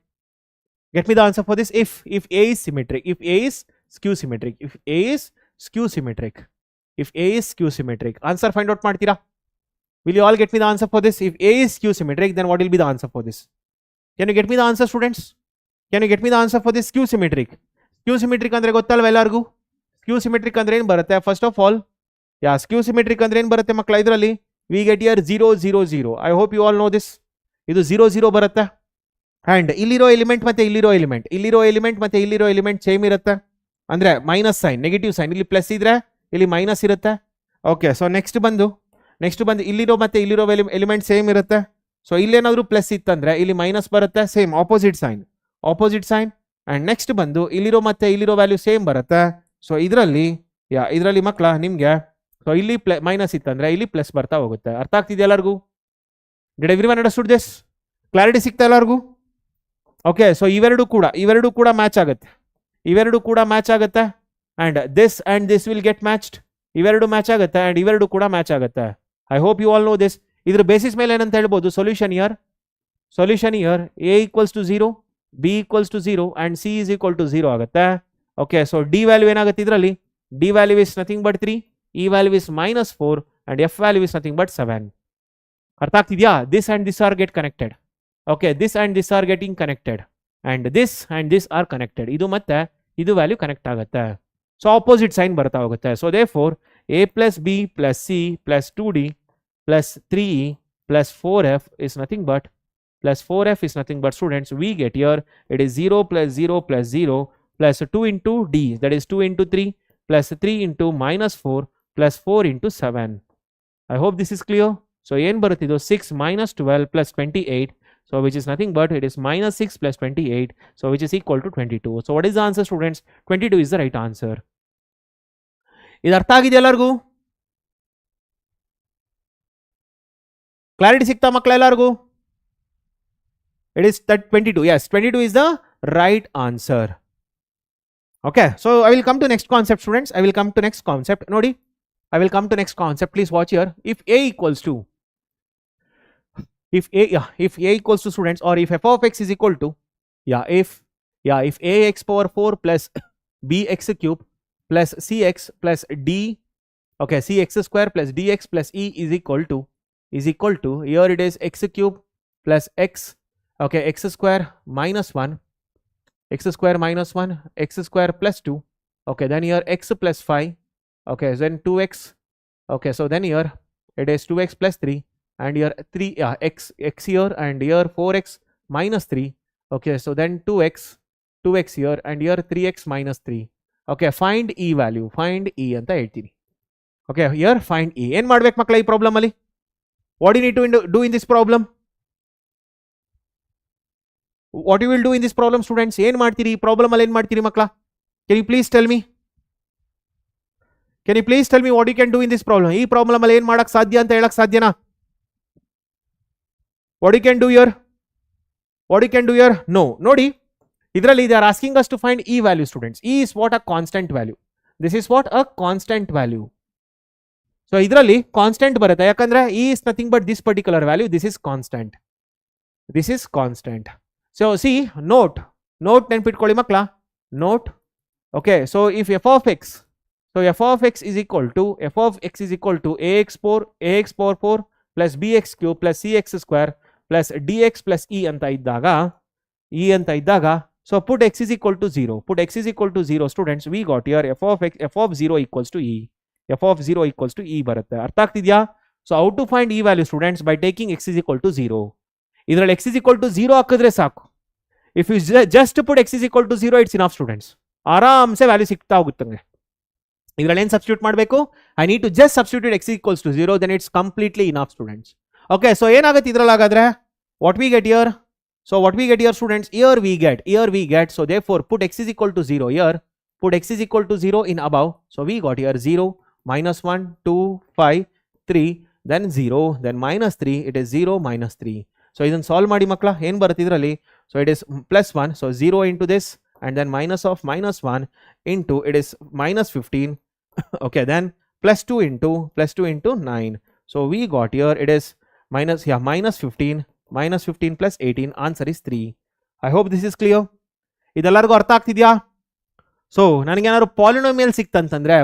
Get me the answer for this. If A is symmetric, if A is skew symmetric, answer find out ಮಾಡ್ತೀರಾ? Will you all get me the answer for this? If A is skew symmetric, then what will be the answer for this? Can you get me the answer, students? Can you get me the answer for this skew symmetric? Skew symmetric ಅಂದ್ರೆ ಗೊತ್ತಲ್ವ ಎಲ್ಲರಿಗೂ? Skew symmetric ಅಂದ್ರೆ ಏನು ಬರುತ್ತೆ? First of all, skew symmetric ಅಂದ್ರೆ ಏನು ಬರುತ್ತೆ ಮಕ್ಕಳ? ಇದರಲ್ಲಿ we get here 0 0 0. I hope you all know this. ಇದು 0 0 ಬರುತ್ತೆ. And ಇಲ್ಲಿರೋ ಎಲಿಮೆಂಟ್ ಮತ್ತೆ ಇಲ್ಲಿರೋ ಎಲಿಮೆಂಟ್ ಸೇಮ್ ಇರುತ್ತೆ. ಅಂದ್ರೆ ಮೈನಸ್ ಸೈನ್, ನೆಗೆಟಿವ್ ಸೈನ್, ಇಲ್ಲಿ ಪ್ಲಸ್ ಇದ್ರೆ ಇಲ್ಲಿ ಮೈನಸ್ ಇರುತ್ತೆ. ಓಕೆ, ಸೊ ನೆಕ್ಸ್ಟ್ ಬಂದು ಇಲ್ಲಿರೋ ಮತ್ತೆ ಇಲ್ಲಿರೋ ಎಲಿಮೆಂಟ್ ಸೇಮ್ ಇರುತ್ತೆ. ಸೊ ಇಲ್ಲೇನಾದರೂ ಪ್ಲಸ್ ಇತ್ತಂದ್ರೆ ಇಲ್ಲಿ ಮೈನಸ್ ಬರುತ್ತೆ, same opposite sign and next ಬಂದು ಇಲ್ಲಿರೋ ಮತ್ತೆ ಇಲ್ಲಿರೋ ವ್ಯಾಲ್ಯೂ ಸೇಮ್ ಬರುತ್ತೆ. ಸೊ ಇದರಲ್ಲಿ ಮಕ್ಕಳ ನಿಮಗೆ ಸೊ ಇಲ್ಲಿ ಮೈನಸ್ ಇತ್ತಂದ್ರೆ ಇಲ್ಲಿ ಪ್ಲಸ್ ಬರ್ತಾ ಹೋಗುತ್ತೆ. ಅರ್ಥ ಆಗ್ತಿದೆ ಎಲ್ಲರಿಗೂ? Did everyone understood this? Clarity ಸಿಗ್ತಾ ಎಲ್ಲರಿಗೂ? ಓಕೆ, ಸೊ ಇವೆರಡು ಕೂಡ ಮ್ಯಾಚ್ ಆಗುತ್ತೆ and this will get matched. ಇವೆರಡು ಮ್ಯಾಚ್ ಆಗುತ್ತೆ ಆ್ಯಂಡ್ ಇವೆರಡು ಕೂಡ ಮ್ಯಾಚ್ ಆಗುತ್ತೆ. I hope you all know this. ಇದ್ರ ಬೇಸಿಸ್ ಮೇಲೆ ಏನಂತ ಹೇಳ್ಬೋದು? Solution here A equals to 0, B equals to 0 and C is equal to 0 ಆಗುತ್ತೆ. ಓಕೆ, ಸೊ ಡಿ ವ್ಯಾಲ್ಯೂ ಏನಾಗುತ್ತೆ ಇದರಲ್ಲಿ? D value is nothing but 3, E value is -4 and F value is nothing but 7. ಅರ್ಥ ಆಗ್ತಿದ್ಯಾ? This and this are get connected. Okay, this and this are getting connected and this are connected. ಇದು ಮತ್ತೆ ಇದು value connect ಆಗುತ್ತೆ. So opposite sign ಬರ್ತಾ ಹೋಗುತ್ತೆ. So therefore a plus b plus c plus 2d plus 3e plus 4f is nothing but students, we get here it is 0 plus 0 plus 0 plus 2 into d, that is 2 into 3 plus 3 into -4 plus 4 into 7. I hope this is clear. So ಏನು ಬರುತ್ತಿದ್ದು? 6 minus 12 plus 28, so which is nothing but it is -6 plus 28, so which is equal to 22. So what is the answer, students? 22 is the right answer. ಇದು ಅರ್ಥ ಆಗಿದೆ ಎಲ್ಲರಿಗೂ? Clarity ಸಿಗ್ತಾ ಮಕ್ಕಳ ಎಲ್ಲರಿಗೂ? It is 22. Yes, 22 is the right answer. Okay, so I will come to next concept, students. I will come to next concept. Nodi, I will come to next concept. Please watch here. If a equals to students, or if f of x is equal to if ax power 4 plus bx cube plus cx plus d, okay, cx square plus dx plus e is equal to here it is x cube plus x, okay, x square minus 1, x square plus 2, okay, then here x plus 5, okay, then 2x, okay, so then here it is 2x plus 3 and here 3 x here and here 4x minus 3, okay, so then 2x here and here 3x minus 3. Okay, find e value, find e ಅಂತ ಹೇಳ್ತೀನಿ. Okay, here find e. ಏನು ಮಾಡ್ಬೇಕು ಮಕ್ಕಳ ಈ problem ಅಲ್ಲಿ? What do you need to do in this problem? What you will do in this problem, students? ಏನು ಮಾಡ್ತೀರಿ ಈ ಪ್ರಾಬ್ಲಮ್ ಅಲ್ಲಿ? ಏನು ಮಾಡ್ತೀರಿ ಮಕ್ಕಳ? Can you please tell me what you can do in this problem? ಈ problem ಅಲ್ಲಿ ಏನು ಮಾಡಕ್ ಸಾಧ್ಯ ಅಂತ ಹೇಳಕ್ ಸಾಧ್ಯನಾ? What you can do here? No. ನೋಡಿ, ಇದರಲ್ಲಿ they are asking us to find e value, students. E is what? A constant value. This is what? A constant value. So ಇದರಲ್ಲಿ ಕಾನ್ಸ್ಟೆಂಟ್ ಬರುತ್ತೆ, ಯಾಕಂದ್ರೆ e is nothing but this particular value. This is constant. So see, note ನೆನ್ಪಿಟ್ಕೊಳ್ಳಿ ಮಕ್ಕಳ. note, okay, so if f of x is equal to ax power 4 plus bx cube plus cx square plus dx plus e ಅಂತ ಇದ್ದಾಗ so put x is equal to 0. Students, we got here f of 0 equals to e. ಬರುತ್ತೆ. ಅರ್ಥ ಆಗ್ತಿದ್ಯಾ? So how to find e value, students? By taking x is equal to 0. ಇದರಲ್ಲಿ x is equal to 0 ಹಾಕಿದ್ರೆ ಸಾಕು. If you just put x is equal to 0, it's enough, students. ಆರಾಮ್ಸೆ value ಸಿಗ್ತಾ ಹೋಗುತ್ತೆ. ಇದರಲ್ಲಿ ಏನು ಸಬ್ಸ್ಟಿಟ್ಯೂಟ್ ಮಾಡಬೇಕು? I need to just substitute x equals to 0, then it's completely enough, students. Okay, so ಏನಾಗುತ್ತೆ ಇದರಲ್ಲಿ ಹಾಗಾದ್ರೆ? What we get here, students, here we get, so therefore put x is equal to 0 here, put x is equal to 0 in above, so we got here 0, -1, 2, 5, 3, then 0, then -3, it is 0, -3. So ಇದನ್ನು solve ಮಾಡಿ ಮಕ್ಕಳ. ಏನು ಬರುತ್ತೆ ಇದರಲ್ಲಿ? So it is +1, so 0 into this and then minus of -1 into it is -15, okay, then +2 into 9. So we got here it is -15 plus 18, answer is 3. I hope this is clear. ಇದೆಲ್ಲರಿಗೂ ಅರ್ಥ ಆಗ್ತಿದ್ಯಾ? So ನನಗೇನಾದ್ರು polynomial ಸಿಕ್ತಂತಂದ್ರೆ,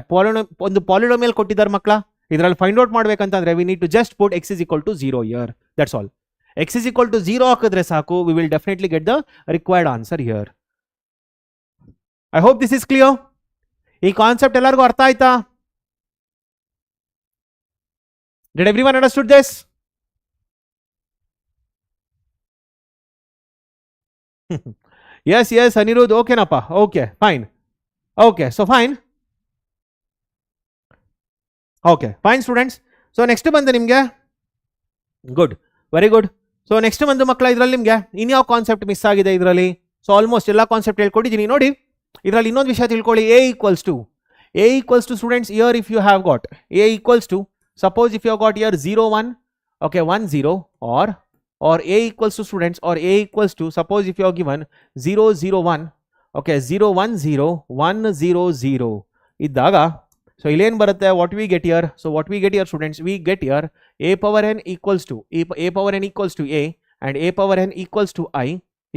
ಒಂದು polynomial ಕೊಟ್ಟಿದ್ದಾರೆ ಮಕ್ಕಳ, ಇದರಲ್ಲಿ find out ಮಾಡ್ಬೇಕಂತಂದ್ರೆ we need to just put x is equal to 0 here, that's all. x is equal to 0 ಹಾಕಿದ್ರೆ ಸಾಕು, we will definitely get the required answer here. I hope this is clear. ಈ concept ಎಲ್ಲರಿಗೂ ಅರ್ಥ ಆಯ್ತಾ? Did everyone understood this? Yes, Anirudh, okay napa, okay, fine, okay, so fine, okay, fine, students. So next ಬಂದು ನಿಮಗೆ good, very good. So next ಬಂದು ಮಕ್ಕಳ ಇದರಲ್ಲಿ ನಿಮಗೆ ಇನ್ಯಾವ ಕಾನ್ಸೆಪ್ಟ್ ಮಿಸ್ ಆಗಿದೆ ಇದರಲ್ಲಿ. ಸೊ ಆಲ್ಮೋಸ್ಟ್ ಎಲ್ಲ ಕಾನ್ಸೆಪ್ಟ್ ಹೇಳ್ಕೊಟ್ಟಿದ್ದೀನಿ ನೋಡಿ. ಇದರಲ್ಲಿ ಇನ್ನೊಂದು ವಿಷಯ ತಿಳ್ಕೊಳ್ಳಿ. A equals to students here if you have got A equals to suppose if you got here 0 1 okay 1 0 or a equals to students or a equals to suppose if you are given 0 0 1 okay 0 1 0 1 0 0 ಇದ್ದಾಗ so ಇಲ್ಲಿ ಏನು ಬರುತ್ತೆ what we get here. So what we get here students, we get here a power n equals to a power n equals to a and a power n equals to I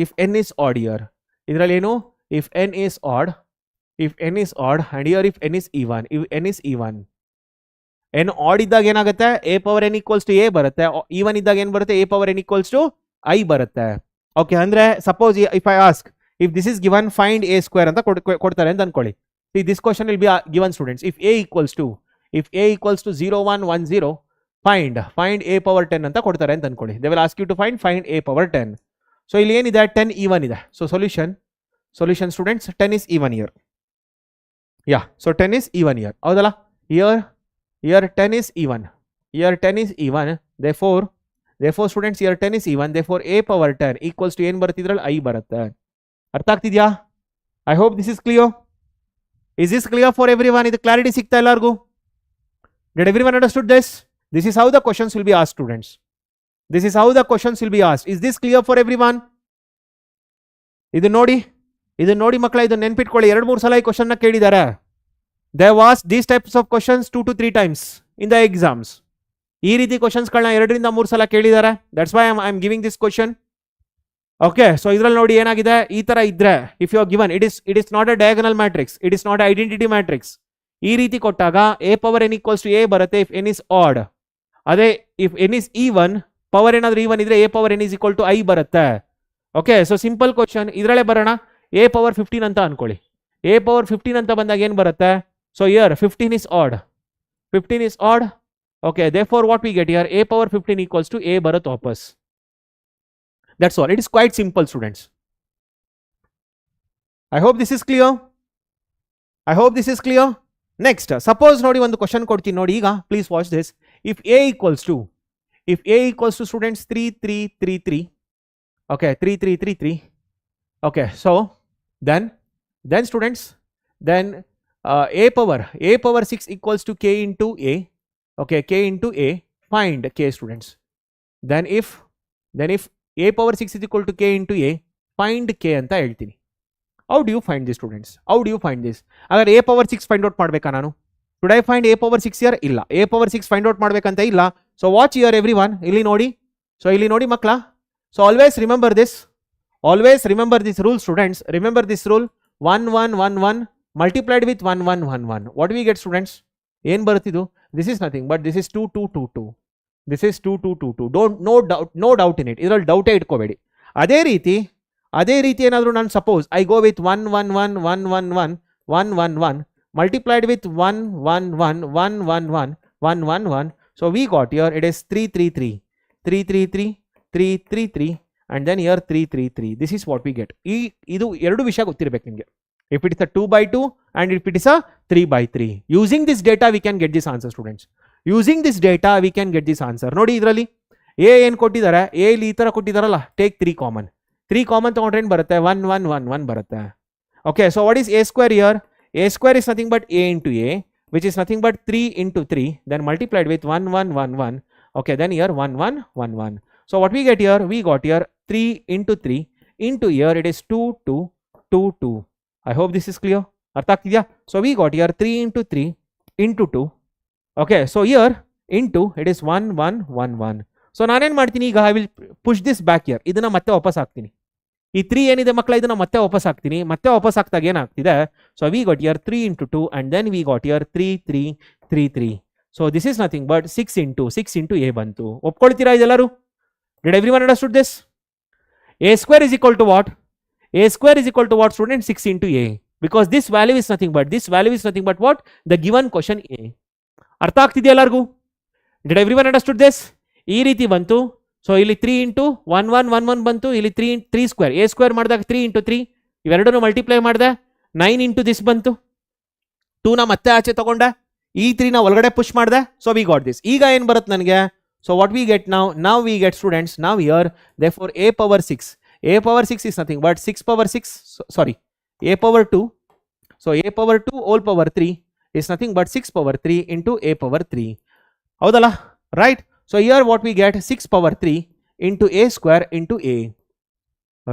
if n is odd here. ಇದರಲ್ಲಿ ಏನು if n is odd and here if n is even n odd ಇದ್ದಾಗ ಏನಾಗುತ್ತೆ a power n equals to a ಬರುತ್ತೆ, even ಇದ್ದಾಗ ಏನು ಬರುತ್ತೆ a power n equals to I ಬರುತ್ತೆ. Okay ಅಂದ್ರೆ suppose if I ask if this is given find a square ಅಂತ ಕೊಡ್ತಾರೆ ಅಂತ ಅನ್ಕೊಳ್ಳಿ. See this question will be given students if a equals to 0 1 1 0 find a power 10 ಅಂತ ಕೊಡ್ತಾರೆ ಅಂತ ಅನ್ಕೊಳ್ಳಿ. They will ask you to find a power 10. So ಇಲ್ಲಿ ಏನಿದೆ 10 even ಇದೆ. So solution students 10 is even here. Yeah, so 10 is even here. ಹೌದಲ್ಲ, here 10 is even. Therefore students here 10 is even. Therefore a power 10 equals to ಏನು ಬರುತ್ತೆ ಇದರಲ್ಲಿ I ಬರುತ್ತೆ. ಅರ್ಥ ಆಗ್ತಿದ್ಯಾ? I hope this is clear. Is this clear for everyone? ಇದು clarity ಸಿಗ್ತಾ ಎಲ್ಲರಿಗೂ? Did everyone understood this? This is how the questions will be asked students. This is how the questions will be asked. Is this clear for everyone? ಇದು ನೋಡಿ ಮಕ್ಕಳ, ಇದು ನೆನ್ಪಿಟ್ಕೊಳ್ಳಿ. 2-3 ಸಲ ಈ ಕ್ವಶನ್ ನ ಕೇಳಿದ್ದಾರೆ. There was these types of questions 2 to 3 times in the exams. ಈ ರೀತಿ ಕ್ವಶನ್ಸ್ ಗಳನ್ನ 2-3 ಸಲ ಕೇಳಿದ್ದಾರೆ. That's why I am giving this question. Okay, so ಇದರಲ್ಲಿ ನೋಡಿ ಏನಾಗಿದೆ, ಈ ತರ ಇದ್ರೆ if you are given it is not a diagonal matrix, it is not an identity matrix. ಈ ರೀತಿ ಕೊಟ್ಟಾಗ a power n equals to a ಬರುತ್ತೆ if n is odd. ಅದೇ if n is even, power ಏನಾದ್ರೂ even ಇದ್ರೆ a power n is equal to I ಬರುತ್ತೆ. Okay, so simple question. ಇದರಲ್ಲೇ ಬರೋಣ. a power 15 ಅಂತ ಅನ್ಕೊಳ್ಳಿ. a power 15 ಅಂತ ಬಂದಾಗ ಏನು ಬರುತ್ತೆ? So here 15 is odd. Okay, therefore what we get here a power 15 equals to a ಬರುತ್ತೆ ವಾಪಸ್. That's all. It is quite simple students. I hope this is clear. Next, suppose ನೋಡಿ ಒಂದು question ಕೊಡ್ತೀನಿ ನೋಡಿ ಈಗ. Please watch this. If a equals to students 3 3 3 3. Okay, 3 3 3 3. Okay, so then students a power 6 equals to k into a. Okay, k into a. Find k students. Then if a power 6 is equal to k into a, find k ಅಂತ ಹೇಳ್ತೀನಿ. How do you find this students? ಅगर a power 6 find out ಮಾಡಬೇಕಾ ನಾನು? Should I find a power 6 here? ಇಲ್ಲ. a power 6 find out ಮಾಡಬೇಕಂತ ಇಲ್ಲ. So watch here everyone. ಇಲ್ಲಿ ನೋಡಿ ಮಕ್ಕಳ. So always remember this rule students. Remember this rule. 1 1 1 1 multiplied with 1 1 1 1. What do we get students? ಏನು ಬರುತ್ತಿದು? This is nothing but this is 2 2 2 2. This is 2 2 2 2. No doubt in it. ಇದರಲ್ಲಿ ಡೌಟೇ ಇಟ್ಕೋಬೇಡಿ. ಅದೇ ರೀತಿ ಏನಾದರೂ ನಾನು suppose I go with 1 1 1 1 1 1 1 1 1 multiplied with 1 1 1 1 1 1 1 1 1. So we got here it is 3 3 3 3 3 3 3 3 3 and then here 3 3 3. This is what we get. ಇದು ಎರಡು ವಿಷಯ ಗೊತ್ತಿರಬೇಕು ನಿಮಗೆ. If it is a 2 by 2 and if it is a 3 by 3. Using this data we can get this answer students. ನೋಡಿ ಇದರಲ್ಲಿ a ಏನು ಕೊಟ್ಟಿದ್ದಾರೆ, a ಇಲ್ಲಿ ಈ ತರ ಕೊಟ್ಟಿದ್ದಾರಲ್ಲ, ಟೇಕ್ 3 ಕಾಮನ್. 3 ಕಾಮನ್ ತಗೊಂಡ್ರೆ ಏನು ಬರುತ್ತೆ? 1 1 1 1 ಬರುತ್ತೆ. Okay, so what is a square here? a square is nothing but a into a, which is nothing but 3 into 3, then multiplied with 1 1 1 1. Okay, then here 1 1 1 1. So what we get here? We got here 3 into 3 into here it is 2 2 2 2. I hope this is clear. ಅರ್ಥ ಆಗ್ತಿದ್ಯಾ? So we got here 3 into 3 into 2. Okay, so here into it is 1 1 1 1. So ನಾನೇನು ಮಾಡ್ತೀನಿ ಈಗ? I will push this back here. ಇದನ್ನ ಮತ್ತೆ ವಾಪಸ್ ಹಾಕ್ತೀನಿ. ಈ 3 ಏನಿದೆ ಮಕ್ಕಳ, ಇದನ್ನ ಮತ್ತೆ ವಾಪಸ್ ಹಾಕ್ತೀನಿ. ಮತ್ತೆ ವಾಪಸ್ ಹಾಕ್ದಾಗ ಏನಾಗ್ತಿದೆ? So we got here 3 into 2 and then we got here 3 3 3 3. So this is nothing but 6 into a ಬಂತು. ಒಪ್ಕೊಳ್ತೀರಾ ಇದೆಲ್ಲರೂ? Did everyone understood this? A square is equal to what? A square is equal to what students? 6 into a. Because this value is nothing but what? The given question a. ಅರ್ಥ ಆಗ್ತಿದೆಯಾ ಎಲ್ಲರಿಗೂ? Did everyone understood this? ಈ ರೀತಿ ಬಂತು. So ಇಲ್ಲಿ 3 into 1 1 1 1 ಬಂತು. ಇಲ್ಲಿ 3 square, a square ಮಾಡಿದಾಗ 3 into 3 ಇವೆರಡನ್ನು ಮಲ್ಟಿಪ್ಲೈ ಮಾಡಿದೆ 9 into this ಬಂತು. 2ನ ಮತ್ತೆ ಆಚೆ ತಗೊಂಡೆ, ಈ 3ನ ಒಳಗಡೆ ಪುಷ್ ಮಾಡಿದೆ. So we got this. ಈಗ ಏನು ಬರುತ್ತೆ ನನಗೆ? So what we get now? Now we get, students, now here, therefore a power 6. A power 6 is nothing but 6 power 6, sorry, a power 2. So a power 2 whole power 3 is nothing but 6 power 3 into a power 3. Haudala, right? So here what we get, 6 power 3 into a square into a.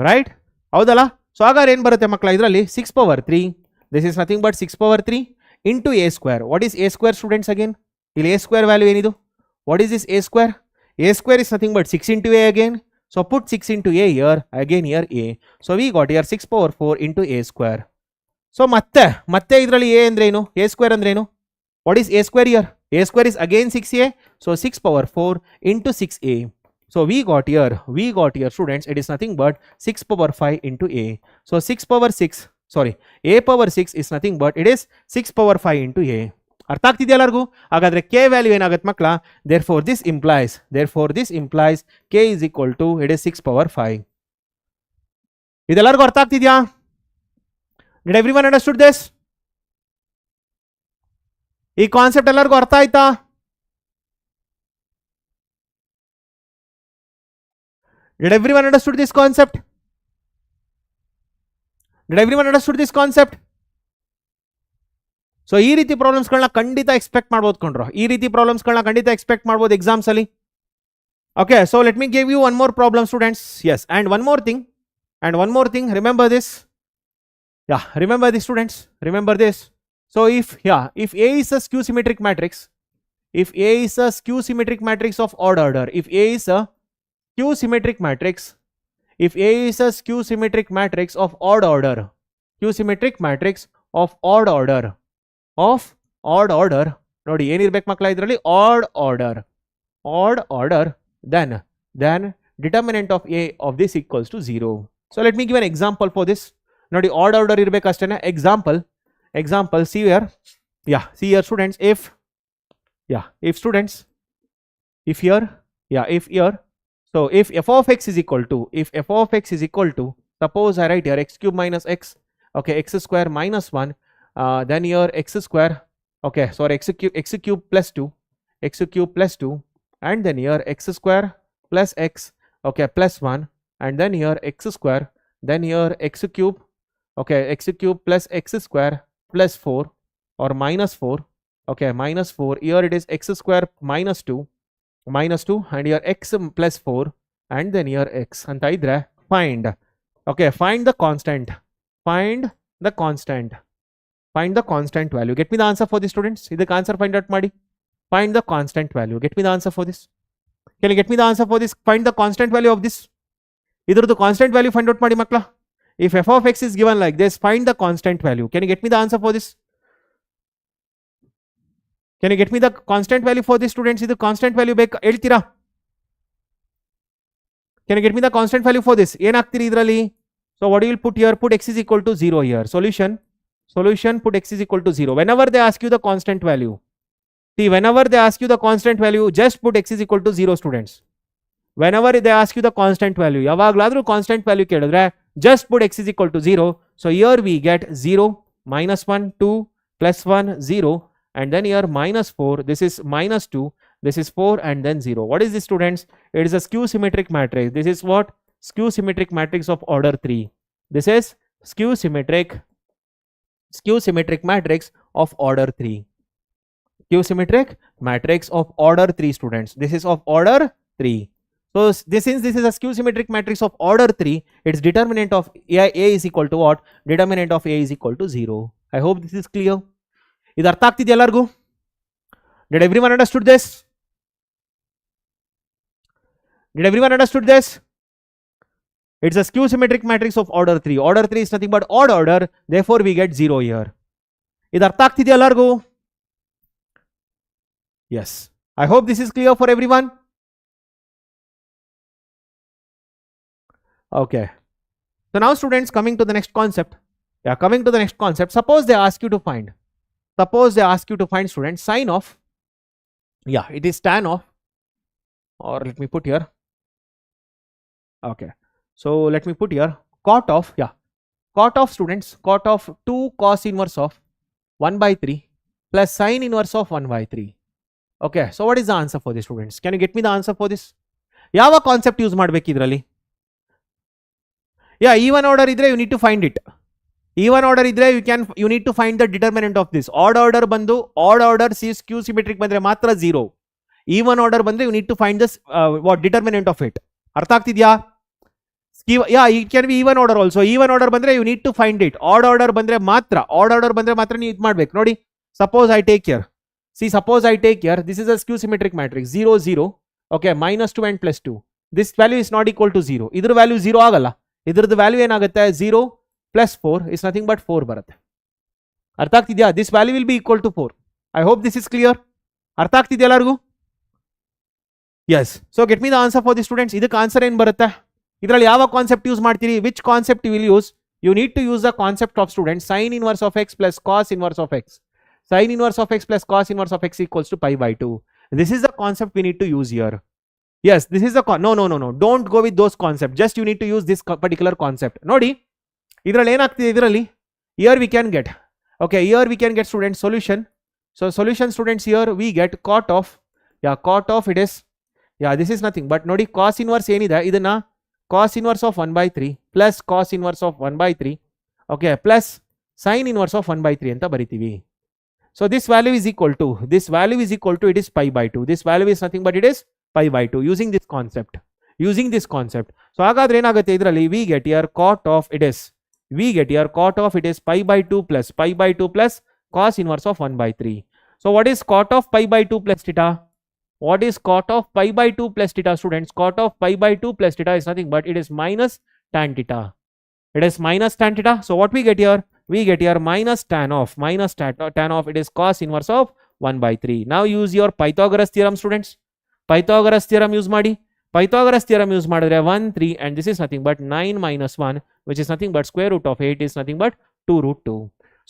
Right? Haudala? So agar ಏನು ಬರುತ್ತೆ ಮಕ್ಕಳ ಇದರಲ್ಲಿ 6 power 3. This is nothing but 6 power 3 into a square. What is a square, students, again? ಇಲ್ಲಿ a square value ಏನಿದು? What is this a square? A square is nothing but 6 into a again. So put 6 into a here, again here a. So we got here 6 power 4 into a square. So ಮತ್ತೆ ಇದರಲ್ಲಿ a ಅಂದ್ರೆ ಏನು? A square ಅಂದ್ರೆ ಏನು? What is a square here? A square is again 6a. So 6 power 4 into 6a. So we got here, students, it is nothing but 6 power 5 into a. So 6 power 6, sorry, a power 6 is nothing but it is 6 power 5 into a. ಅರ್ಥ ಆಗ್ತಿದೆಯಾ ಎಲ್ಲರಿಗೂ? ಹಾಗಾದ್ರೆ k value ಏನಾಗುತ್ತೆ ಮಕ್ಕಳ? Therefore this implies k is equal to, it is 6 power 5. ಇದೆಲ್ಲರಿಗೂ ಅರ್ಥ ಆಗ್ತಿದೆಯಾ? Did everyone understood this? ಈ concept ಎಲ್ಲರಿಗೂ ಅರ್ಥ ಆಯ್ತಾ? Did everyone understood this concept? Did everyone understood this concept? So ಈ ರೀತಿ ಪ್ರಾಬ್ಲಮ್ಸ್ಗಳನ್ನ ಖಂಡಿತ ಎಕ್ಸ್ಪೆಕ್ಟ್ ಮಾಡ್ಬೋದು ಕೊಂಡ್ರು. ಈ ರೀತಿ ಪ್ರಾಬ್ಲಮ್ಸ್ಗಳನ್ನ ಖಂಡಿತ ಎಕ್ಸ್ಪೆಕ್ಟ್ ಮಾಡ್ಬೋದು ಎಕ್ಸಾಮ್ಸ್ ಅಲ್ಲಿ. Okay, so let me give you one more problem, students. Yes, and one more thing, remember this. Yeah, remember this, students. Remember this. So if A is a skew symmetric matrix, if A is a skew symmetric matrix of odd order, if A is a skew symmetric matrix, if A is a skew symmetric matrix of odd order, skew symmetric matrix of odd order, ನೋಡಿ ಏನಿರ್ಬೇಕು ಮಕ್ಕಳ ಇದರಲ್ಲಿ? odd order, then determinant of A of this equals to 0. So let me give an example for this. ನೋಡಿ odd order ಇರಬೇಕಷ್ಟೇನೆ. example, see here, students, so if f of x is equal to, suppose I write here x cube minus x, okay, x square minus 1, then here x square, okay, sorry, x cube plus 2, and then here x square plus x, okay, plus 1, and then here x square, then here x cube, okay, x cube plus x square plus 4 or minus 4, okay, minus 4, here it is x square minus 2, and here x plus 4, and then here x anta idre find, okay, find the constant value. Get me the answer for this, students. Idಕ್ಕೆ answer find out ಮಾಡಿ. Find the constant value. Get me the answer for this. Can you get me the answer for this? Find the constant value of this. ಇದ್ರದ್ದು constant value find out ಮಾಡಿ ಮಕ್ಕಳ. If f of x is given like this, find the constant value. Can you get me the answer for this? Can you get me the constant value for this, students? Idu constant value ಬೇಕು ಹೇಳ್ತೀರಾ? Can you get me the constant value for this? ಏನು ಹಾಕ್ತೀರಿ ಇದರಲ್ಲಿ? So what you will put here? Put x is equal to 0 here. Solution, put x is equal to 0. Whenever they ask you the constant value, see, whenever they ask you the constant value, just put x is equal to 0, students. Whenever they ask you the constant value, ಯಾವಾಗಲಾದರೂ constant value ಕೇಳಿದ್ರೆ just put x is equal to 0. So here we get 0, minus 1, 2, plus 1, 0, and then here minus 4, this is minus 2, this is 4, and then 0. What is this, students? It is a skew symmetric matrix. This is what? Skew symmetric matrix of order 3. This is skew symmetric matrix of order 3. Skew symmetric matrix of order 3, students. This is of order 3. So since this is a skew symmetric matrix of order 3, its determinant of A is equal to what? Determinant of A is equal to 0. I hope this is clear. ಇದು ಅರ್ಥ ಆಗ್ತಿದೆಯಾ ಎಲ್ಲರಿಗೂ? Did everyone understood this? It's a skew symmetric matrix of order 3. Order 3 is nothing but odd order, therefore we get 0 here. ಇದು ಅರ್ಥ ಆಗ್ತಿದೆಯಾ ಎಲ್ಲರಿಗೂ? Yes. I hope this is clear for everyone. Okay. So now, students, coming to the next concept. Suppose they ask you to find, students, sine of, it is tan of, or let me put here. Okay. So let me put here cot of, students, cot of 2 cos inverse of 1 by 3 plus sine inverse of 1 by 3. Okay, so what is the answer for this, students? Can you get me the answer for this? ಯಾವ concept use ಮಾಡಬೇಕು ಇದರಲ್ಲಿ? Yeah even order ಇದ್ರೆ you need to find it. Even order ಇದ್ರೆ you need to find the determinant of this. Odd order ಬಂದು odd order skew symmetric ಬಂದ್ರೆ ಮಾತ್ರ 0. Even order ಬಂದ್ರೆ you need to find this what determinant of it. ಅರ್ಥ ಆಗ್ತಿದ್ಯಾ? Yeah it can be even order also. Even order ಬಂದ್ರೆ you need to find it. Odd order ಬಂದ್ರೆ ಮಾತ್ರ ನೀವು ಇದು ಮಾಡ್ಬೇಕು. ನೋಡಿ, suppose I take care. Suppose I take here, this is a skew symmetric matrix 0 0, okay, -2 and +2. This value is not equal to 0. Idr value 0 ಆಗಲ್ಲ. ಇದ್ರದ್ದು value ಏನಾಗುತ್ತೆ? 0 + 4 is nothing but 4 ಬರುತ್ತೆ. ಅರ್ಥ ಆಗ್ತಿದ್ಯಾ? This value will be equal to 4. I hope this is clear. ಅರ್ಥ ಆಗ್ತಿದ್ಯಾ ಎಲ್ಲರಿಗೂ? Yes. So get me the answer for the students. ಇದಕ್ಕೆ ಆನ್ಸರ್ ಏನು ಬರುತ್ತೆ? ಇದರಲ್ಲಿ ಯಾವ ಕಾನ್ಸೆಪ್ಟ್ ಯೂಸ್ ಮಾಡ್ತೀರಿ? Which concept you will use? You need to use the concept of students sin inverse of x plus cos inverse of x. Sin inverse of x plus cos inverse of x equals to pi/2. This is the concept we need to use here. Yes, this is the no. Don't go with those concepts. Just you need to use this particular concept. Nodi, idರಲ್ಲಿ ಏನಾಗ್ತಿದೆ ಇದರಲ್ಲಿ? Here we can get, okay, here we can get student solution. So solution students, here we get cot of, cot of it is, this is nothing but nodi cos inverse ಏನಿದೆ ಇದನ್ನ cos inverse of 1/3 plus cos inverse of 1/3, okay, plus sin inverse of 1/3 ಅಂತ ಬರಿತೀವಿ. So this value is equal to, it is pi/2. This value is nothing but it is pi/2 using this concept. So ಹಾಗಾದ್ರೆ ಏನಾಗುತ್ತೆ ಇದರಲ್ಲಿ? we get here cot of it is pi/2 plus cos inverse of 1/3. So what is cot of pi/2 plus theta? What is cot of pi/2 plus theta, students? Cot of pi/2 plus theta is nothing but it is minus tan theta. It is minus tan theta. So what we get here? We get here minus tan of it is cos inverse of 1/3. Now use your Pythagoras theorem, students. Pythagoras theorem use ಮಾಡಿ. Pythagoras theorem use ಮಾಡಿದ್ರೆ 1 3 and this is nothing but 9 minus 1, which is nothing but square root of 8 is nothing but 2√2.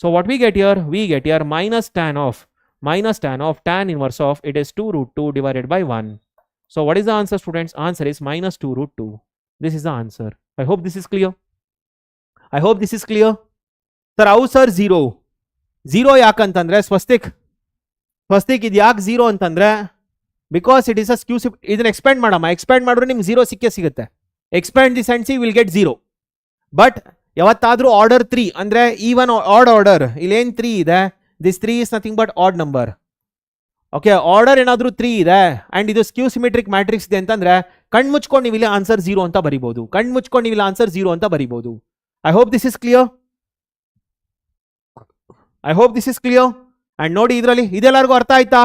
So what we get here? We get here minus tan of tan inverse of it is 2√2 divided by 1. So what is the answer, students? Answer is minus 2√2. This is the answer. I hope this is clear. Sir, how sir 0 ಯಾಕಂತಂದ್ರೆ ಸ್ವಸ್ತಿಕ್ ಇದು ಯಾಕೆ 0 ಅಂತಂದ್ರೆ because it is ಅ ಸ್ಕ್ಯೂ. ಇದನ್ನ expand ಮಾಡಿದ್ರೆ ನಿಮ್ಗೆ 0 ಸಿಗುತ್ತೆ. Expand this and C will get 0. But ಯಾವತ್ತಾದ್ರೂ order 3 ಅಂದ್ರೆ ಈವನ್ ಆಡ್ ಆರ್ಡರ್, ಇಲ್ಲೇನ್ 3 ಇದೆ, this 3 is nothing but odd number. Okay, order ಏನಾದ್ರೂ 3 ಇದೆ ಅಂಡ್ ಇದು ಸ್ಕ್ಯೂ ಸಿಮೆಟ್ರಿಕ್ ಮ್ಯಾಟ್ರಿಕ್ಸ್ ಇದೆ ಅಂತಂದ್ರೆ ಕಣ್ಮುಚ್ಕೊಂಡು ನೀವು ಇಲ್ಲಿ ಆನ್ಸರ್ 0 ಅಂತ ಬರಿಬಹುದು. I hope this is clear. And ನೋಡಿ ಇದರಲ್ಲಿ ಇದೆಲ್ಲರಿಗೂ ಅರ್ಥ ಆಯ್ತಾ?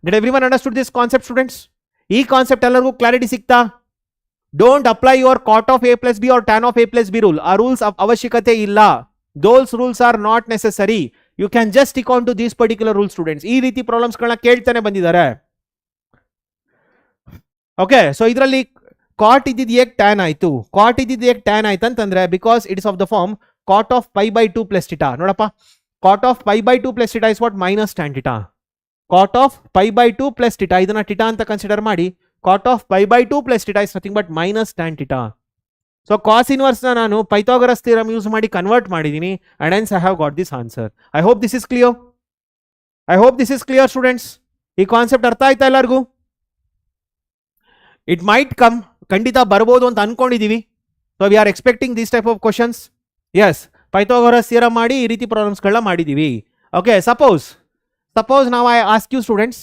Did everyone understood this concept, students? ಈ ಕಾನ್ಸೆಪ್ಟ್ ಎಲ್ಲರಿಗೂ ಕ್ಲಾರಿಟಿ ಸಿಗ್ತಾ? Don't apply your cot of a plus b or tan of a plus b rule. ಆ ರೂಲ್ಸ್ ಅವಶ್ಯಕತೆ ಇಲ್ಲ. Those rules are not necessary. You can just stick on to these particular rule, students. ಈ ರೀತಿ ಪ್ರಾಬ್ಲಮ್ಸ್ಗಳನ್ನ ಕೇಳ್ತಾನೆ ಬಂದಿದ್ದಾರೆ. Okay, so ಇದರಲ್ಲಿ ಕಾಟ್ ಇದ್ದಿದ್ದು ಏಕ್ tan ಆಯ್ತು ಅಂತಂದ್ರೆ because it is of the form cot of pi/2 plus theta. ನೋಡಪ್ಪ, cot of pi/2 plus theta is what? Minus tan theta. Cot of pi/2 plus theta, ಇದನ್ನ theta ಅಂತ ಕನ್ಸಿಡರ್ ಮಾಡಿ. Cot of pi/2 plus theta is nothing but minus tan theta. So cos inverse ನಾನು Pythagoras theorem use ಮಾಡಿ convert ಮಾಡಿದ್ದೀನಿ and hence I have got this answer. I hope this is clear. Students, ಈ concept ಅರ್ಥ ಆಯ್ತಾ ಎಲ್ಲರಿಗೂ? It might come, ಖಂಡಿತ ಬರ್ಬೋದು ಅಂತ ಅನ್ಕೊಂಡಿದೀವಿ. So we are expecting this type of questions. Yes, Pythagoras theorem ಮಾಡಿ ಈ ರೀತಿ ಪ್ರಾಬ್ಲಮ್ಸ್ಗಳನ್ನ ಮಾಡಿದೀವಿ. Okay, suppose now I ask you, students.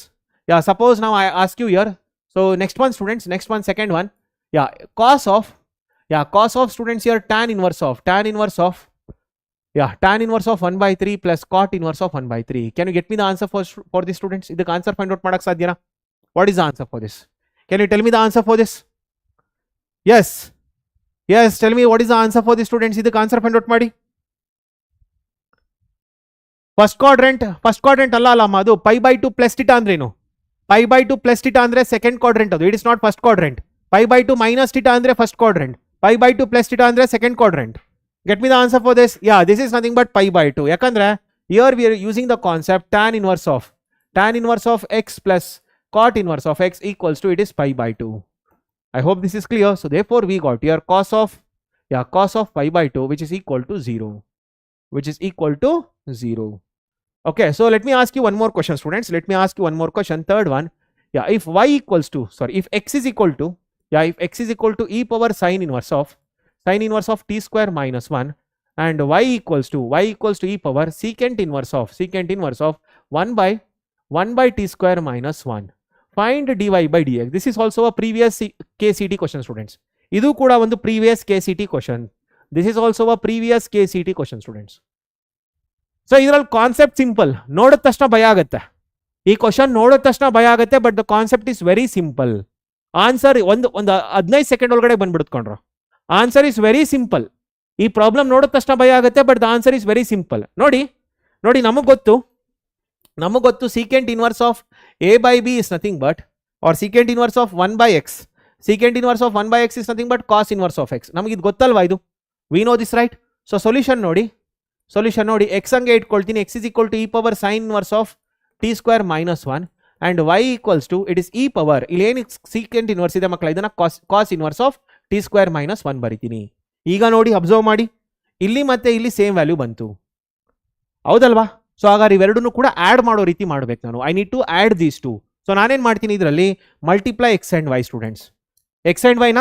Suppose now I ask you here. So next one, students, second one. Cos of students here tan inverse of 1/3 plus cot inverse of 1/3. Can you get me the answer for this, students? ಇದಕ್ಕೆ answer find out ಮಾಡಕ್ ಸಾಧ್ಯನಾ? What is the answer for this? Can you tell me the answer for this? Yes, tell me what is the answer for the students. ಇದಕ್ಕೆ answer find out ಮಾಡಿ. First quadrant ಅಲ್ಲ ಅದು pi/2 plus theta ಅಂದ್ರೇನು? pi/2 plus theta ಅಂದ್ರೆ second quadrant, ಅದು it is not first quadrant. pi/2 minus theta ಅಂದ್ರೆ first quadrant, pi/2 plus theta ಅಂದ್ರೆ second quadrant. Get me the answer for this. This is nothing but pi/2. ಯಾಕಂದ್ರೆ here we are using the concept tan inverse of x plus cot inverse of x equals to it is pi/2. I hope this is clear. So therefore we got here cos of pi/2 which is equal to 0. Okay, so let me ask you one more question, students. Let me ask you one more question. Third one. Yeah, if y equals to, sorry, if x is equal to, yeah, if x is equal to e power sine inverse of t square minus 1 and y equals to e power secant inverse of 1 by t square minus 1. Find dy by dx. This is also a previous KCET question, students. Idu kuda ಒಂದು previous KCET question. This is also a previous KCET question, students. So ಇದರಲ್ಲಿ concept simple, ನೋಡಿದ ತಕ್ಷಣ ಭಯ ಆಗುತ್ತೆ. ಈ question ನೋಡಿದ ತಕ್ಷಣ ಭಯ ಆಗುತ್ತೆ, but the concept is very simple. Answer ಒಂದು 15 ಸೆಕೆಂಡ್ ಒಳಗಡೆ ಬಂದ್ಬಿಡ್ಕೊಂಡ್ರು. Answer is very simple. ಈ ಪ್ರಾಬ್ಲಮ್ ನೋಡಿದ ತಕ್ಷಣ ಭಯ ಆಗುತ್ತೆ, but the answer is very simple. ನೋಡಿ ನಮಗೆ ಗೊತ್ತು secant inverse of a by b is nothing but, or secant inverse of 1 by x. Secant inverse of 1 by x is nothing but cos inverse of x. ನಮಗೆ ಇದು ಗೊತ್ತಲ್ವಾ ಇದು? We know this, right? So solution ನೋಡಿ x ಹಂಗೆ ಇಟ್ಕೊಳ್ತೀನಿ. x is equal to e power sin inverse of t square minus 1 and y equals to, it is e power, ಇಲ್ಲಿ ಏನು secant inverse ಇದೆ ಮಕ್ಕಳ, ಇದನ್ನ cos inverse of t square minus 1 ಬರಿತೀನಿ. ಈಗ ನೋಡಿ ಅಬ್ಸರ್ವ್ ಮಾಡಿ, ಇಲ್ಲಿ ಮತ್ತೆ ಇಲ್ಲಿ ಸೇಮ್ ವ್ಯಾಲ್ಯೂ ಬಂತು, ಹೌದಲ್ವಾ? ಸೊ ಹಾಗಾದ್ರೆ ಇವೆರಡನ್ನು ಕೂಡ ಆಡ್ ಮಾಡೋ ರೀತಿ ಮಾಡ್ಬೇಕು ನಾನು. I need to add these two. So ನಾನೇನ್ ಮಾಡ್ತೀನಿ ಇದರಲ್ಲಿ multiply x and y, students. X and ವೈನ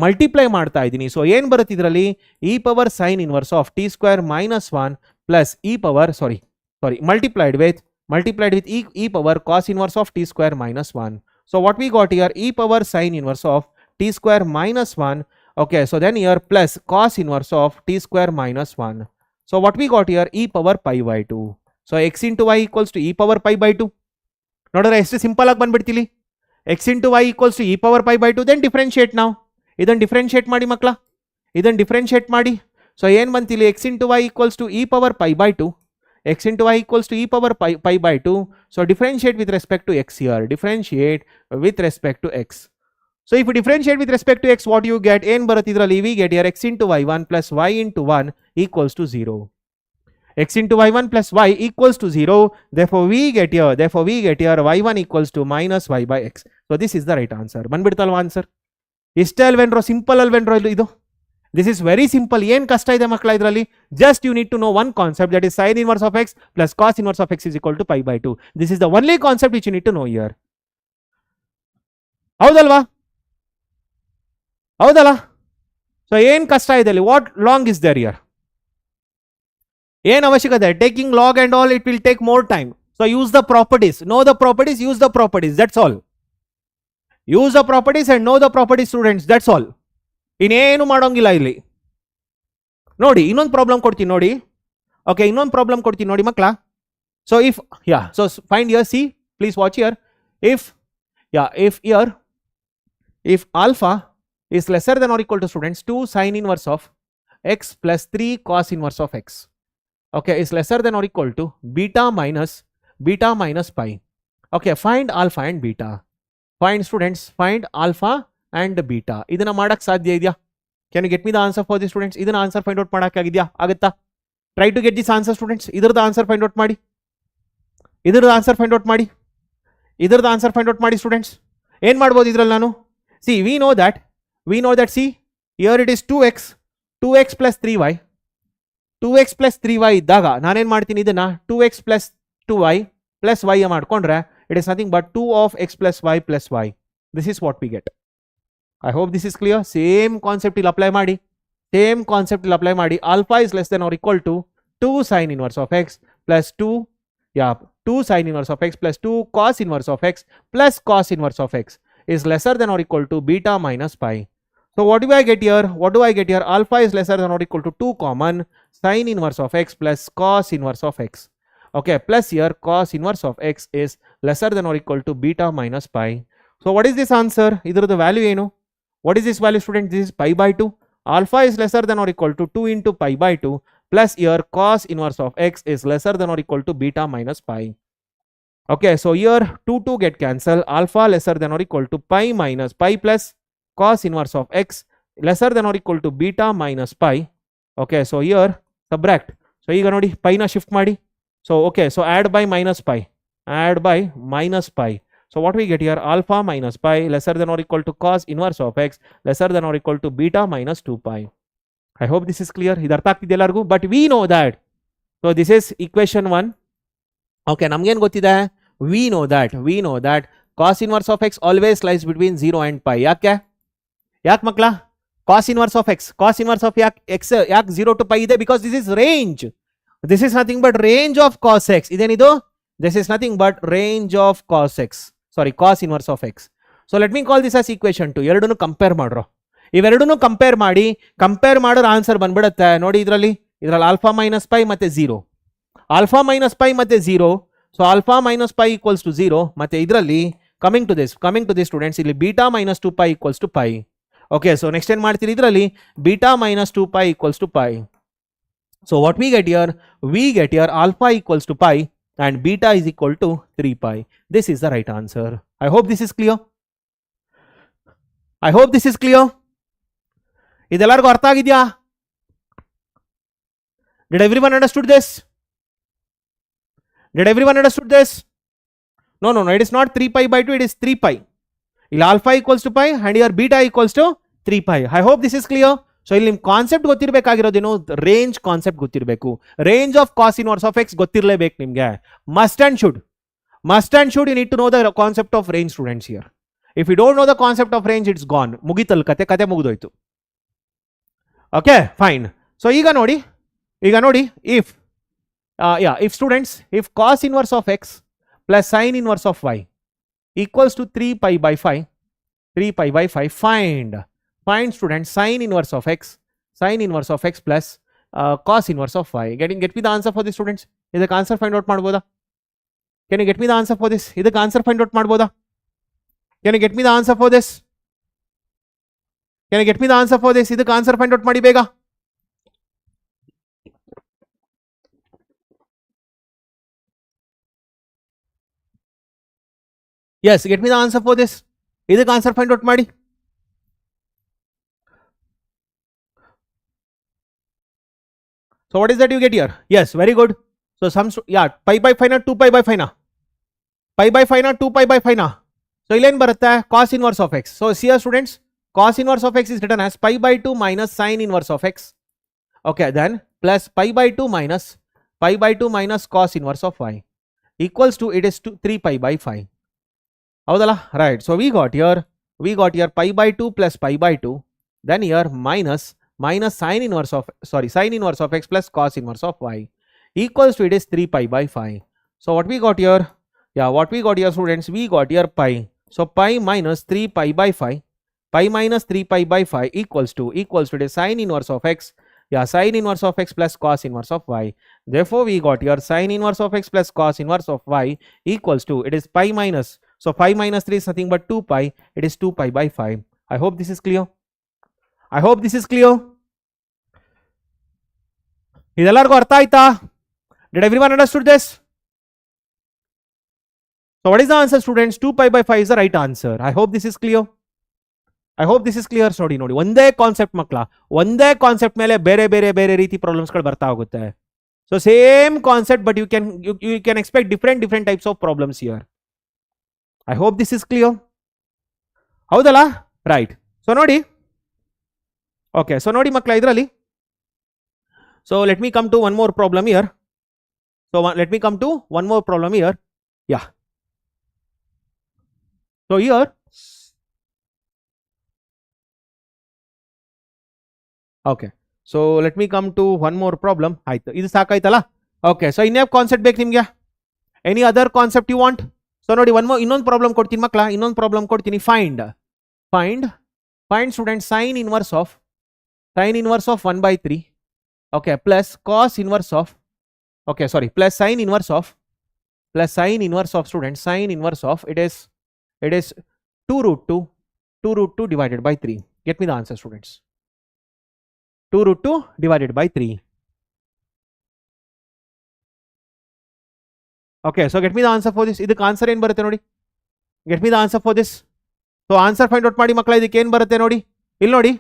ಮಲ್ಟಿಪ್ಲೈ ಮಾಡ್ತಾ ಇದ್ದೀನಿ. ಸೊ ಏನ್ ಬರುತ್ತೆ ಇದರಲ್ಲಿ, E power sine inverse of t square minus 1 plus E power multiplied with e power cos inverse of t square minus 1. So what we got here, e power sine inverse of t square minus 1. Okay, so then here plus cos inverse of t square minus 1. So what we got here, e power pi by 2. So x into y equals to e power pi by 2. ನೋಡಿದ್ರೆ ಎಷ್ಟು simple ಆಗಿ ಬಂದ್ಬಿಡ್ತೀವಿ. x into y equals to e power pi by 2. then differentiate now. ಇದನ್ನು differentiate ಮಾಡಿ ಮಕ್ಕಳ, ಇದನ್ನು differentiate ಮಾಡಿ. So ಏನು ಬಂತಿಲ್ಲಿ, x into y equals to e power pi by 2. x into y equals to e power pi by 2. So differentiate with respect to x here. Differentiate with respect to x. So if you differentiate with respect to x, what you get, n ಬರುತ್ತೆ ಇದರಲ್ಲಿ, we get here x into y1 plus y into 1 equals to 0. x into y1 plus y equals to 0. Therefore we get here y1 equals to minus y by x. So this is the right answer. ಬಂದ್ಬಿಡ್ತಲ್ವಾ answer? ಇಷ್ಟೇ ಅಲ್ವೇನ್ರೋ, simple ಅಲ್ವೇನ್ರೋ ಇದು? This is very simple. ಏನು ಕಷ್ಟ ಇದೆ ಮಕ್ಕಳ ಇದರಲ್ಲಿ? Just you need to know one concept, that is sin inverse of x plus cos inverse of x is equal to pi by 2. This is the only concept which you need to know here. ಹೌದಲ್ವಾ? ಹೌದಲ್ಲ? So ಏನು ಕಷ್ಟ ಇದೆ ಅಲ್ಲಿ? What long is there here? ಏನು ಅವಶ್ಯಕತೆ? Taking log and all, it will take more time. So use the properties, know the properties, use the properties, that's all. Use the properties and know the properties, students, that's all. ಇನ್ನೇನು ಮಾಡೋಂಗಿಲ್ಲ ಇಲ್ಲಿ. ನೋಡಿ ಇನ್ನೊಂದು problem ಕೊಡ್ತೀನಿ ನೋಡಿ. Okay, ಇನ್ನೊಂದು problem ಕೊಡ್ತೀನಿ ನೋಡಿ ಮಕ್ಕಳ. So if so find here, see please watch here. If alpha is lesser than or equal to, students, 2 sin inverse of x plus 3 cos inverse of x. Okay, is lesser than or equal to beta minus pi. Okay, find alpha and beta. Find, students, find alpha and beta. ಇದನ್ನ ಮಾಡಕ್ ಸಾಧ್ಯ ಇದೆಯಾ? Can you get me the answer for this, students? ಇದನ್ನ answer find out ಮಾಡಕ್ ಆಗಿದೆಯಾ? ಆಗುತ್ತಾ? Try to get this answer, students. ಇದರದ answer find out ಮಾಡಿ, ಇದರದ ಆನ್ಸರ್ ಫೈಂಡ್ ಔಟ್ ಮಾಡಿ, ಸ್ಟೂಡೆಂಟ್ಸ್. ಏನ್ ಮಾಡ್ಬೋದು ಇದ್ರಲ್ಲಿ ನಾನು? See we know that, see, here it is 2x plus 3y. 2x plus 3y ಇದ್ದಾಗ ನಾನೇನು ಮಾಡ್ತೀನಿ, ಇದನ್ನ 2x plus 2y plus y ಮಾಡ್ಕೊಂಡ್ರೆ it is nothing but 2 of x plus y plus y. This is what we get. I hope this is clear. Same concept ಇಲ್ಲಿ apply ಮಾಡಿ. Alpha is less than or equal to 2 sin inverse of x plus 2 sin inverse of x plus 2 cos inverse of x plus cos inverse of x is lesser than or equal to beta minus pi. So what do I get here? Alpha is lesser than or equal to 2 common sin inverse of x plus cos inverse of x. Okay, plus here cos inverse of x is lesser than or equal to beta minus pi. So what is this answer? Either the value ಏನು? What is this value, student? This is pi by 2. Alpha is lesser than or equal to 2 into pi by 2 plus here cos inverse of x is lesser than or equal to beta minus pi. Okay, so here 2 get cancelled. Alpha lesser than or equal to pi minus pi plus cos inverse of x lesser than or equal to beta minus pi. Okay, so here subtract. So ಈಗ ನೋಡಿ ಪೈನ shift ಮಾಡಿ. So okay, so add by minus pi. So what we get here, alpha minus pi lesser than or equal to cos inverse of x lesser than or equal to beta minus 2 pi. I hope this is clear. ಇದು ಅರ್ಥ ಆಗ್ತಿದೆ ಎಲ್ಲರಿಗೂ? But we know that, so this is equation 1. Okay, ನಮ್ಗೇನು ಗೊತ್ತಿದೆ? We know that cos inverse of x always lies between 0 and pi. ಯಾಕೆ ಮಕ್ಕಳ? Cos inverse of ಯಾಕೆ x ಯಾಕೆ 0 to pi ಇದೆ? Because this is range. This is nothing but range of cos x. ಇದೇನಿದು? This is nothing but range of cos x, sorry cos inverse of x. So let me call this as equation 2. ಎರಡನ್ನೂ compare ಮಾಡ್ರೋ. ಇವೆರಡನ್ನೂ compare ಮಾಡಿದ್ರೆ answer ಬಂದ್ಬಿಡುತ್ತೆ ನೋಡಿ. ಇದರಲ್ಲಿ alpha minus pi ಮತ್ತೆ 0, alpha minus pi ಮತ್ತೆ 0. So alpha minus pi equals to 0. ಮತ್ತೆ ಇದರಲ್ಲಿ ಕಮಿಂಗ್ ಟು ದಿಸ್ ಸ್ಟೂಡೆಂಟ್ಸ್, ಇಲ್ಲಿ beta minus 2 pi equals to pi. Okay, so next ಏನು ಮಾಡ್ತೀರಿ? ಇದರಲ್ಲಿ beta minus 2 pi equals to pi. So what we get here alpha equals to pi and beta is equal to 3 pi. This is the right answer. I hope this is clear. ಇದೆಲ್ಲರಿಗೂ ಅರ್ಥ ಆಗಿದೆಯಾ? Did everyone understood this? No, it is not 3 pi by 2, it is 3 pi. ಇಲ್ಲಿ alpha equals to pi and here beta equals to 3 pi. I hope this is clear. So ಇಲ್ಲಿ ನಿಮ್ಮ concept ಗೊತ್ತಿರಬೇಕಾಗಿರೋದೇನು? Range concept ಗೊತ್ತಿರಬೇಕು. Range of cos inverse of x ಗೊತ್ತಿರಲೇಬೇಕು ನಿಮಗೆ. Must and should you need to know the concept of range students here. If you don't know the concept of range, it's gone. ಮುಗಿತಲ್ ಕತೆ ಮುಗಿದೋಯ್ತು. Okay, fine. So ಈಗ ನೋಡಿ if students, if cos inverse of x plus sine inverse of y equals to 3 pi by 5, find students sin inverse of x plus cos inverse of y. Get me the answer for this, students. ಇದಕ್ಕೆ answer find out ಮಾಡ್ಬೋದಾ? Can you get me the answer for this? ಇದಕ್ಕೆ answer find out ಮಾಡ್ಬೋದಾ? Can you get me the answer for this? ಇದಕ್ಕೆ answer find out ಮಾಡಿ ಬೇಗ. Yes, get me the answer for this. ಇದಕ್ಕೆ answer find out ಮಾಡಿ. So what is that you get here? Yes, very good. So pi by 5 na 2 pi by 5 na. Pi by 5 na 2 pi by 5 na. So ilen barutte cos inverse of x. So see here students, cos inverse of x is written as pi by 2 minus sin inverse of x. Okay, then plus pi by 2 minus cos inverse of y equals to, it is 3 pi by 5. Avadala? Right. So we got here pi by 2 plus pi by 2. Then here minus sin inverse of x plus cos inverse of y equals to, it is 3 pi by 5. So what we got here? Students, we got here pi. So pi minus 3 pi by 5. Pi minus 3 pi by 5 equals to, it is sin inverse of x. Sin inverse of x plus cos inverse of y. Therefore we got here sin inverse of x plus cos inverse of y equals to, it is pi minus. So 5 minus 3 is nothing but 2 pi. It is 2 pi by 5. I hope this is clear. ಇದೆಲ್ಲರಿಗೂ ಅರ್ಥ ಆಯ್ತಾ? Did everyone understood this? So what is the answer, students? 2 pi by 5 is the right answer. I hope this is clear. ನೋಡಿ ಒಂದೇ concept ಮಕ್ಕಳ, ಒಂದೇ concept ಮೇಲೆ ಬೇರೆ ರೀತಿ ಪ್ರಾಬ್ಲಮ್ಸ್ಗಳು ಬರ್ತಾ ಹೋಗುತ್ತೆ. So same concept, but you can expect different types of problems here. I hope this is clear. ಹೌದಲ್ಲ? ರೈಟ್. ಸೊ ನೋಡಿ, ಓಕೆ, ಸೊ ನೋಡಿ ಮಕ್ಕಳ, ಇದರಲ್ಲಿ so let me come to one more problem here. Yeah. So here, okay, so let me come to one more problem. ಆಯ್ತು, ಇದು ಸಾಕಾಯ್ತಲ್ಲ? Okay, so ಇನ್ನೇ concept ಬೇಕು ನಿಮಗೆ? Any other concept you want? So ನೋಡಿ, ಇನ್ನೊಂದು ಪ್ರಾಬ್ಲಮ್ ಕೊಡ್ತೀನಿ ಮಕ್ಕಳ, find student sin inverse of 1/3. Okay, plus cos inverse of, okay, sorry, plus sin inverse of students, sin inverse of, it is 2 root 2 divided by 3. Get me the answer, students. 2 root 2 divided by 3. Okay, so get me the answer for this. ಇದಕ್ಕೆ answer ಏನು ಬರುತ್ತೆ ನೋಡಿ? Get me the answer for this. So answer find out ಮಾಡಿ ಮಕ್ಕಳ. ಇದಕ್ಕೆ ಏನು ಬರುತ್ತೆ ನೋಡಿ? ಇಲ್ಲಿ ನೋಡಿ,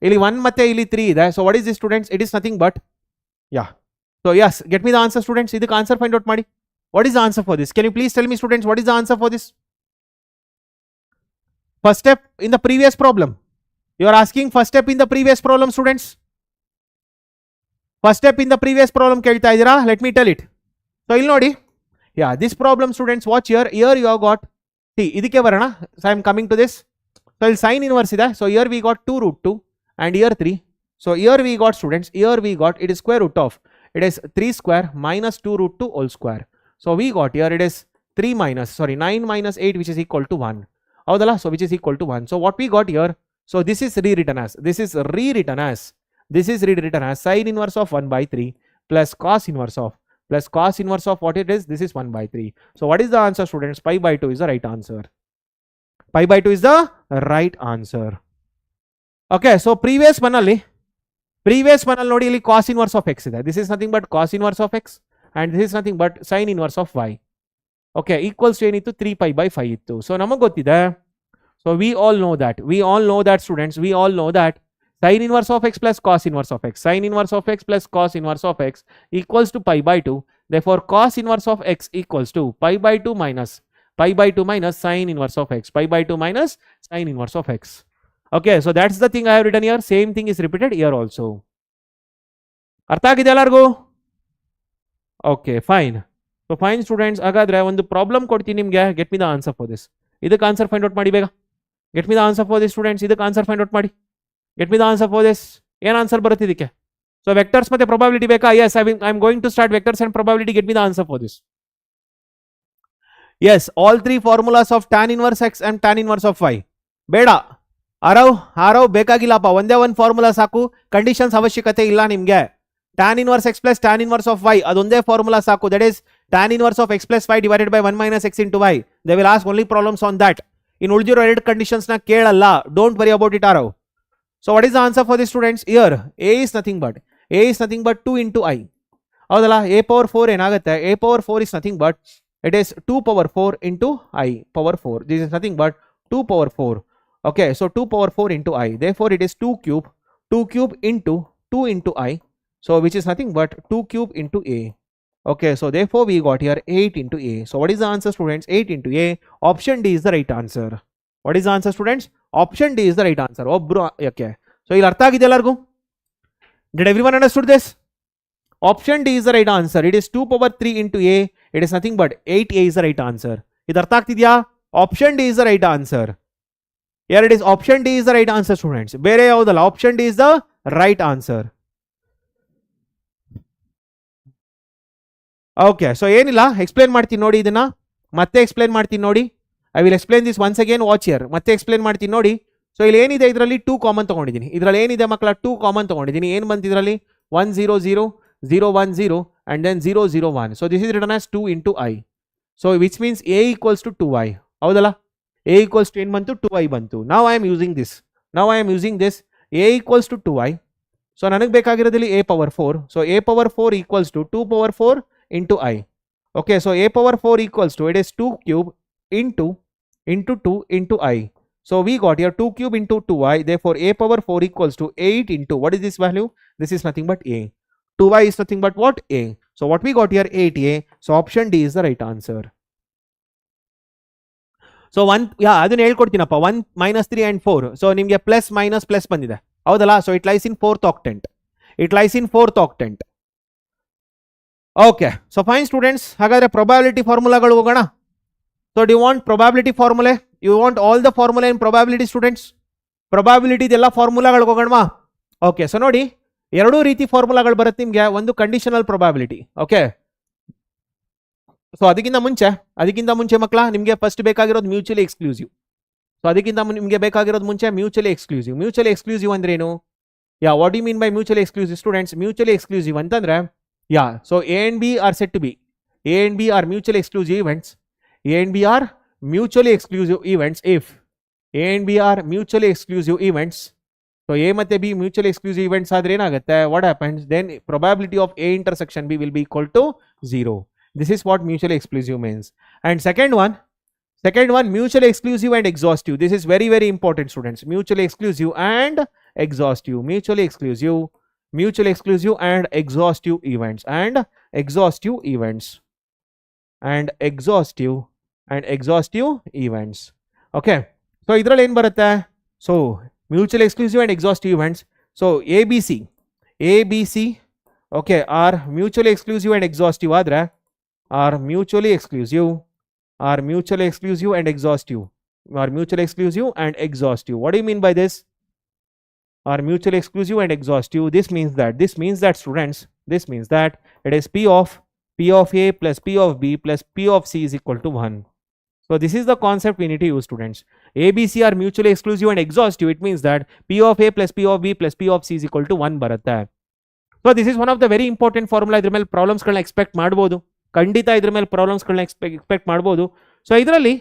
ಇಲ್ಲಿ 1 ಮತ್ತೆ ಇಲ್ಲಿ 3 ಇದೆ. So what is this students? It is nothing but, so yes, get me the answer students. ಇದಕ್ಕೆ ಆನ್ಸರ್ ಫೈಂಡ್ ಔಟ್ ಮಾಡಿ. What is the answer for this? Can you please tell me students, what is the answer for this? First step in the previous problem. You are asking first step in the previous problem students. First step in the previous problem ಕೇಳ್ತಾ ಇದ್ದೀರಾ? Let me tell it. So ಇಲ್ಲಿ ನೋಡಿ, Yeah, this problem students, watch here. Here you have got, see, ಇದಕ್ಕೆ ಬರೋಣ. So I am coming to this. So ಇಲ್ಲಿ sin inverse ಇದೆ. So here we got 2 root 2 and here 3. So here we got students, here we got, it is square root of, it is 3 square minus 2 root 2 whole square. So we got here it is 9 minus 8 which is equal to 1. Avadala, so which is equal to 1. So what we got here, so this is rewritten as, sin inverse of 1 by 3 plus cos inverse of what it is, this is 1 by 3. So what is the answer students? Pi by 2 is the right answer. Pi by 2 is the right answer. Okay, so previous one ಅಲ್ಲಿ ನೋಡಿ ಇಲ್ಲಿ cos inverse of x ಇದೆ. This is nothing but cos inverse of x and this is nothing but sin inverse of y. Okay, equals to ಏನಿತ್ತು 3 pi by 5 ಇತ್ತು. So ನಮಗೆ ಗೊತ್ತಿದೆ, so we all know that students, we all know that sin inverse of x plus cos inverse of x, sin inverse of x plus cos inverse of x equals to pi by 2. Therefore cos inverse of x equals to pi by 2 minus sin inverse of x, pi by 2 minus sin inverse of x. Okay, so that's the thing I have written here. Same thing is repeated here also. ಅರ್ಥ ಆಗಿದೆ ಎಲ್ಲರಿಗೂ? Okay, fine. So fine students, ಹಾಗಾದ್ರೆ ಒಂದು problem ಕೊಡ್ತೀನಿ ನಿಮಗೆ. Get me the answer for this. ಇದಕ್ಕೆ answer find out ಮಾಡಿ ಬೇಗ. Get me the answer for this students. ಇದಕ್ಕೆ ಆನ್ಸರ್ ಫೈಂಡ್ ಔಟ್ ಮಾಡಿ. Get me the answer for this. ಏನು ಆನ್ಸರ್ ಬರುತ್ತೆ ಇದಕ್ಕೆ? ಸೊ ವೆಕ್ಟರ್ಸ್ ಮತ್ತೆ ಪ್ರೊಬಬಿಲಿಟಿ ಬೇಕಾ? Yes, I am going to start vectors and probability. Get me the answer for this. Yes, all three formulas of tan inverse x and tan inverse of y. ಬೇಡ, ಆರವ್ ಬೇಕಾಗಿಲ್ಲಪ್ಪ. ಒಂದೇ ಒಂದು formula ಸಾಕು. Conditions ಅವಶ್ಯಕತೆ ಇಲ್ಲ ನಿಮಗೆ. tan inverse x plus tan inverse of y, ಅದೊಂದೇ formula ಸಾಕು. That is tan inverse of x plus y divided by 1 minus x into y. They will ask only problems on that. ಇನ್ನು ಉಳಿದಿರೋ ಎರಡು conditions ನ ಕೇಳಲ್ಲ. Don't worry about it Aarav. So what is the answer for the students? Here a is nothing but 2 into I. ಹೌದಲ್ಲ, a power 4 ಏನಾಗುತ್ತೆ? a power 4 is nothing but, it is 2 power 4 into I power 4. This is nothing but 2 power 4. Okay, so 2 power 4 into I. Therefore it is 2 cube into 2 into I. So which is nothing but 2 cube into a. Okay, so therefore we got here 8 into a. So what is the answer students? 8 into a. Option D is the right answer. What is the answer students? Option D is the right answer. Okay, so ಇಲ್ಲಿ ಅರ್ಥ ಆಗಿದೆ ಎಲ್ಲರಿಗೂ? Did everyone understood this? Option D is the right answer. It is 2 power 3 into a. It is nothing but 8a is the right answer. ಇದು ಅರ್ಥ ಆಗ್ತಿದ್ಯಾ? Option D is the right answer. Here it is option D is the right answer students. ಬೇರೆ ಯಾವುದಲ್ಲ, option D is the right answer. Okay, so ಏನಿಲ್ಲ, explain ಮಾಡ್ತೀನಿ ನೋಡಿ. ಇದನ್ನ ಮತ್ತೆ explain ಮಾಡ್ತೀನಿ ನೋಡಿ. I will explain this once again. Watch here. ಮತ್ತೆ explain ಮಾಡ್ತೀನಿ ನೋಡಿ. ಸೊ ಇಲ್ಲಿ ಏನಿದೆ, ಇದರಲ್ಲಿ 2 ಕಾಮನ್ ತಗೊಂಡಿದ್ದೀನಿ. ಇದರಲ್ಲಿ ಏನಿದೆ ಮಕ್ಕಳ? 2 ಕಾಮನ್ ತಗೊಂಡಿದ್ದೀನಿ. ಏನು ಬಂತು ಇದರಲ್ಲಿ? 1 0 0 0 1 0 and then 0 0 1. So this is written as 2 into I. So which means a equals to 2i. ಹೌದಲ್ಲ? a equals to ಏನು ಬಂತು? 2i ಬಂತು. Now I am using this. a equals to 2i. So ನನಗೆ ಬೇಕಾಗಿರೋದಲ್ಲಿ a power 4. So a power 4 equals to 2 power 4 into I. Okay, so a power 4 equals to, it is 2 cube into 2 into I. So we got here 2 cube into 2i. Therefore a power 4 equals to 8 into, what is this value? This is nothing but a. 2i is nothing but what? A. So what we got here? 8a. So option D is the right answer. So 1, ಅದನ್ನ ಹೇಳ್ಕೊಡ್ತೀನಪ್ಪ. 1 minus 3 and 4. So ನಿಮಗೆ plus minus plus ಬಂದಿದೆ. ಹೌದಲ್ಲ? So it lies in 4th octant. Okay, so fine students, ಹಾಗಾದ್ರೆ probability ಫಾರ್ಮುಲಾಗಳು ಹೋಗೋಣ. So do you want probability formula? You want all the formula in probability students? Probability ಇದೆಲ್ಲ ಫಾರ್ಮುಲಾಗಳು ಹೋಗೋಣವಾ? Okay, so ನೋಡಿ, ಎರಡೂ ರೀತಿ ಫಾರ್ಮುಲಾಗಳು ಬರುತ್ತೆ ನಿಮಗೆ. ಒಂದು ಕಂಡೀಷನಲ್ ಪ್ರೊಬಾಬಿಲಿಟಿ. ಓಕೆ, ಸೊ ಅದಕ್ಕಿಂತ ಮುಂಚೆ ಮಕ್ಕಳ ನಿಮಗೆ ಫಸ್ಟ್ ಬೇಕಾಗಿರೋದು ಮ್ಯೂಚುವಲಿ ಎಕ್ಸ್ಕ್ಲೂಸಿವ್. ಸೊ ಅದಕ್ಕಿಂತ ನಿಮಗೆ ಬೇಕಾಗಿರೋದು ಮುಂಚೆ ಮ್ಯೂಚುವಲಿ ಎಕ್ಸ್ಕ್ಲೂಸಿವ್ ಅಂದ್ರೆ ಏನು? What you mean by mutually exclusive students? Mutually exclusive ಅಂತಂದ್ರೆ, so A and B are said to be, A and B are mutually exclusive events. A and B are mutually exclusive events if A and B are mutually exclusive events. So A ಮತ್ತೆ B mutually exclusive events ಆದ್ರೆ ಏನಾಗುತ್ತೆ? What happens? Then probability of A intersection B will be equal to 0. This is what mutually exclusive means. And second one, mutually exclusive and exhaustive. This is very, very important students. Mutually exclusive and exhaustive. Mutually exclusive and exhaustive events. Okay, so idರಲ್ಲಿ ಏನು ಬರುತ್ತೆ? So mutually exclusive and exhaustive events. So ABC okay are mutually exclusive and exhaustive ಆದ್ರೆ are mutually exclusive, are mutually exclusive and exhaustive, are mutually exclusive and exhaustive. What do you mean by this? Are mutually exclusive and exhaustive. This means that students, this means that it is P of A plus P of B plus P of C is equal to 1. So this is the concept we need to use, students. A, B, C are mutually exclusive and exhaustive. It means that P of A plus P of B plus P of C is equal to 1 ಬರುತ್ತೆ. So this is one of the very important formula. ಇದ್ರ ಮೇಲೆ problems ಗಳನ್ನ expect ಮಾಡಬಹುದು. ಖಂಡಿತ ಇದ್ರ ಮೇಲೆ problems ಗಳನ್ನ expect ಮಾಡಬಹುದು. ಸೊ ಇದರಲ್ಲಿ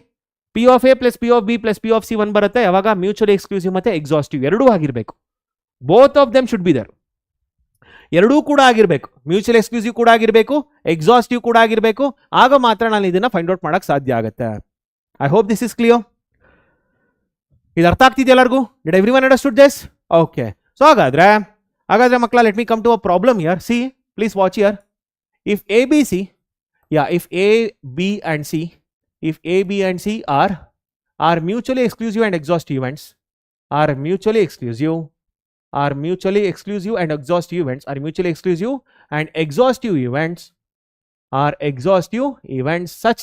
P of A plus P of B plus P of C 1 ಬರುತ್ತೆ. ಯಾವಾಗ ಮ್ಯೂಚುವಲಿ ಎಕ್ಸ್ಕ್ಲೂಸಿವ್ ಮತ್ತೆ ಎಕ್ಸಾಸ್ಟಿವ್ ಎರಡೂ ಆಗಿರಬೇಕು. Both of them should be there. ಎರಡೂ ಕೂಡ ಆಗಿರಬೇಕು. ಮ್ಯೂಚುವಲ್ ಎಕ್ಸ್ಕ್ಲೂಸಿವ್ ಕೂಡ ಆಗಿರಬೇಕು, ಎಕ್ಸಾಸ್ಟಿವ್ ಕೂಡ ಆಗಿರಬೇಕು. ಆಗ ಮಾತ್ರ ನಾನು ಇದನ್ನ ಫೈಂಡ್ ಔಟ್ ಮಾಡಕ್ ಸಾಧ್ಯ ಆಗುತ್ತೆ. I hope this is clear. ಇದು ಅರ್ಥ ಆಗ್ತಿದೆಯಾ ಎಲ್ಲರಿಗೂ? Did everyone understood this? Okay. So ಹಾಗಾದ್ರೆ ಮಕ್ಕಳ, let me come to a problem here. See, please watch here. If A B C, if A, B and C, if A, B and C are mutually exclusive and exhaustive events, are mutually exclusive and exhaustive events, are mutually exclusive and exhaustive events, are exhaustive events such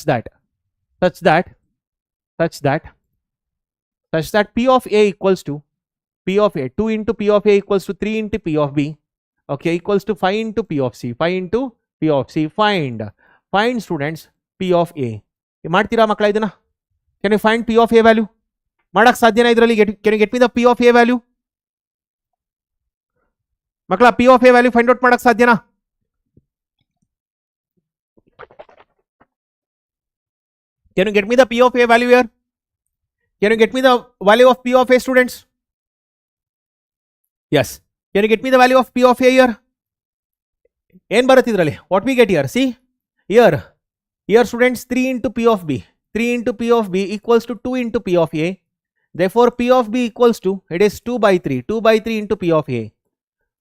that P of A equals to P of A, 2 into P of A equals to 3 into P of B, okay, equals to 5 into P of C, 5 into P of C. Find students P of A. ಮಾಡ್ತೀರಾ ಮಕ್ಕಳ ಇದನ್ನ? Can you find P of A value? ಮಾಡಕ್ ಸಾಧ್ಯನಾ ಇದರಲ್ಲಿ? Can you get me the P of A value? ಮಕ್ಕಳ, P of A value find out ಮಾಡಕ್ ಸಾಧ್ಯನಾ? Can you get me the P of A value here? Can you get me the value of P of A, students? Yes. Can you get me the value of P of A here? ಏನ್ ಬರುತ್ತೆ ಇದರಲ್ಲಿ? What we get here? See, here students, 3 into P of B, 3 into P of B equals to 2 into P of A. Therefore P of B equals to, it is 2 by 3 into P of A.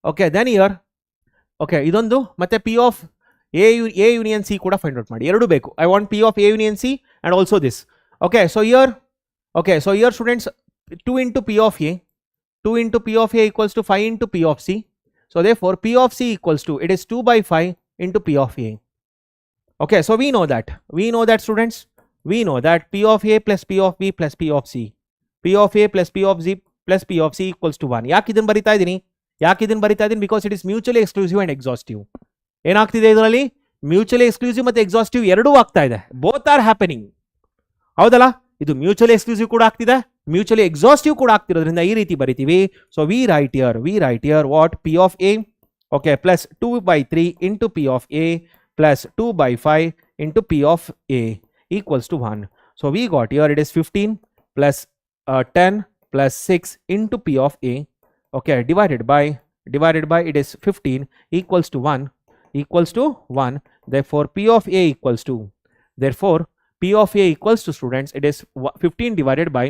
Okay, then here, okay, ಇದೊಂದು ಮತ್ತೆ P of A union C ಕೂಡ find out ಮಾಡಿ. ಎರಡು ಬೇಕು. I want P of A union C and also this. Okay, so here students, 2 into P of A, 2 into P of A equals to 5 into P of C. So therefore P of C equals to, it is 2 by 5 into P of A. Okay, so we know that students, we know that P of A plus P of B plus P of C, P of A plus P of Z plus P of C equals to 1. ಯಾಕೆ ಇದನ್ನ ಬರಿತಾ ಇದೀನಿ? Because it is mutually exclusive and exhaustive. ಏನಾಗ್ತಿದೆ ಇದರಲ್ಲಿ? Mutually exclusive ಮತ್ತೆ exhaustive ಎರಡೂ ಆಗ್ತಾ ಇದೆ. Both are happening. ಹೌದಲ್ಲ? ಇದು ಮ್ಯೂಚುವಲಿ ಎಕ್ಸ್ಕ್ಲೂಸಿವ್ ಕೂಡ ಆಗ್ತಿದೆ, ಮ್ಯೂಚುವಲಿ ಎಕ್ಸಾಸ್ಟಿವ್ ಕೂಡ ಆಗ್ತಿರೋದ್ರಿಂದ ಈ ರೀತಿ ಬರಿತೀವಿ. So we write here what? P of A, okay, plus 2 by 3 into P of A plus 2 by 5 into P of A equals to 1. So we got here, it is 15 plus 10 plus 6 into P of A, okay, divided by it is 15 equals to 1. Therefore P of A equals to, students, it is 15 divided by,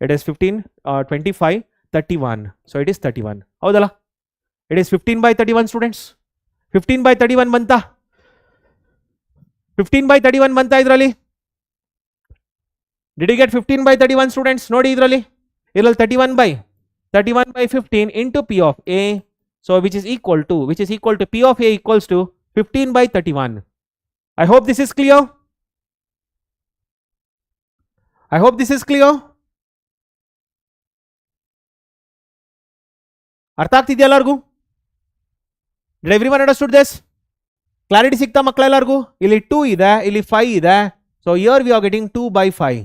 it is 15, 25, 31. So it is 31. ಹೌದಲ್ಲ? It is 15 by 31, students. 15 by 31 ಬಂತಾ? 15 by 31 ಬಂತಾ ಇದರಲ್ಲಿ? Did you get 15 by 31, students? ನೋಡಿ ಇದರಲ್ಲಿ 31 by 15 into P of A. So which is equal to P of A equals to 15 by 31. I hope this is clear. ಅರ್ಥ ಆಗ್ತಿದೆಯಾ ಎಲ್ಲರಿಗೂ? Did everyone understood this? Clarity ಸಿಗ್ತಾ ಮಕ್ಕಳ ಎಲ್ಲರಿಗೂ? ಇಲ್ಲಿ 2 ಇದೆ, ಇಲ್ಲಿ 5 ಇದೆ. So here we are getting 2 by 5.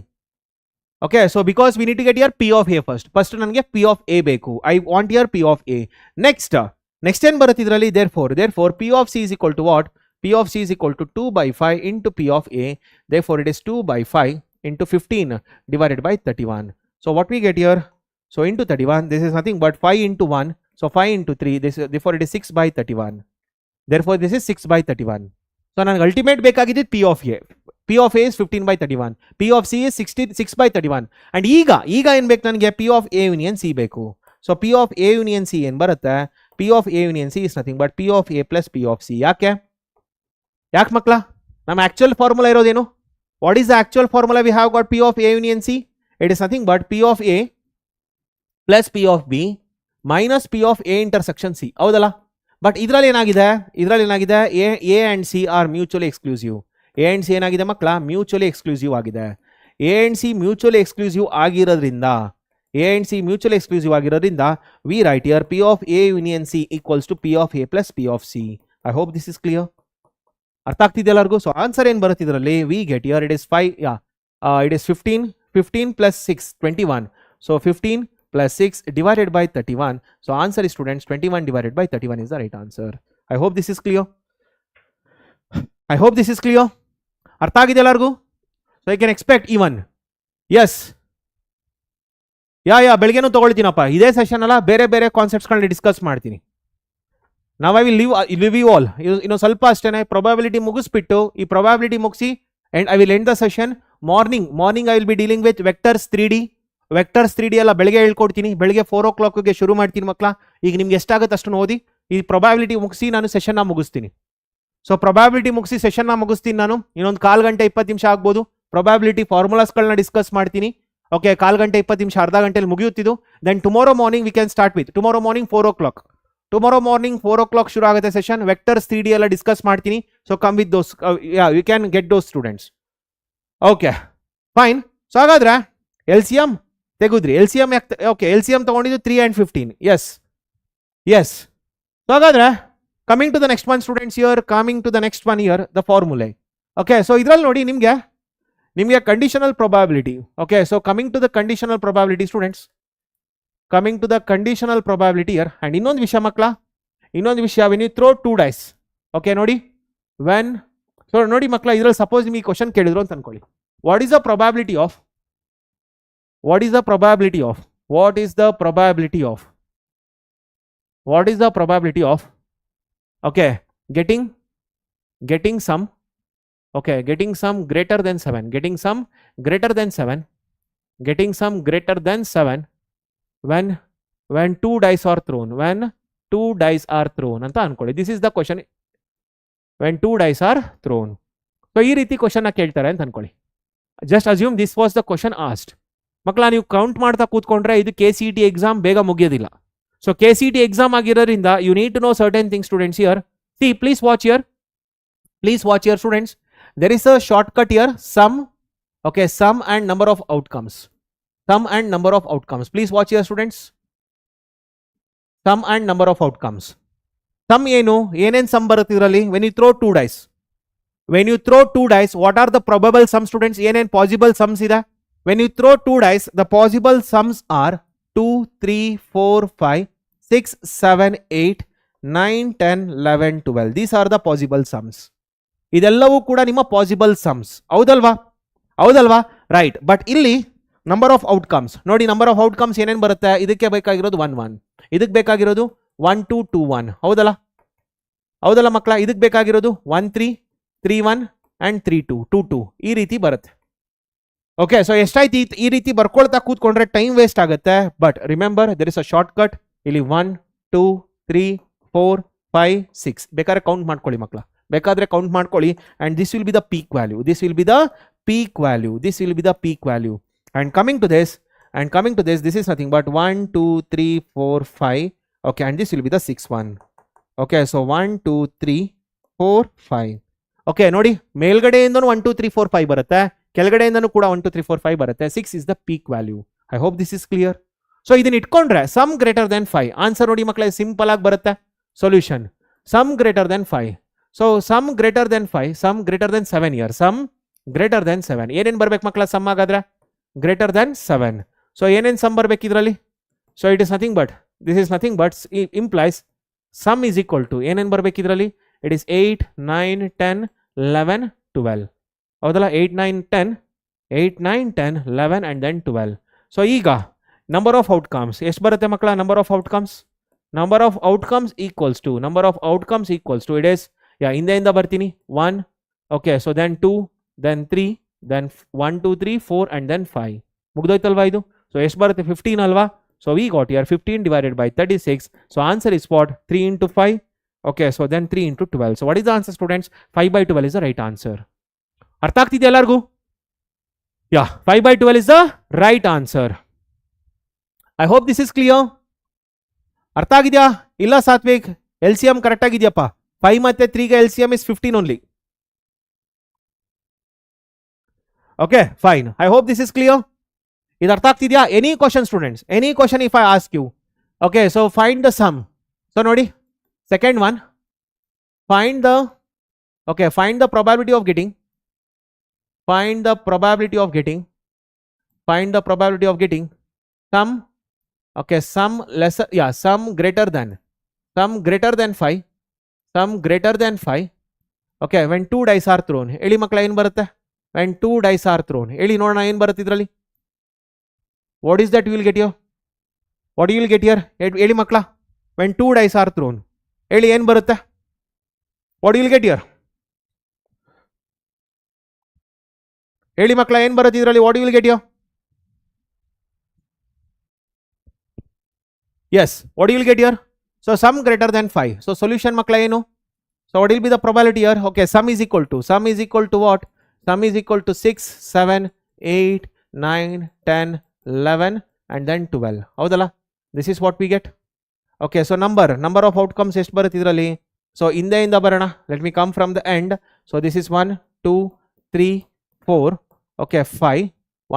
Okay, so because we need to get here P of A first ನನಗೆ P of A ಬೇಕು. I want here P of A. Next ಏನ್ ಬರುತ್ತೆ ಇದರಲ್ಲಿ? Therefore P of C is equal to what? P of C is equal to 2 by 5 into P of A. Therefore it is 2 by 5 into 15 divided by 31. So what we get here? So into 31, this is nothing but 5 into 1. So 5 into 3, therefore it is 6 by 31. Therefore this is 6 by 31. So ನನಗೆ ultimate ಬೇಕಾಗಿದೆ P of A. P of A is 15 by 31. P of C is 6 by 31. And ಈಗ ಏನ್ ಬೇಕು ನನಗೆ? P of A union C ಬೇಕು. So P of A union C ಏನ್ ಬರುತ್ತೆ? P of A union C is nothing but P of A plus P of C. ಯಾಕೆ ಮಕ್ಕಳ? ನಮ್ಮ ಆಕ್ಚುಯಲ್ ಫಾರ್ಮುಲಾ ಇರೋದೇನು? What is the actual formula we have got P of A union C? It is nothing but P of A plus P of B minus P of A intersection C. ಹೌದಲ್ಲ? But ಇದರಲ್ಲಿ ಏನಾಗಿದೆ? A and C are mutually exclusive. A and C ಏನಾಗಿದೆ ಮಕ್ಕಳ, mutually exclusive ಆಗಿದೆ. A and C mutually exclusive ಆಗಿರೋದ್ರಿಂದ A and C mutually exclusive ಆಗಿರೋದ್ರಿಂದ we write here P of A union C equals to P of A plus P of C. I hope this is clear. ಅರ್ಥ ಆಗ್ತಿದೆ ಎಲ್ಲರಿಗೂ? So answer ಏನು ಬರುತ್ತೆ ಇದರಲ್ಲಿ? We get here it is 15 plus 6 21. So 15 plus 6 divided by 31. So answer is, students, 21 divided by 31 is the right answer. I hope this is clear. I hope this is clear. ಅರ್ಥ ಆಗಿದೆ ಎಲ್ಲರಿಗೂ? So I can expect even yes ಬೆಳಗ್ಗೆನೂ ತೊಗೊಳ್ತೀನಪ್ಪ, ಇದೇ session ಅಲ್ಲ, ಬೇರೆ ಬೇರೆ ಕಾನ್ಸೆಪ್ಟ್ಸ್ಗಳನ್ನ ಡಿಸ್ಕಸ್ ಮಾಡ್ತೀನಿ. ನಾವು I will leave you all. ಇನ್ನೊಂದು ಸ್ವಲ್ಪ ಅಷ್ಟೇ ಪ್ರೊಬಾಬಿಲಿಟಿ ಮುಗಿಸ್ಬಿಟ್ಟು, ಈ ಪ್ರೊಬಾಬಿಲಿಟಿ ಮುಗಿಸಿ and I will end the session. Morning I will be dealing with vectors 3D ಎಲ್ಲ ಬೆಳಗ್ಗೆ ಹೇಳ್ಕೊಡ್ತೀನಿ. ಬೆಳಗ್ಗೆ 4 o'clockಗೆ ಶುರು ಮಾಡ್ತೀನಿ ಮಕ್ಕಳ. ಈಗ ನಿಮ್ಗೆ ಎಷ್ಟಾಗುತ್ತೆ ಅಷ್ಟನ್ನು ಓದಿ. ಈ ಪ್ರೊಬಾಬಿಲಿಟಿ ಮುಗಿಸಿ ನಾನು ಸೆಷನ್ನ ಮುಗಿಸ್ತೀನಿ. ಸೊ ಪ್ರೊಬಾಬಿಲಿಟಿ ಮುಗಿಸಿ ಸೆಷನ್ನ ಮುಗಿಸ್ತೀನಿ ನಾನು. ಇನ್ನೊಂದು 1/4 ಗಂಟೆ 20 ನಿಮಿಷ ಆಗ್ಬೋದು. ಪ್ರೊಬಾಬಿಲಿಟಿ ಫಾರ್ಮುಲಾಸ್ಗಳನ್ನ ಡಿಸ್ಕಸ್ ಮಾಡ್ತೀನಿ. ಓಕೆ, 1/4 ಗಂಟೆ 20 ನಿಮಿಷ, ಅರ್ಧ ಗಂಟೆಯಲ್ಲಿ ಮುಗಿಯುತ್ತಿದ್ದು. Then tomorrow morning we can start with tomorrow morning 4 o'clock. Tomorrow morning 4 o'clock ಶುರು ಆಗುತ್ತೆ ಸೆಷನ್. ವೆಕ್ಟರ್ಸ್ 3D ಎಲ್ಲ ಡಿಸ್ಕಸ್ ಮಾಡ್ತೀನಿ. So come with those, you can get those students. Okay fine. So ಹಾಗಾದ್ರೆ ಎಲ್ ಸಿ ಎಂ ತೆಗೆದ್ರಿ. L C M okay, L C M ತಗೊಂಡಿದ್ದು 3 and 15. Yes. So ಹಾಗಾದ್ರೆ coming to the next one students here, coming to the next one here the formulae. Okay, so ಇದರಲ್ಲಿ ನೋಡಿ ನಿಮಗೆ conditional probability. Okay, so coming to the conditional probability students, coming to the conditional probability here. And ಇನ್ನೊಂದು ವಿಷಯ ಮಕ್ಕಳ, when you throw 2 dice. Okay ನೋಡಿ, ನೋಡಿ ಮಕ್ಕಳ, ಇದರಲ್ಲಿ ಸಪೋಸ್ ನಿಮಗೆ ಕ್ವಶನ್ ಕೇಳಿದ್ರು ಅಂತ ಅನ್ಕೊಳ್ಳಿ. What is the probability of okay, getting some greater than 7, getting some greater than 7 when 2 dice are thrown, ಅಂತ ಅನ್ಕೊಳ್ಳಿ. This is the question, when 2 dice are thrown. So ಈ ರೀತಿ ಕ್ವಶನ್ ಕೇಳ್ತಾರೆ ಅಂತ ಅನ್ಕೊಳ್ಳಿ. Just assume this was the question asked. ಮಕ್ಕಳ, ನೀವು ಕೌಂಟ್ ಮಾಡ್ತಾ ಕೂತ್ಕೊಂಡ್ರೆ ಇದು KCET ಎಕ್ಸಾಮ್ ಬೇಗ ಮುಗಿಯೋದಿಲ್ಲ. ಸೊ KCET ಎಕ್ಸಾಮ್ ಆಗಿರೋದ್ರಿಂದ you need to know certain things students here. See, please watch here students. There is a shortcut here, sum. Okay, sum and number of outcomes. Please watch here students. Sum and number of outcomes. Sum ಏನೇನ್ sum ಬರುತ್ತೆ ಇದರಲ್ಲಿ? when you throw 2 dice, what are the probable sums students? ಏನೇನ್ possible sums ಇದೆ? when you throw 2 dice, the possible sums are 2 3 4 5 6 7 8 9 10 11 12. These are the possible sums. ಇದೆಲ್ಲವೂ ಕೂಡ ನಿಮ್ಮ possible sums. ಹೌದಲ್ವಾ? Right. But ಇಲ್ಲಿ ನಂಬರ್ ಆಫ್ ಔಟ್ಕಮ್ಸ್ ನೋಡಿ. Number of outcomes ಏನೇನು ಬರುತ್ತೆ? ಇದಕ್ಕೆ ಬೇಕಾಗಿರೋದು 1 1, ಇದಕ್ಕೆ ಬೇಕಾಗಿರೋದು 1 2 2 1. ಹೌದಲ್ಲ ಮಕ್ಕಳ? ಇದಕ್ಕೆ ಬೇಕಾಗಿರೋದು 1 3 3 1 and 3 2 2 2. ಈ ರೀತಿ ಬರುತ್ತೆ. ಓಕೆ, ಸೊ ಎಷ್ಟಾಯ್ತು? ಈ ರೀತಿ ಬರ್ಕೊಳ್ತಾ ಕೂತ್ಕೊಂಡ್ರೆ ಟೈಮ್ ವೇಸ್ಟ್ ಆಗುತ್ತೆ. But remember, there is a short cut. ಇಲ್ಲಿ 1 2 3 4 5 6 ಬೇಕಾದ್ರೆ ಕೌಂಟ್ ಮಾಡ್ಕೊಳ್ಳಿ ಮಕ್ಕಳ, ಕೌಂಟ್ ಮಾಡ್ಕೊಳ್ಳಿ. And this will be the peak value. And coming to this, this is nothing but 1 2 3 4 5. Okay, and this will be the 6th one. Okay, so 1 2 3 4 5. Okay, ನೋಡಿ, ಮೇಲ್ಗಡೆಯಿಂದನೂ 1 2 3 4 5 ಬರುತ್ತೆ, ಕೆಳಗಡೆಯಿಂದನೂ ಕೂಡ 1 2 3 4 5 ಬರುತ್ತೆ. 6 is the peak value. I hope this is clear. So ಇದನ್ನ ಇಟ್ಕೊಂಡ್ರೆ some greater than 5 answer ನೋಡಿ ಮಕ್ಕಳೇ, simple ಆಗಿ ಬರುತ್ತೆ solution. Sum greater than 5. So sum greater than 5, sum greater than 7 here, sum greater than 7. ಏನೇನು ಬರ್ಬೇಕು ಮಕ್ಕಳ ಸಮ್ ಆಗಾದ್ರೆ? Greater than 7. ಸೊ ಏನೇನು ಸಮ್ ಬರ್ಬೇಕು ಇದರಲ್ಲಿ? So it is nothing but, this is nothing but implies sum is equal to ಏನೇನು ಬರ್ಬೇಕು ಇದರಲ್ಲಿ? It is 8 9 10 11 12. ಹೌದಲ್ಲ? 8 9 10 11 and then 12. ಸೊ ಈಗ ನಂಬರ್ ಆಫ್ ಔಟ್ಕಮ್ಸ್ ಎಷ್ಟು ಬರುತ್ತೆ ಮಕ್ಕಳ? Number of outcomes equals to it is, ಹಿಂದೆಯಿಂದ ಬರ್ತೀನಿ 1. Okay, so then 2, then 3, then 1 2 3 4 and then 5. ಮುಗ್ದೋಯ್ತಲ್ವಾ ಇದು? ಸೊ ಎಷ್ಟು ಬರುತ್ತೆ? 15 ಅಲ್ವಾ? So we got here 15 divided by 36. So answer is what? 3 into 5. Okay, so then 3 into 12. So what is the answer students? 5/12 is the right answer. ಅರ್ಥ ಆಗ್ತಿದೆಯಾ ಎಲ್ಲರಿಗೂ? 5/12 is the right answer. I hope this is clear. ಅರ್ಥ ಆಗಿದೆಯಾ? ಇಲ್ಲ Satwik, LCM correct ಆಗಿದೆಯಪ್ಪ. 5 ಮತ್ತೆ 3ಗೆ LCM is 15 only. Okay, fine. I hope this is clear. ಇದು ಅರ್ಥ ಆಗ್ತಿದ್ಯಾ? Any question students, any question if I ask you. Okay, so find the sum. So ನೋಡಿ, second one, find the, okay, find the probability of getting, find the probability of getting, find the probability of getting sum, okay, sum lesser, yeah, sum greater than 5, sum greater than 5. Okay, when 2 dice are thrown. ಹೇಳಿ ಮಕ್ಕಳ, ಏನು ಬರುತ್ತೆ? When 2 dice are thrown. ಹೇಳಿ ನೋಡೋಣ, ಏನು ಬರುತ್ತೆ ಇದರಲ್ಲಿ? What is that you will get here? What you will get here? ಹೇಳಿ ಮಕ್ಕಳ, when 2 dice are thrown. ಹೇಳಿ ಏನು ಬರುತ್ತೆ? What you will get here? ಹೇಳಿ ಮಕ್ಕಳ, ಏನು ಬರುತ್ತೆ ಇದರಲ್ಲಿ? What you will get here? Yes, what you will get here? So sum greater than 5. So solution ಮಕ್ಕಳ ಏನು? So what will be the probability here? Okay, sum is equal to what? Sum is equal to 6, 7, 8, 9, 10, 11 and then 12. ಹೌದಲ್ಲ? This is what we get. Okay, so number of outcomes ಎಷ್ಟು ಬರುತ್ತೆ ಇದರಲ್ಲಿ? So ಇಂದ ಬರೋಣ. Let me come from the end. So this is 1, 2, 3, 4. Okay, 5.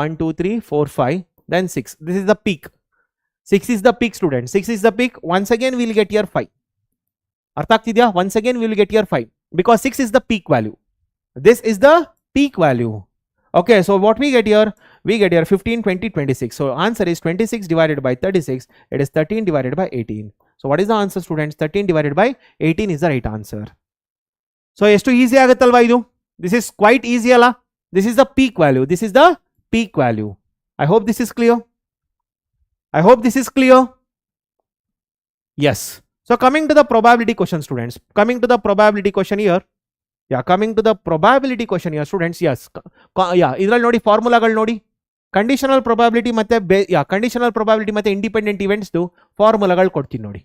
1, 2, 3, 4, 5. Then 6. This is the peak. 6 is the peak, student. 6 is the peak. Once again we will get here 5. ಅರ್ಥ ಆಗ್ತಿದ್ಯಾ? Once again we will get here 5 because 6 is the peak value. This is the peak value. Okay, so what we get here? We get here 15, 20, 26. So answer is 26 divided by 36. It is 13 divided by 18. So what is the answer, students? 13 divided by 18 is the right answer. So ಎಷ್ಟು easy ಆಗುತ್ತಲ್ವಾ ಇದು? This is quite easy ಅಲ್ಲ? This is the peak value. This is the peak value. I hope this is clear. I hope this is clear. Yes. So coming to the probability question, students. Coming to the probability question here. Yeah, coming to the probability question here, students. Yes. Yeah, ಇದರಲ್ಲಿ ನೋಡಿ ಫಾರ್ಮುಲಾಗಳು ನೋಡಿ. Conditional probability ಮತ್ತೆ conditional probability ಮತ್ತೆ independent events ಫಾರ್ಮುಲಾಗಳು ಕೊಡ್ತೀನಿ ನೋಡಿ.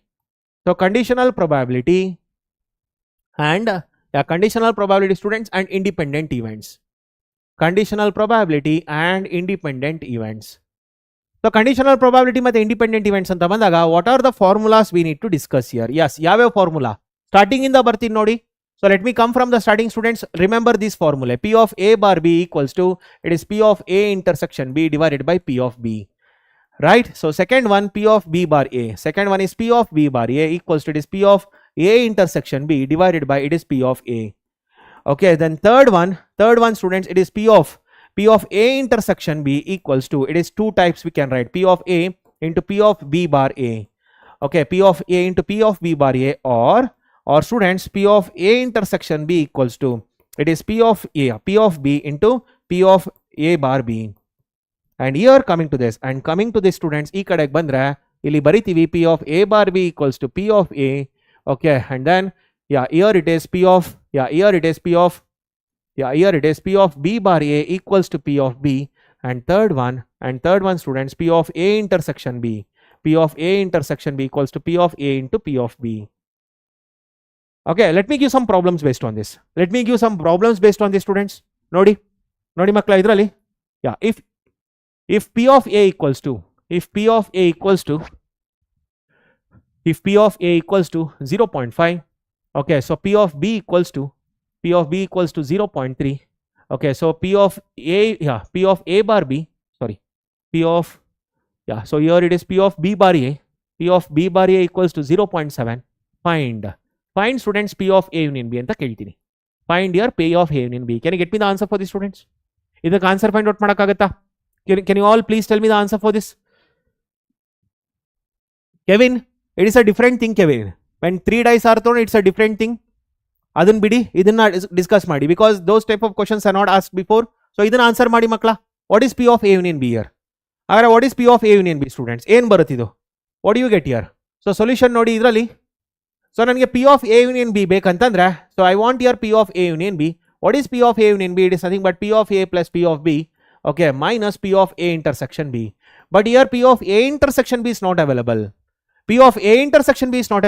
So conditional probability and conditional probability students and independent events. Conditional probability and independent events. So conditional probability ಮತ್ತೆ ಇಂಡಿಪೆಂಡೆಂಟ್ ಇವೆಂಟ್ಸ್ ಅಂತ ಬಂದಾಗ what are the formulas we need to discuss here? Yes, ಯಾವ್ಯಾವ formula? Starting ಇಂದ ಬರ್ತೀನಿ ನೋಡಿ. So let me come from the starting, students. Remember this formula. P of A bar B equals to, it is P of A intersection B divided by P of B. Right? So second one, P of B bar A. Second one is P of B bar A equals to, it is P of A intersection B divided by, it is P of A. Okay, then third one students, it is P of A intersection B equals to, it is two types we can write. P of A into P of B bar A. Okay, P of A into P of B bar A, or students, P of A intersection B equals to, it is P of B into P of A bar B. And here coming to this students, ಈ ಕಡೆಗೆ ಬಂದ್ರೆ ಇಲ್ಲಿ ಬರಿತೀವಿ P of A bar B equals to P of A. Okay, and then here it is P of B bar A equals to P of B. And third one students, P of A intersection B. P of A intersection B equals to P of A into P of B. Okay, let me give some problems based on this. Students. Nodi makla idrali. Yeah, if P of A equals to 0.5. Okay, so P of B equals to 0.3. Okay, so P of A bar B, sorry. So here it is P of B bar A. P of B bar A equals to 0.7. Find students P of A union B ಅಂತ ಕೇಳ್ತೀನಿ. Find your P of A union B. Can you get me the answer for this, students? ಇದಕ್ಕೆ answer find out ಮಾಡೋಕ್ಕಾಗತ್ತಾ? Can you all please tell me the answer for this? Kevin, it is a different thing, Kevin. When 3 dice are thrown, it's a different thing. ಅದನ್ನ ಬಿಡಿ, ಇದನ್ನ discuss ಮಾಡಿ, because those type of questions are not asked before. So ಇದನ್ನ answer ಮಾಡಿ ಮಕ್ಕಳ. What is P of A union B here? ಹಾಗಾದ್ರೆ what is P of A union B, students? ಏನು ಬರುತ್ತಿದು? What do you get here? So solution ನೋಡಿ ಇದರಲ್ಲಿ. So ನನಗೆ P of A union B ಬೇಕಂತಂದ್ರೆ, so I want here P of A union B. What is P of A union B? It is nothing but P of A plus P of B, okay, minus P of A intersection B. But here P of A intersection B is not available. P of A intersection B is not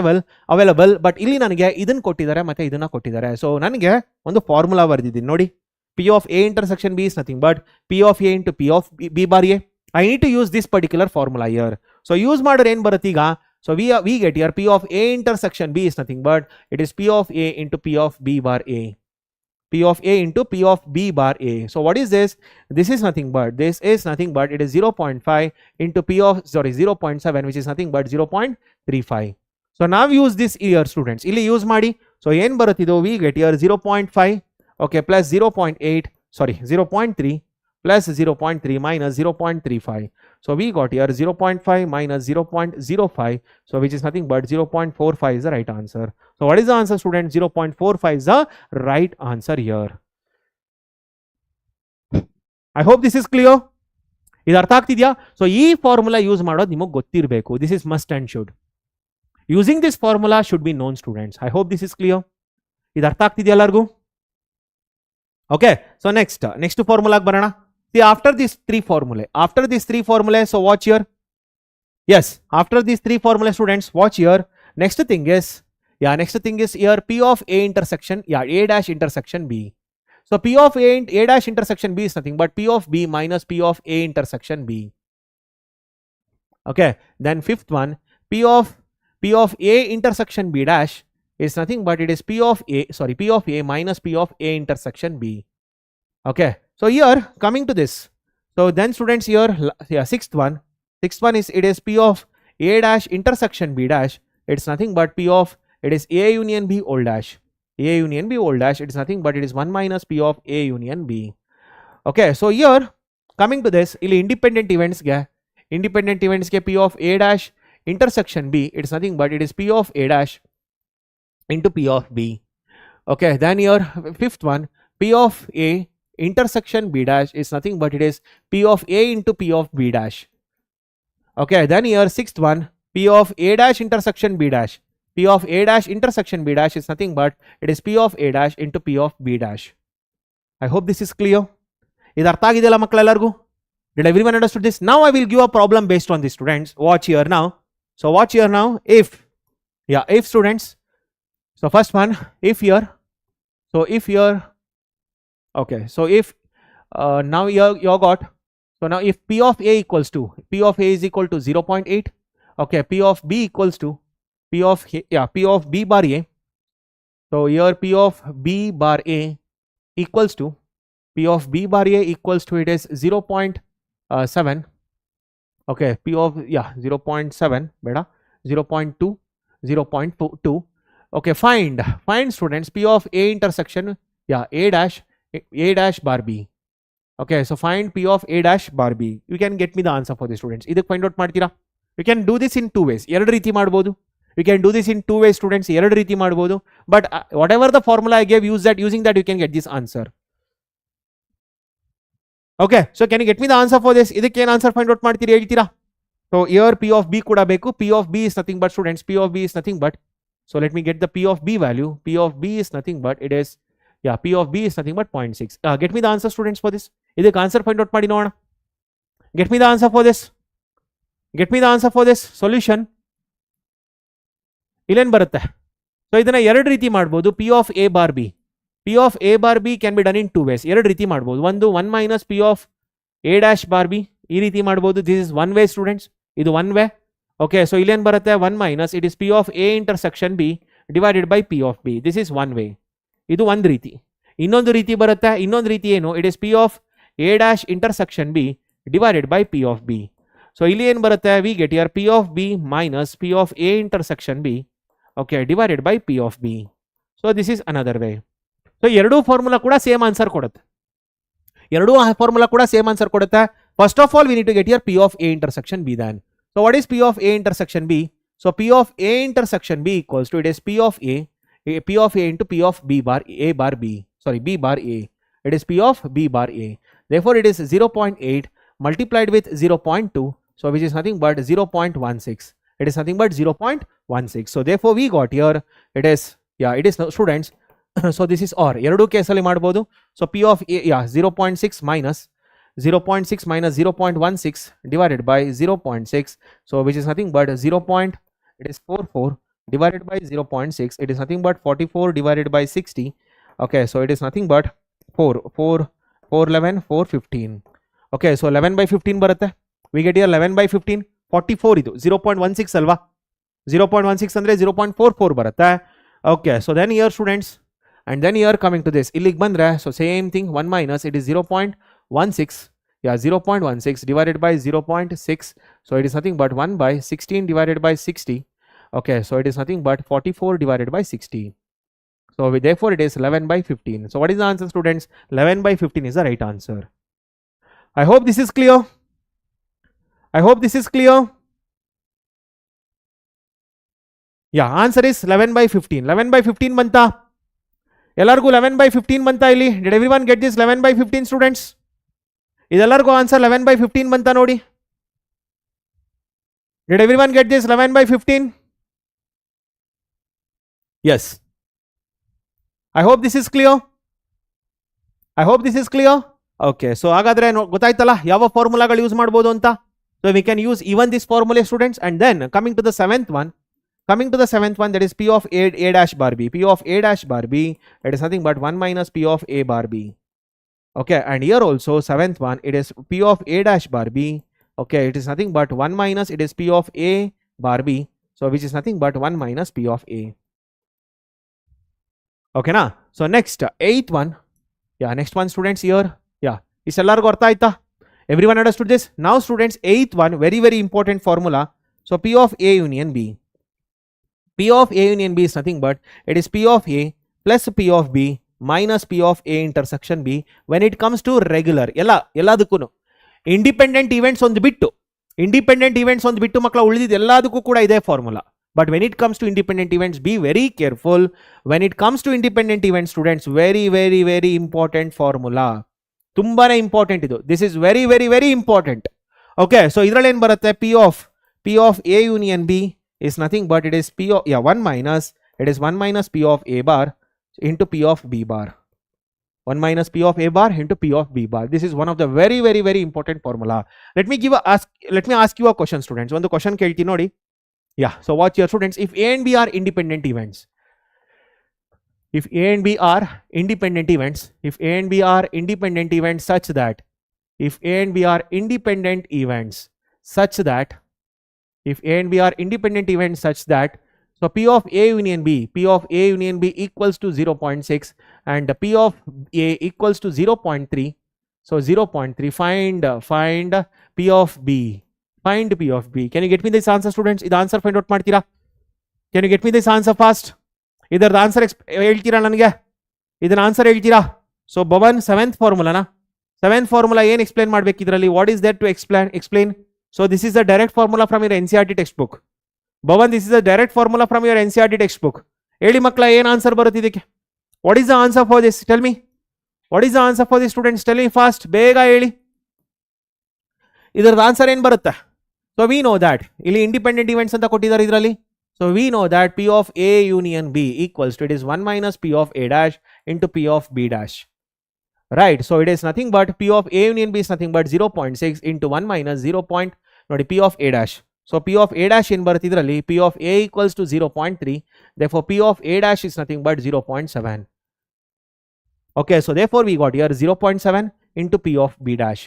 available, but ಇಲ್ಲಿ ನನಗೆ ಇದನ್ನ ಕೊಟ್ಟಿದ್ದಾರೆ ಮತ್ತೆ ಇದನ್ನ ಕೊಟ್ಟಿದ್ದಾರೆ. So ನನಗೆ ಒಂದು formula ಬರೆದಿದ್ದೀನಿ ನೋಡಿ. P of A intersection B is nothing but P of A into P of B bar A. I need to use this particular formula here. So use ಮಾಡಿದ್ರೆ ಏನು ಬರುತ್ತೆ ಈಗ? So we get here P of A intersection B is nothing but it is P of A into P of B bar A. P P of A into P of B bar A. So what is this? This is nothing but it is 0.5 into 0.7, which is nothing but 0.35. So now use this here, students. Illi use ಮಾಡಿ. So ಏನು ಬರುತ್ತಿದೋ we get here 0.5, okay, plus 0.3 plus 0.3 minus 0.35. So we got here 0.5 minus 0.05, so which is nothing but 0.45 is the right answer. So what is the answer, students? 0.45 is the right answer here. I hope this is clear. ಇದು ಅರ್ಥ ಆಗ್ತಿದ್ಯಾ? So ಈ formula use ಮಾಡೋದು ನಿಮಗೆ ಗೊತ್ತಿರಬೇಕು. This is must and should. Using this formula should be known, students. I hope this is clear. ಇದು ಅರ್ಥ ಆಗ್ತಿದೆಯಾ ಎಲ್ಲರಿಗೂ? ಓಕೆ, ಸೊ ನೆಕ್ಸ್ಟ್ ಫಾರ್ಮುಲಾಗೆ ಬರೋಣ. After these three formulae, so watch here. Yes, after these three formulae, students, watch here. Next thing is here P of A intersection, A dash intersection B. So P of A dash intersection B is nothing but P of B minus P of A intersection B. Okay, then fifth one, P of A intersection B dash is nothing but it is P of A minus P of A intersection B. Okay, so here coming to this, so then students here, sixth one is it is P of A dash intersection B dash, it's nothing but P of it is A union B all dash, it is nothing but it is 1 minus P of A union B. Okay, so here coming to this, ಇಲ್ಲಿ independent events ಗೆ P of A dash intersection B, it's nothing but it is P of A dash into P of B. Okay, then here fifth one, P of A intersection B dash is nothing but it is P of A into P of B dash. Okay, then here sixth one, P of A dash intersection B dash, P of A dash intersection B dash is nothing but it is P of A dash into P of B dash. I hope this is clear. ಇದು ಅರ್ಥ ಆಗಿದೆಯಲ್ಲ ಮಕ್ಕಳೆಲ್ಲರಿಗೂ? Did everyone understood this? Now I will give a problem based on this, students. Watch here now. So watch here now. If students, so first one, if here, okay, so if now you got, so now if P of A is equal to 0.8, okay, P of B equals to P of B bar A. So here P of B bar A equals to it is 0.7, okay, P of 0.7 beta 0.2, 0.2. Okay, find students P of A intersection A dash bar B. Okay, so find P of A dash bar B. You can get me the answer for this, students. ಇದಕ್ಕೆ find out ಮಾಡ್ತೀರಾ? You can do this in two ways. ಎರಡು ರೀತಿ ಮಾಡಬಹುದು. You can do this in two ways, students. ಎರಡು ರೀತಿ ಮಾಡಬಹುದು. But whatever the formula I gave, using that you can get this answer. Okay, so can you get me the answer for this? ಇದಕ್ಕೆ ಏನು answer find out ಮಾಡ್ತೀರಿ ಹೇಳ್ತೀರಾ? So here P of B ಕೂಡ ಬೇಕು. P of B is nothing but, students, P of B is nothing but, so let me get the P of B value. P of B is nothing but it is P of B is nothing but 0.6. Get me the answer, students, for this. ಇದಕ್ಕೆ answer find out ಮಾಡಿ ನೋಡೋಣ. Get me the answer for this. Solution ಇಲ್ಲೇನು ಬರುತ್ತೆ? So ಇದನ್ನ ಎರಡು ರೀತಿ ಮಾಡಬಹುದು. P of A bar B can be done in two ways. ಎರಡು ರೀತಿ ಮಾಡಬಹುದು. ಒಂದು 1 minus P of A dash bar B ಈ ರೀತಿ ಮಾಡಬಹುದು. This is one way, students. ಇದು one way. Okay, so ಇಲ್ಲೇನು ಬರುತ್ತೆ? 1 minus it is P of A intersection B divided by P of B. This is one way. ಇದು ಒಂದು ರೀತಿ. ಇನ್ನೊಂದು ರೀತಿ ಬರುತ್ತೆ. ಇನ್ನೊಂದು ರೀತಿ ಏನು? It is P of A dash intersection B divided by P of B. So ಇಲ್ಲಿ ಏನು ಬರುತ್ತೆ? We get here P of B minus P of A intersection B, okay, divided by P of B. So this is another way. So ಎರಡೂ formula ಕೂಡ same answer ಕೊಡುತ್ತೆ. First of all, we need to get here P of A intersection B then. So what is P of A intersection B? So P of A intersection B equals to it is P of A into P of B bar B. It is P of B bar A. Therefore, it is 0.8 multiplied with 0.2. So which is nothing but 0.16. It is nothing but 0.16. So therefore, we got here it is students. So this is or ಎರಡು ಕೇಸಲ್ಲಿ ಮಾಡಬಹುದು. So P of A 0.6 minus 0.16 divided by 0.6. So which is nothing but 44 divided by 0.6. It is nothing but 44 divided by 60. Okay, so it is nothing but 411 415. Okay, so 11 by 15 ಬರುತ್ತೆ. We get here 11 by 15 44 ಇದು 0.16 ಅಲ್ವಾ? 0.16 ಅಂದ್ರೆ 0.44 ಬರುತ್ತೆ. Okay, so then here, students, and then here coming to this illig bandre, so same thing, 1 minus, it is 0.16, yeah, 0.16 divided by 0.6, so it is nothing but 1 by 16 divided by 60. Okay, so it is nothing but 44 divided by 60. So therefore it is 11 by 15. So what is the answer, students? 11 by 15 is the right answer. I hope this is clear. I hope this is clear. Yeah, answer is 11 by 15. 11 by 15 banta. Ellargu 11 by 15 banta illi. Did everyone get this 11 by 15, students? Idellarigu answer 11 by 15 banta nodi. Did everyone get this 11 by 15? Yes. I hope this is clear. I hope this is clear. Okay, so hagadre gottaitala yava formulaಗಳು use ಮಾಡಬಹುದು ಅಂತ. So we can use even this formula, students, and then coming to the seventh one, that is P of A dash bar B. P of A dash bar B, it is nothing but 1 minus P of A bar B. Okay, and here also seventh one, it is P of A dash bar B. Okay, it is nothing but 1 minus, it is P of A bar B. So which is nothing but 1 minus P of A. Okay na? So next, eighth one. Yeah, next one, students, here. Yeah, is ellargu artha aita? Everyone understood this? Now, students, eighth one, very, very important formula. So P of A union B. P of A union B is nothing but, it is P of A plus P of B minus P of A intersection B when it comes to regular. ಎಲ್ಲದಕ್ಕೂ independent events ಒಂದು ಬಿಟ್ಟು ಮಕ್ಕಳ ಉಳಿದಿದ್ದು ಎಲ್ಲದಕ್ಕೂ ಕೂಡ ಇದೇ formula. But when it comes to independent events, be very careful. When it comes to independent events, students, very, very, very important formula. Tumbane important idu. This is very, very, very important. Okay, so idralli ಏನು ಬರುತ್ತೆ? P of A union B is nothing but it is 1 minus, it is 1 minus P of A bar into P of B bar. 1 minus P of A bar into P of B bar. This is one of the very, very, very important formula. Let me ask you a question, students. One question kelti nodi. Yeah, so watch here, students. If A and B are independent events, if A and B are independent events such that, if A and B are independent events such that, so P of A union B equals to 0.6 and P of A equals to 0.3. So 0.3, find P of B. Find P of B. Can you get me this answer, students? This answer find out ಮಾಡ್ತೀರಾ? Can you get me this answer fast? ಇದರ answer ಹೇಳ್ತೀರಾ ನನಗೆ? ಇದನ್ನ answer ಹೇಳ್ತೀರಾ? So Bhavan seventh formula ಏನು explain ಮಾಡ್ಬೇಕು ಇದರಲ್ಲಿ? What is there to explain? So this is the direct formula from your NCERT textbook. Bhavan, this is the direct formula from your NCERT textbook. ಹೇಳಿ ಮಕ್ಕಳ, ಏನು answer ಬರುತ್ತೆ ಇದಕ್ಕೆ? What is the answer for this? Tell me. What is the answer for this, students? Tell me fast, ಬೇಗ ಹೇಳಿ. ಇದರ answer ಏನು ಬರುತ್ತೆ? So we know that ಇಲ್ಲಿ ಇಂಡಿಪೆಂಡೆಂಟ್ ಇವೆಂಟ್ಸ್ ಅಂತ ಕೊಟ್ಟಿದ್ದಾರೆ ಇದರಲ್ಲಿ. So we know that P of A union B equals to, it is 1 minus P of A dash into P of B dash. Right. So it is nothing but P of A union B is nothing but 0.6 into 1 minus 0. P of A dash. So P of A dash in ಬರುತ್ತೆ ಇದರಲ್ಲಿ. P of A equals to 0.3. Therefore P of A dash is nothing but 0.7. Okay. So therefore we got here 0.7 into P of B dash.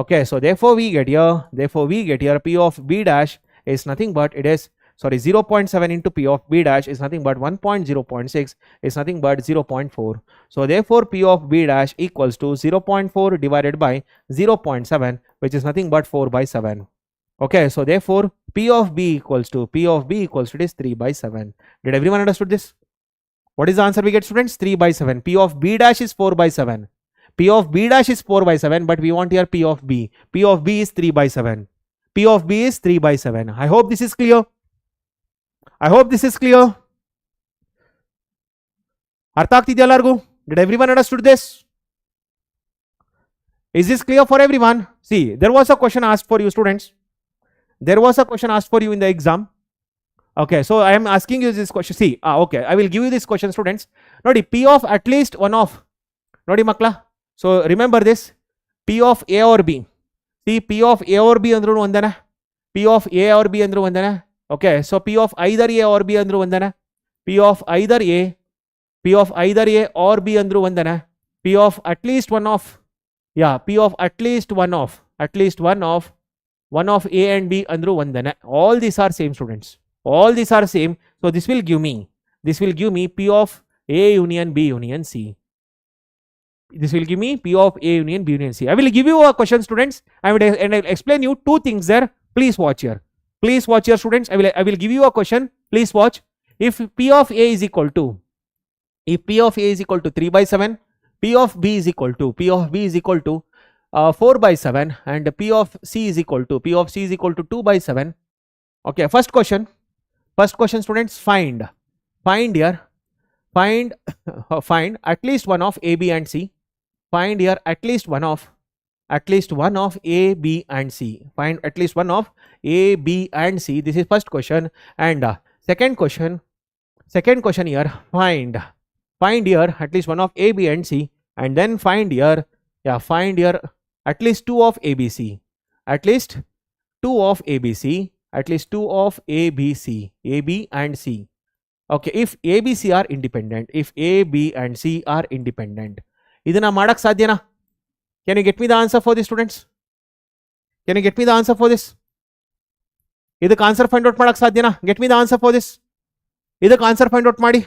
Okay, so therefore we get here P of B dash is nothing but, it is 0.7 into P of B dash is nothing but 1.0.6 is nothing but 0.4. So therefore P of B dash equals to 0.4 divided by 0.7, which is nothing but 4 by 7. Okay, so therefore P of B equals to, it is 3 by 7. Did everyone understood this? What is the answer we get, students? 3 by 7. P of B dash is 4 by 7. P of B dash is 4 by 7, but we want here P of B. P of B is 3 by 7. P of B is 3 by 7. I hope this is clear. ಅರ್ಥ ಆಗ್ತಿದೆಯಾ ಎಲ್ಲರಿಗೂ? Did everyone understood this? Is this clear for everyone? See, there was a question asked for you, students. There was a question asked for you in the exam. Okay, so I am asking you this question. See, okay, I will give you this question, students. Nodi, P of at least one of, nodi makla. So remember this, P of A or B. See, P of A or B andru ondana. P of A or B andru ondana. Okay, so P of either A or B andru ondana. P of either A or B andru ondana. P of at least one of, yeah, P of at least one of A and B andru ondana. All these are same, students. All these are same. So this will give me P of, A union B union C. This will give me P of A union B union C. I will give you a question, students, and I will explain you two things there. Please watch here. Please watch here, students. I will give you a question. Please watch. If P of A is equal to, if P of A is equal to 3 by 7, P of B is equal to 4 by 7, and P of C is equal to 2 by 7. Okay, first question, students, find here, find at least one of A, B and C. Find here at least one of A, B and C. Find at least one of A, B and C. This is first question. And second question here, find here at least one of A, B and C, and then find here at least two of ABC. At least two of ABC. At least two of ABC. A, B and C. Okay, if A, B, C are independent. If A, B and C are independent. ಇದನ್ನ ಮಾಡಕ್ ಸಾಧ್ಯನಾ? Can you get me the answer for this, students? Can you get me the answer for this? ಇದಕ್ಕೆ answer find out ಮಾಡಕ್ ಸಾಧ್ಯನಾ? Get me the answer for this. ಇದಕ್ಕೆ answer find out ಮಾಡಿ.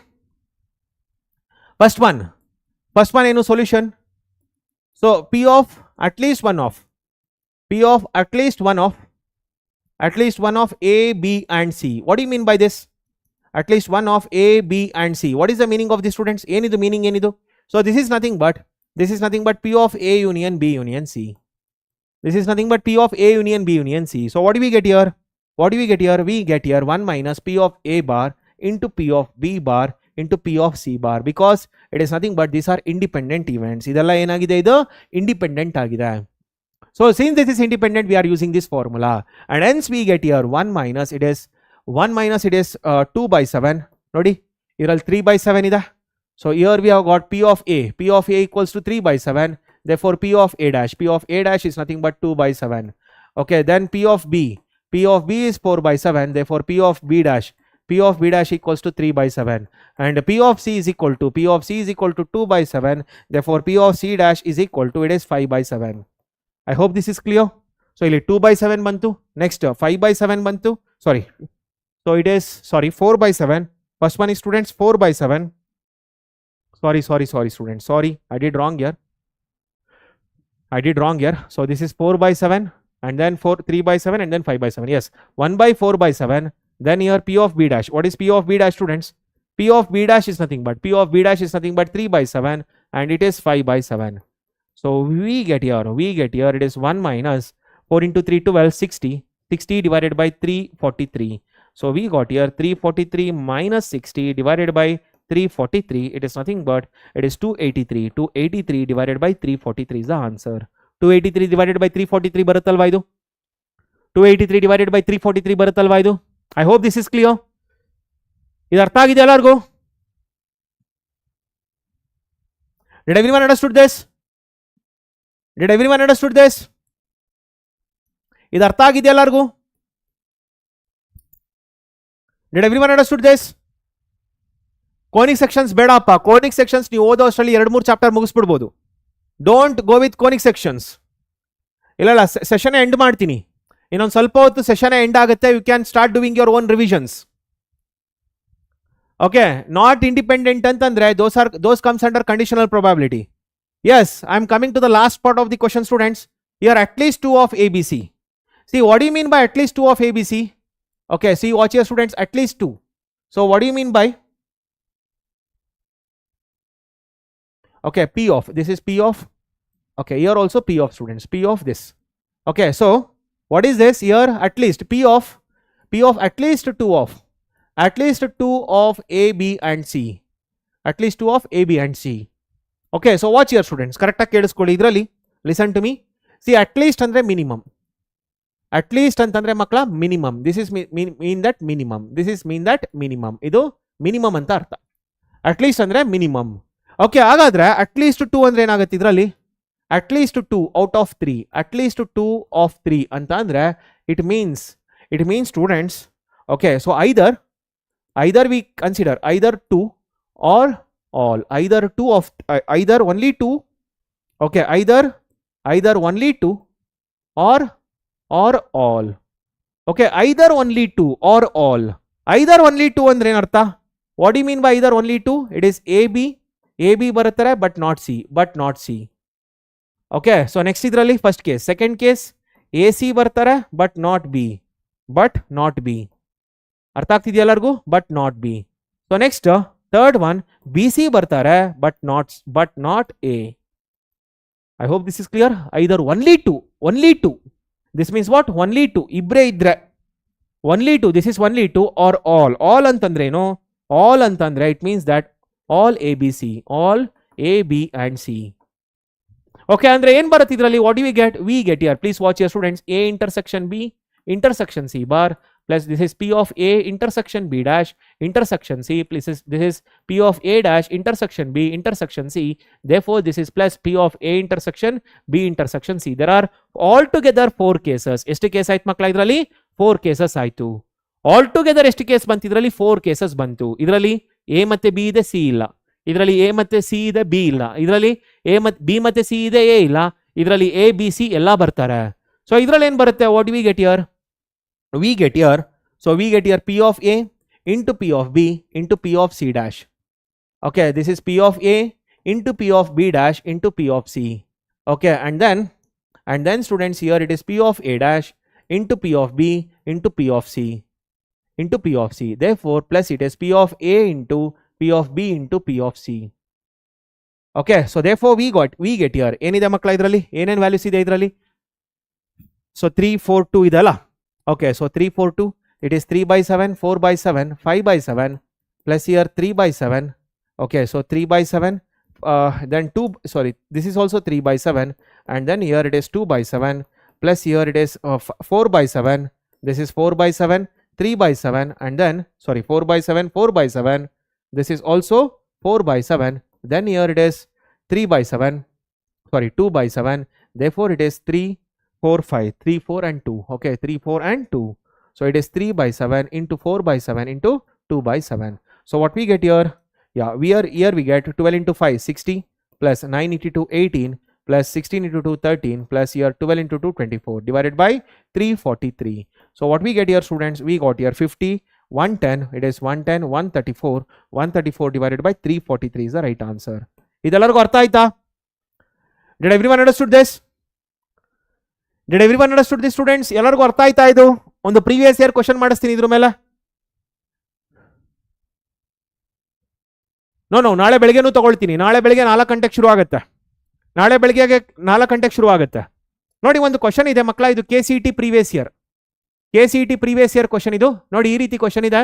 First one ಏನು solution? So P of at least one of A, B and C. What do you mean by this? At least one of A, B and C. What is the meaning of this, students? Enidu meaning enidu? So this is nothing but P of A union B union C. This is nothing but P of A union B union C. So what do we get here? We get here 1 minus P of A bar into P of B bar into P of C bar, because it is nothing but these are independent events. Idella enagide, idu independent agide. So since this is independent, we are using this formula, and hence we get here 1 minus it is 2 by 7. Nodi, here 3 by 7 ida. So here we have got P of A equals to 3 by 7. Therefore P of A dash is nothing but 2 by 7. Okay, then P of B is 4 by 7. Therefore P of B dash equals to 3 by 7. And P of C is equal to 2 by 7. Therefore P of C dash is equal to, it is 5 by 7. I hope this is clear. So ಇಲ್ಲಿ 2 by 7 bantu. Next 5 by 7 bantu. Sorry. So it is 4 by 7. First one is, students, 4 by 7. Sorry students. Sorry, I did wrong here. So this is 4 by 7, and then 3 by 7, and then 5 by 7. Yes, 1 by 4 by 7. Then here P of B dash. What is P of B dash, students? P of B dash is nothing but 3 by 7, and it is 5 by 7. So we get here it is 1 minus 4 into 3 12, 60 divided by 343. So we got here 343 minus 60 divided by 343. It is nothing but it is 283. 283 divided by 343 is the answer. 283 divided by 343 ಬರುತ್ತಲ್ವಾ ಇದು? 283 divided by 343 ಬರುತ್ತಲ್ವಾ ಇದು? I hope this is clear. ಇದು ಅರ್ಥ ಆಗಿದೆ ಎಲ್ಲರಿಗೂ? Did everyone understood this? ಇದು ಅರ್ಥ ಆಗಿದೆ ಎಲ್ಲರಿಗೂ? Did everyone understood this? Conic sections ಬೇಡಪ್ಪ. ಕೋನಿಕ್ ಸೆಕ್ಷನ್ಸ್ ನೀವು ಓದೋ ಅಷ್ಟರಲ್ಲಿ 2-3 ಚಾಪ್ಟರ್ ಮುಗಿಸ್ಬಿಡ್ಬೋದು. Don't go with conic sections. ಇಲ್ಲ ಸೆಷನ್ ಎಂಡ್ ಮಾಡ್ತೀನಿ. ಇನ್ನೊಂದು ಸ್ವಲ್ಪ ಹೊತ್ತು ಸೆಷನ್ ಎಂಡ್ ಆಗುತ್ತೆ. You can start doing your own revisions. Okay, not independent ಅಂತಂದ್ರೆ those comes under conditional probability. Yes, I am coming to the last part of the question, students. Here at least 2 of ABC. See, what do you mean by at least 2 of ABC? Okay, see, watch here, students, at least 2. So what do you mean by? Okay, P of, this is P of, okay, here also P of, students, P of this. Okay, so what is this here? At least P of at least 2 of A, B and C. At least 2 of A, B and C. Okay, so watch here, students. Correct ಆಗಿ ಕೇಳಿಸ್ಕೊಳ್ಳಿ ಇದರಲ್ಲಿ. Listen to me. See, at least ಅಂದ್ರೆ minimum. At least ಅಂತಂದ್ರೆ ಮಕ್ಕಳ minimum. This is mean that minimum. This is mean that minimum. ಇದು minimum ಅಂತ ಅರ್ಥ. At least ಅಂದ್ರೆ minimum. Okay, ಹಾಗಾದ್ರೆ at least 2 ಅಂದ್ರೆ ಏನಾಗುತ್ತೆ ಇದರಲ್ಲಿ? At least 2 out of 3. At least 2 of 3 ಅಂತ ಅಂದ್ರೆ it means students. Okay, so either we consider either 2 or all, either only 2. Okay, either only 2 or all. Okay, either only 2 or all. Either only 2 ಅಂದ್ರೆ ಏನರ್ಥ? What do you mean by either only 2? It is AB barutare but not C. Okay, so next idralli first case. Second case, AC bartare but not B. ಅರ್ಥ ಆಗ್ತಿದೆಯಾ ಎಲ್ಲರಿಗೂ? But not B. So next third one B C ಬರ್ತಾರೆ but not A. I hope this is clear. Either only two this means what? Only two, ಇಬ್ಬರೇ ಇದ್ರೆ only two, this is only two or all ಅಂತಂದ್ರೇನು? All ಅಂತಂದ್ರೆ it means that all A B C, all A B and C. Okay, ಅಂದ್ರೆ ಏನ್ ಬರುತ್ತೆ ಇದರಲ್ಲಿ? What do we get? We get here, please watch here students, A intersection B intersection C bar plus this is P of A intersection B dash intersection C plus this is P of A dash intersection B intersection C. Therefore this is plus P of A intersection B intersection C. There are altogether 4 cases. ಎಷ್ಟು case ಆಯ್ತು ಮಕ್ಕಳ ಇದರಲ್ಲಿ? 4 cases ಆಯ್ತು. All together ಎಷ್ಟು case ಬಂತು ಇದರಲ್ಲಿ? 4 cases ಬಂತು. ಇದರಲ್ಲಿ ಎ ಮತ್ತೆ ಬಿ ಇದೆ, ಸಿ ಇಲ್ಲ. ಇದರಲ್ಲಿ ಎ ಮತ್ತೆ ಸಿ ಇದೆ, ಬಿ ಇಲ್ಲ. ಇದರಲ್ಲಿ ಎ ಮತ್ತೆ ಬಿ ಮತ್ತೆ ಸಿ ಇದೆ, ಎ ಇಲ್ಲ. ಇದರಲ್ಲಿ ಎ ಬಿ ಸಿ ಎಲ್ಲ ಬರ್ತಾರೆ. ಸೊ ಇದರಲ್ಲಿ ಏನು ಬರುತ್ತೆ? What we get here? We get here P of A into P of B into P of C dash. Okay, this is P of A into P of B dash into P of C. Okay, and then students, here it is P of A dash into P of B into P of C into P of C. Therefore plus it is P of A into P of B into P of C. Okay, so therefore we get here ಏನಿದೆ ಮಕ್ಕಳ ಇದರಲ್ಲಿ? ಏನೇನು values ಇದೆ ಇದರಲ್ಲಿ? So 3 4 2 ಇದಲ್ಲ. Okay, so 3 4 2, it is 3 by 7, 4 by 7, 5 by 7 plus here 3 by 7. Okay, so 3 by 7, then 2, sorry, this is also 3 by 7, and then here it is 2 by 7 plus here it is 4 by 7. This is 4 by 7, 3 by 7, and then sorry 4 by 7, 4 by 7. This is also 4 by 7. Then here it is 3 by 7, sorry 2 by 7. Therefore it is 3 4 5, 3 4 and 2. Okay, 3 4 and 2. So it is 3 by 7 into 4 by 7 into 2 by 7. So what we get here? Yeah, here we get 12 into 5 60 plus 9 into 2 18 plus 16 into 2 13 plus here 12 into 2 24 divided by 343. So what we get here students? We got here 50 110. It is 110 134 divided by 343 is the right answer. ಇದೆಲ್ಲರಿಗೂ ಅರ್ಥ ಆಯ್ತಾ? Did everyone understood this? Did everyone understood this students? ಎಲ್ಲರಿಗೂ ಅರ್ಥ ಆಯ್ತಾ ಇದು? ಒಂದು previous year question ಮಾಡಿಸ್ತೀನಿ ಇದ್ರ ಮೇಲೆ. ನಾಳೆ ಬೆಳಗ್ಗೆನೂ ತಗೊಳ್ತೀನಿ. ನಾಳೆ ಬೆಳಗ್ಗೆ 4 ಗಂಟೆಗೆ ಶುರು ಆಗುತ್ತೆ. ನಾಳೆ ಬೆಳಗ್ಗೆ 4 ಗಂಟೆಗೆ ಶುರು ಆಗುತ್ತೆ. ನೋಡಿ, ಒಂದು ಕ್ವಶನ್ ಇದೆ ಮಕ್ಕಳ, ಇದು KCET previous year. KCET previous year question ಇದು. ನೋಡಿ, ಈ ರೀತಿ ಕ್ವಶನ್ ಇದೆ.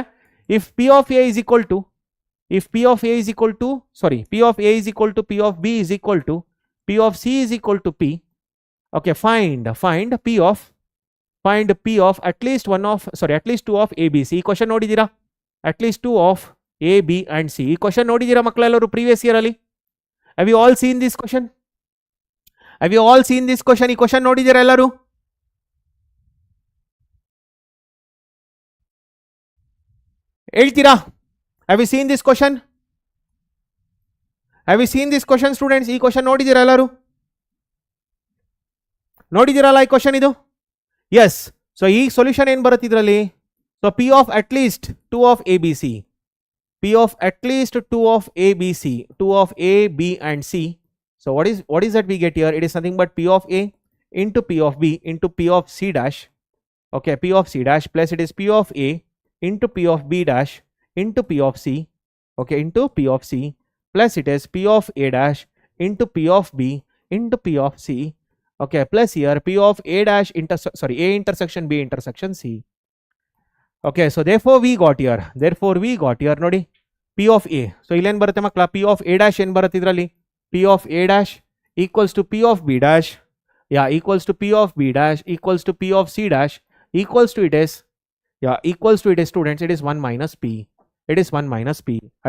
If P of A is equal to P of A is equal to P of B is equal to P of C is equal to P. Okay, find P of at least two of A, B, C. ಈ question ನೋಡಿದ್ದೀರಾ? at least 2 of A, B and C. ಈ question ನೋಡಿದ್ದೀರಾ ಮಕ್ಕಳೆಲ್ಲರೂ previous year ಅಲ್ಲಿ? Have you all seen this question? ಈ question ನೋಡಿದ್ದೀರಾ ಎಲ್ಲರೂ? ಹೇಳ್ತೀರಾ? Have you seen this question students? ಈ ಕ್ವಶನ್ ನೋಡಿದ್ದೀರಾ ಎಲ್ಲರೂ? ನೋಡಿದಿರಲ್ಲ ಈ ಕ್ವಶನ್ ಇದು? ಎಸ್. ಸೊ ಈ ಸೊಲ್ಯೂಷನ್ ಏನು ಬರುತ್ತೆ ಇದರಲ್ಲಿ? So P of at least 2 of A, B, C. P of at least 2 of A, B, C. 2 of A, B and C. So what is that we get here? It is nothing but P of A into P of B into P of C dash. Okay, P of C dash plus it is P of A into P of B dash into P of C. Okay, into P of C plus it is P of A dash into P of B into P of C. Okay, plus here P of A dash A intersection B intersection C. Okay, so therefore we got here ನೋಡಿ P of A. So ಇಲ್ಲಿ ಏನು ಬರುತ್ತೆ ಮಕ್ಕಳ? P of A dash ಏನು ಬರುತ್ತೆ ಇದರಲ್ಲಿ? P of A dash equals to P of B dash, equals to P of B dash equals to P of C dash equals to it is students, it is 1 minus P.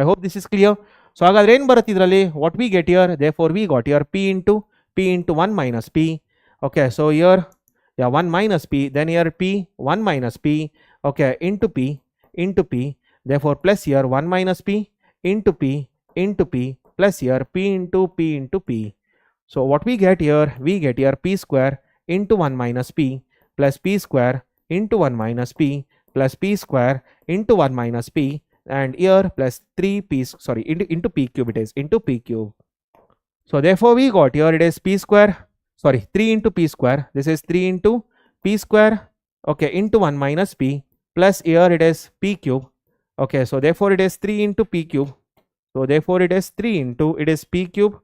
I hope this is clear. So ಹಾಗಾದ್ರೆ ಏನು ಬರುತ್ತೆ ಇದರಲ್ಲಿ? What we get here? Therefore we got here P into 1 minus P. Okay, so here 1 minus P, then here P 1 minus P. Okay, into P. Therefore plus here 1 minus P into P plus here P into P. So what we get here? We get here P square into 1 minus P plus P square into 1 minus P plus P square into 1 minus P. and here plus 3p, sorry, into p cube it is, into p cube. So therefore we got here it is p square, sorry, 3 into p square, this is 3 into p square, okay, into 1 minus p, plus here it is p cube. Okay, so therefore it is 3 into p cube. So therefore it is 3 into, it is p cube,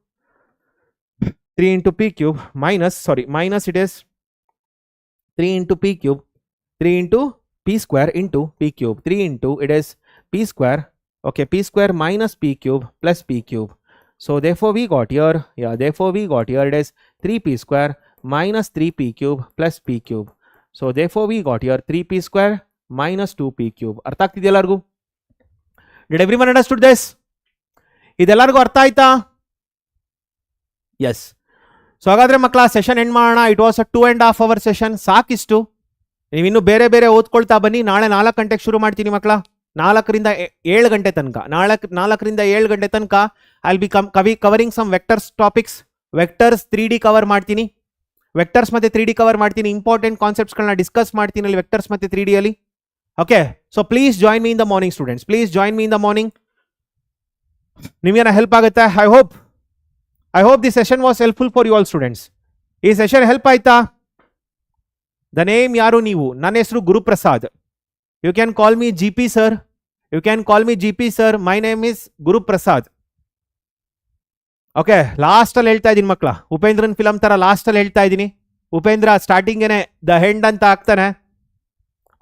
3 into p cube minus, sorry, minus it is 3 into p cube, 3 into p square into p cube, 3 into it is p square, okay, p square minus p cube plus p cube. So therefore we got here, yeah, therefore we got here it is 3p square minus 3p cube plus p cube. So therefore we got here 3p square minus 2p cube. ಅರ್ಥ ಆಗ್ತಿದೆಯಾ ಎಲ್ಲರಿಗೂ? Did everyone understood this? ಇದೆಲ್ಲರಿಗೂ ಅರ್ಥ ಆಯ್ತಾ? S. So ಹಾಗಾದ್ರೆ ಮಕ್ಕಳ session end ಮಾಡೋಣ. It was a 2.5 hour session. ಸಾಕಿಷ್ಟು. ನೀವಿನ್ನು ಬೇರೆ ಬೇರೆ ಓದ್ಕೊಳ್ತಾ ಬನ್ನಿ. ನಾಳೆ 4 ಗಂಟೆಗೆ ಶುರು ಮಾಡ್ತೀನಿ ಮಕ್ಕಳ. 4ರಿಂದ 7 ಗಂಟೆ ತನಕ, 4ರಿಂದ 7 ಗಂಟೆ ತನಕ I will be covering some vectors topics. Vectors 3D cover ಮಾಡ್ತೀನಿ. ವೆಕ್ಟರ್ಸ್ ಮತ್ತೆ 3D ಕವರ್ ಮಾಡ್ತೀನಿ. ಇಂಪಾರ್ಟೆಂಟ್ ಕಾನ್ಸೆಪ್ಟ್ಸ್ಗಳನ್ನ ಡಿಸ್ಕಸ್ ಮಾಡ್ತೀನಿ ಅಲ್ಲಿ ವೆಕ್ಟರ್ಸ್ ಮತ್ತೆ 3D ಅಲ್ಲಿ. Okay, so please join me in the morning students. Please join me in the morning. ನಿಮಗೇನ help ಆಗುತ್ತೆ? I hope the session was helpful for you all students. ಈ session help ಆಯ್ತಾ? The name ಯಾರು ನೀವು? ನನ್ನ ಹೆಸರು Guruprasad. You can call me GP sir. You can call me GP sir. My name is Guruprasad. Okay, ಲಾಸ್ಟಲ್ಲಿ ಹೇಳ್ತಾ ಇದ್ದೀನಿ ಮಕ್ಕಳ. ಉಪೇಂದ್ರನ್ ಫಿಲಮ್ ತರ ಲಾಸ್ಟಲ್ಲಿ ಹೇಳ್ತಾ ಇದ್ದೀನಿ. ಉಪೇಂದ್ರ ಸ್ಟಾರ್ಟಿಂಗೇನೆ ದ ಹೆಂಡ್ ಅಂತ ಆಗ್ತಾನೆ.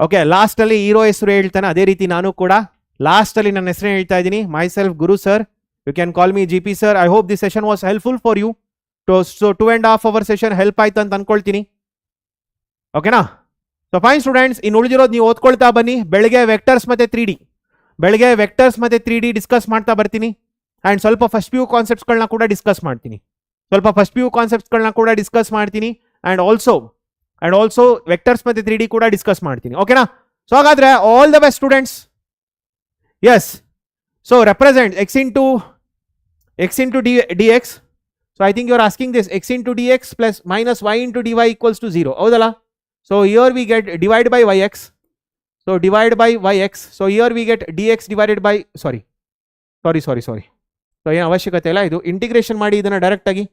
ಓಕೆ, ಲಾಸ್ಟಲ್ಲಿ ಹೀರೋ ಹೆಸರು ಹೇಳ್ತಾನೆ. ಅದೇ ರೀತಿ ನಾನು ಕೂಡ ಲಾಸ್ಟಲ್ಲಿ ನನ್ನ ಹೆಸರು ಹೇಳ್ತಾ ಇದ್ದೀನಿ. Myself Guru sir. You can call me GP sir. I hope the session was helpful for you. So 2.5 hour session help ಆಯ್ತು ಅಂತ ಅನ್ಕೊಳ್ತೀನಿ. ಓಕೆನಾ? ಸೊ ಫೈನ್ ಸ್ಟೂಡೆಂಟ್ಸ್, ಇನ್ನು ಉಳಿದಿರೋದು ನೀವು ಓದ್ಕೊಳ್ತಾ ಬನ್ನಿ. ಬೆಳಗ್ಗೆ ವೆಕ್ಟರ್ಸ್ ಮತ್ತೆ 3D ಡಿಸ್ಕಸ್ ಮಾಡ್ತಾ ಬರ್ತೀನಿ. ಆ್ಯಂಡ್ ಸ್ವಲ್ಪ ಫಸ್ಟ್ PU ಕಾನ್ಸೆಪ್ಟ್ಸ್ಗಳನ್ನ ಕೂಡ ಡಿಸ್ಕಸ್ ಮಾಡ್ತೀನಿ. ಆ್ಯಂಡ್ ಆಲ್ಸೋ ವೆಕ್ಟರ್ಸ್ ಮತ್ತೆ 3D ಕೂಡ ಡಿಸ್ಕಸ್ ಮಾಡ್ತೀನಿ. ಓಕೆನಾ? ಸೊ ಹಾಗಾದ್ರೆ all the best students. Yes, so represent x into dx. So I think you are asking this x into dx plus minus y into dy equals to 0. ಹೌದಲ್ಲ? So here we get divide by yx. So divide by yx. So here we get dx divided by, sorry. So ಏನು ಅವಶ್ಯಕತೆ ಇಲ್ಲ, ಇದು integration ಮಾಡಿ ಇದನ್ನು direct ಆಗಿ.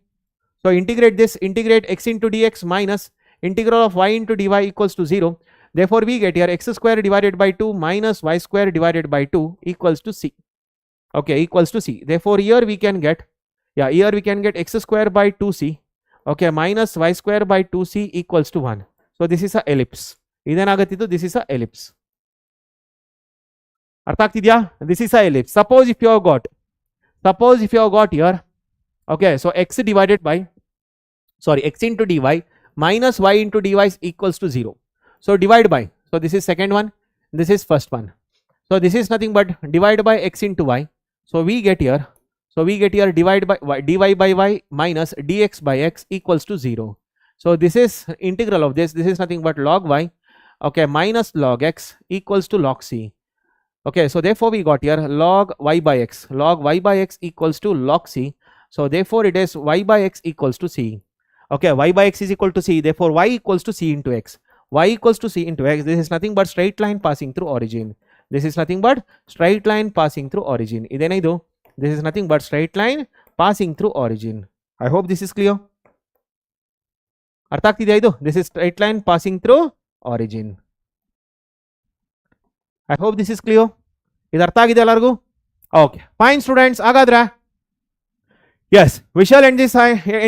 So integrate x into dx minus integral of y into dy equals to 0. Therefore we get here x square divided by 2 minus y square divided by 2 equals to c. Okay, equals to c. Therefore here we can get x square by 2c, okay, minus y square by 2c equals to 1. So this is a ellipse. ಇದೇನಾಗುತ್ತಿದ್ದು? This is a ellipse. ಅರ್ಥ ಆಗ್ತಿದ್ಯಾ? This is a ellipse. Suppose if you have got here, okay, so x into dy minus y into dy is equals to 0. So divide by, so this is second one, this is first one. So this is nothing but divide by x into y. So we get here divide by y, dy by y minus dx by x equals to 0. So this is integral of this is nothing but log y, okay, minus log x equals to log c. Okay, so therefore we got here log y by x equals to log c. So therefore it is y by x equals to c. Okay, y by x is equal to c. Therefore y equals to c into x. Y equals to c into x. This is nothing but straight line passing through origin. This is nothing but straight line passing through origin. Idenaidu? This is nothing but straight line passing through origin. I hope this is clear. ಅರ್ಥ ಆಗ್ತಿದೆಯಾ ಇದು? This is straight line passing through origin. I hope this is clear. ಇದು ಅರ್ಥ ಆಗಿದೆ ಎಲ್ಲರಿಗೂ? Okay, fine students. ಹಾಗಾದ್ರೆ yes, we shall end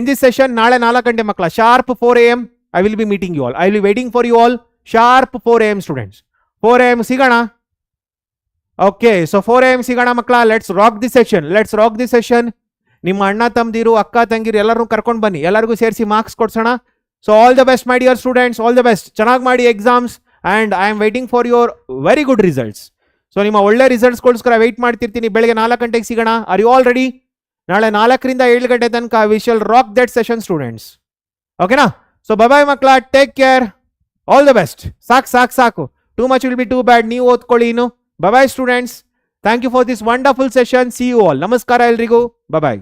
this session. ನಾಳೆ 4 ಗಂಟೆ ಮಕ್ಕಳ, sharp 4 AM I will be meeting you all. I will be waiting for you all sharp 4 AM students. 4 AM ಸಿಗೋಣ. Okay, so 4 AM ಸಿಗೋಣ ಮಕ್ಕಳ. Let's rock this session. ನಿಮ್ಮ ಅಣ್ಣ ತಮ್ಮದಿರು, ಅಕ್ಕ ತಂಗಿರು ಎಲ್ಲರೂ ಕರ್ಕೊಂಡು ಬನ್ನಿ. ಎಲ್ಲರಿಗೂ ಸೇರಿಸಿ marks ಕೊಡ್ಸೋಣ. So all the best my dear students, all the best. ಚೆನ್ನಾಗಿ ಮಾಡಿ exams. and I am waiting for your very good results. So ನಿಮ್ಮ ಒಳ್ಳೆ ರಿಸಲ್ಟ್ಸ್ಗೋಸ್ಕರ ವೆಯ್ಟ್ ಮಾಡ್ತಿರ್ತೀನಿ. ಬೆಳಗ್ಗೆ 4 ಗಂಟೆಗೆ ಸಿಗೋಣ. Are you all ready? ನಾಳೆ 4ರಿಂದ 7 ಗಂಟೆ ತನಕ we shall rock that session students. ಓಕೆನಾ? ಸೊ ಬಾಯ್ ಮಕ್ಕಳ, take care, all the best. ಸಾಕು. Too much will be too bad. ನೀವು ಓದ್ಕೊಳ್ಳಿ ಇನ್ನು. Bye students. Thank you for this wonderful session. See you all. ನಮಸ್ಕಾರ ಎಲ್ರಿಗೂ. ಬಾಯ್.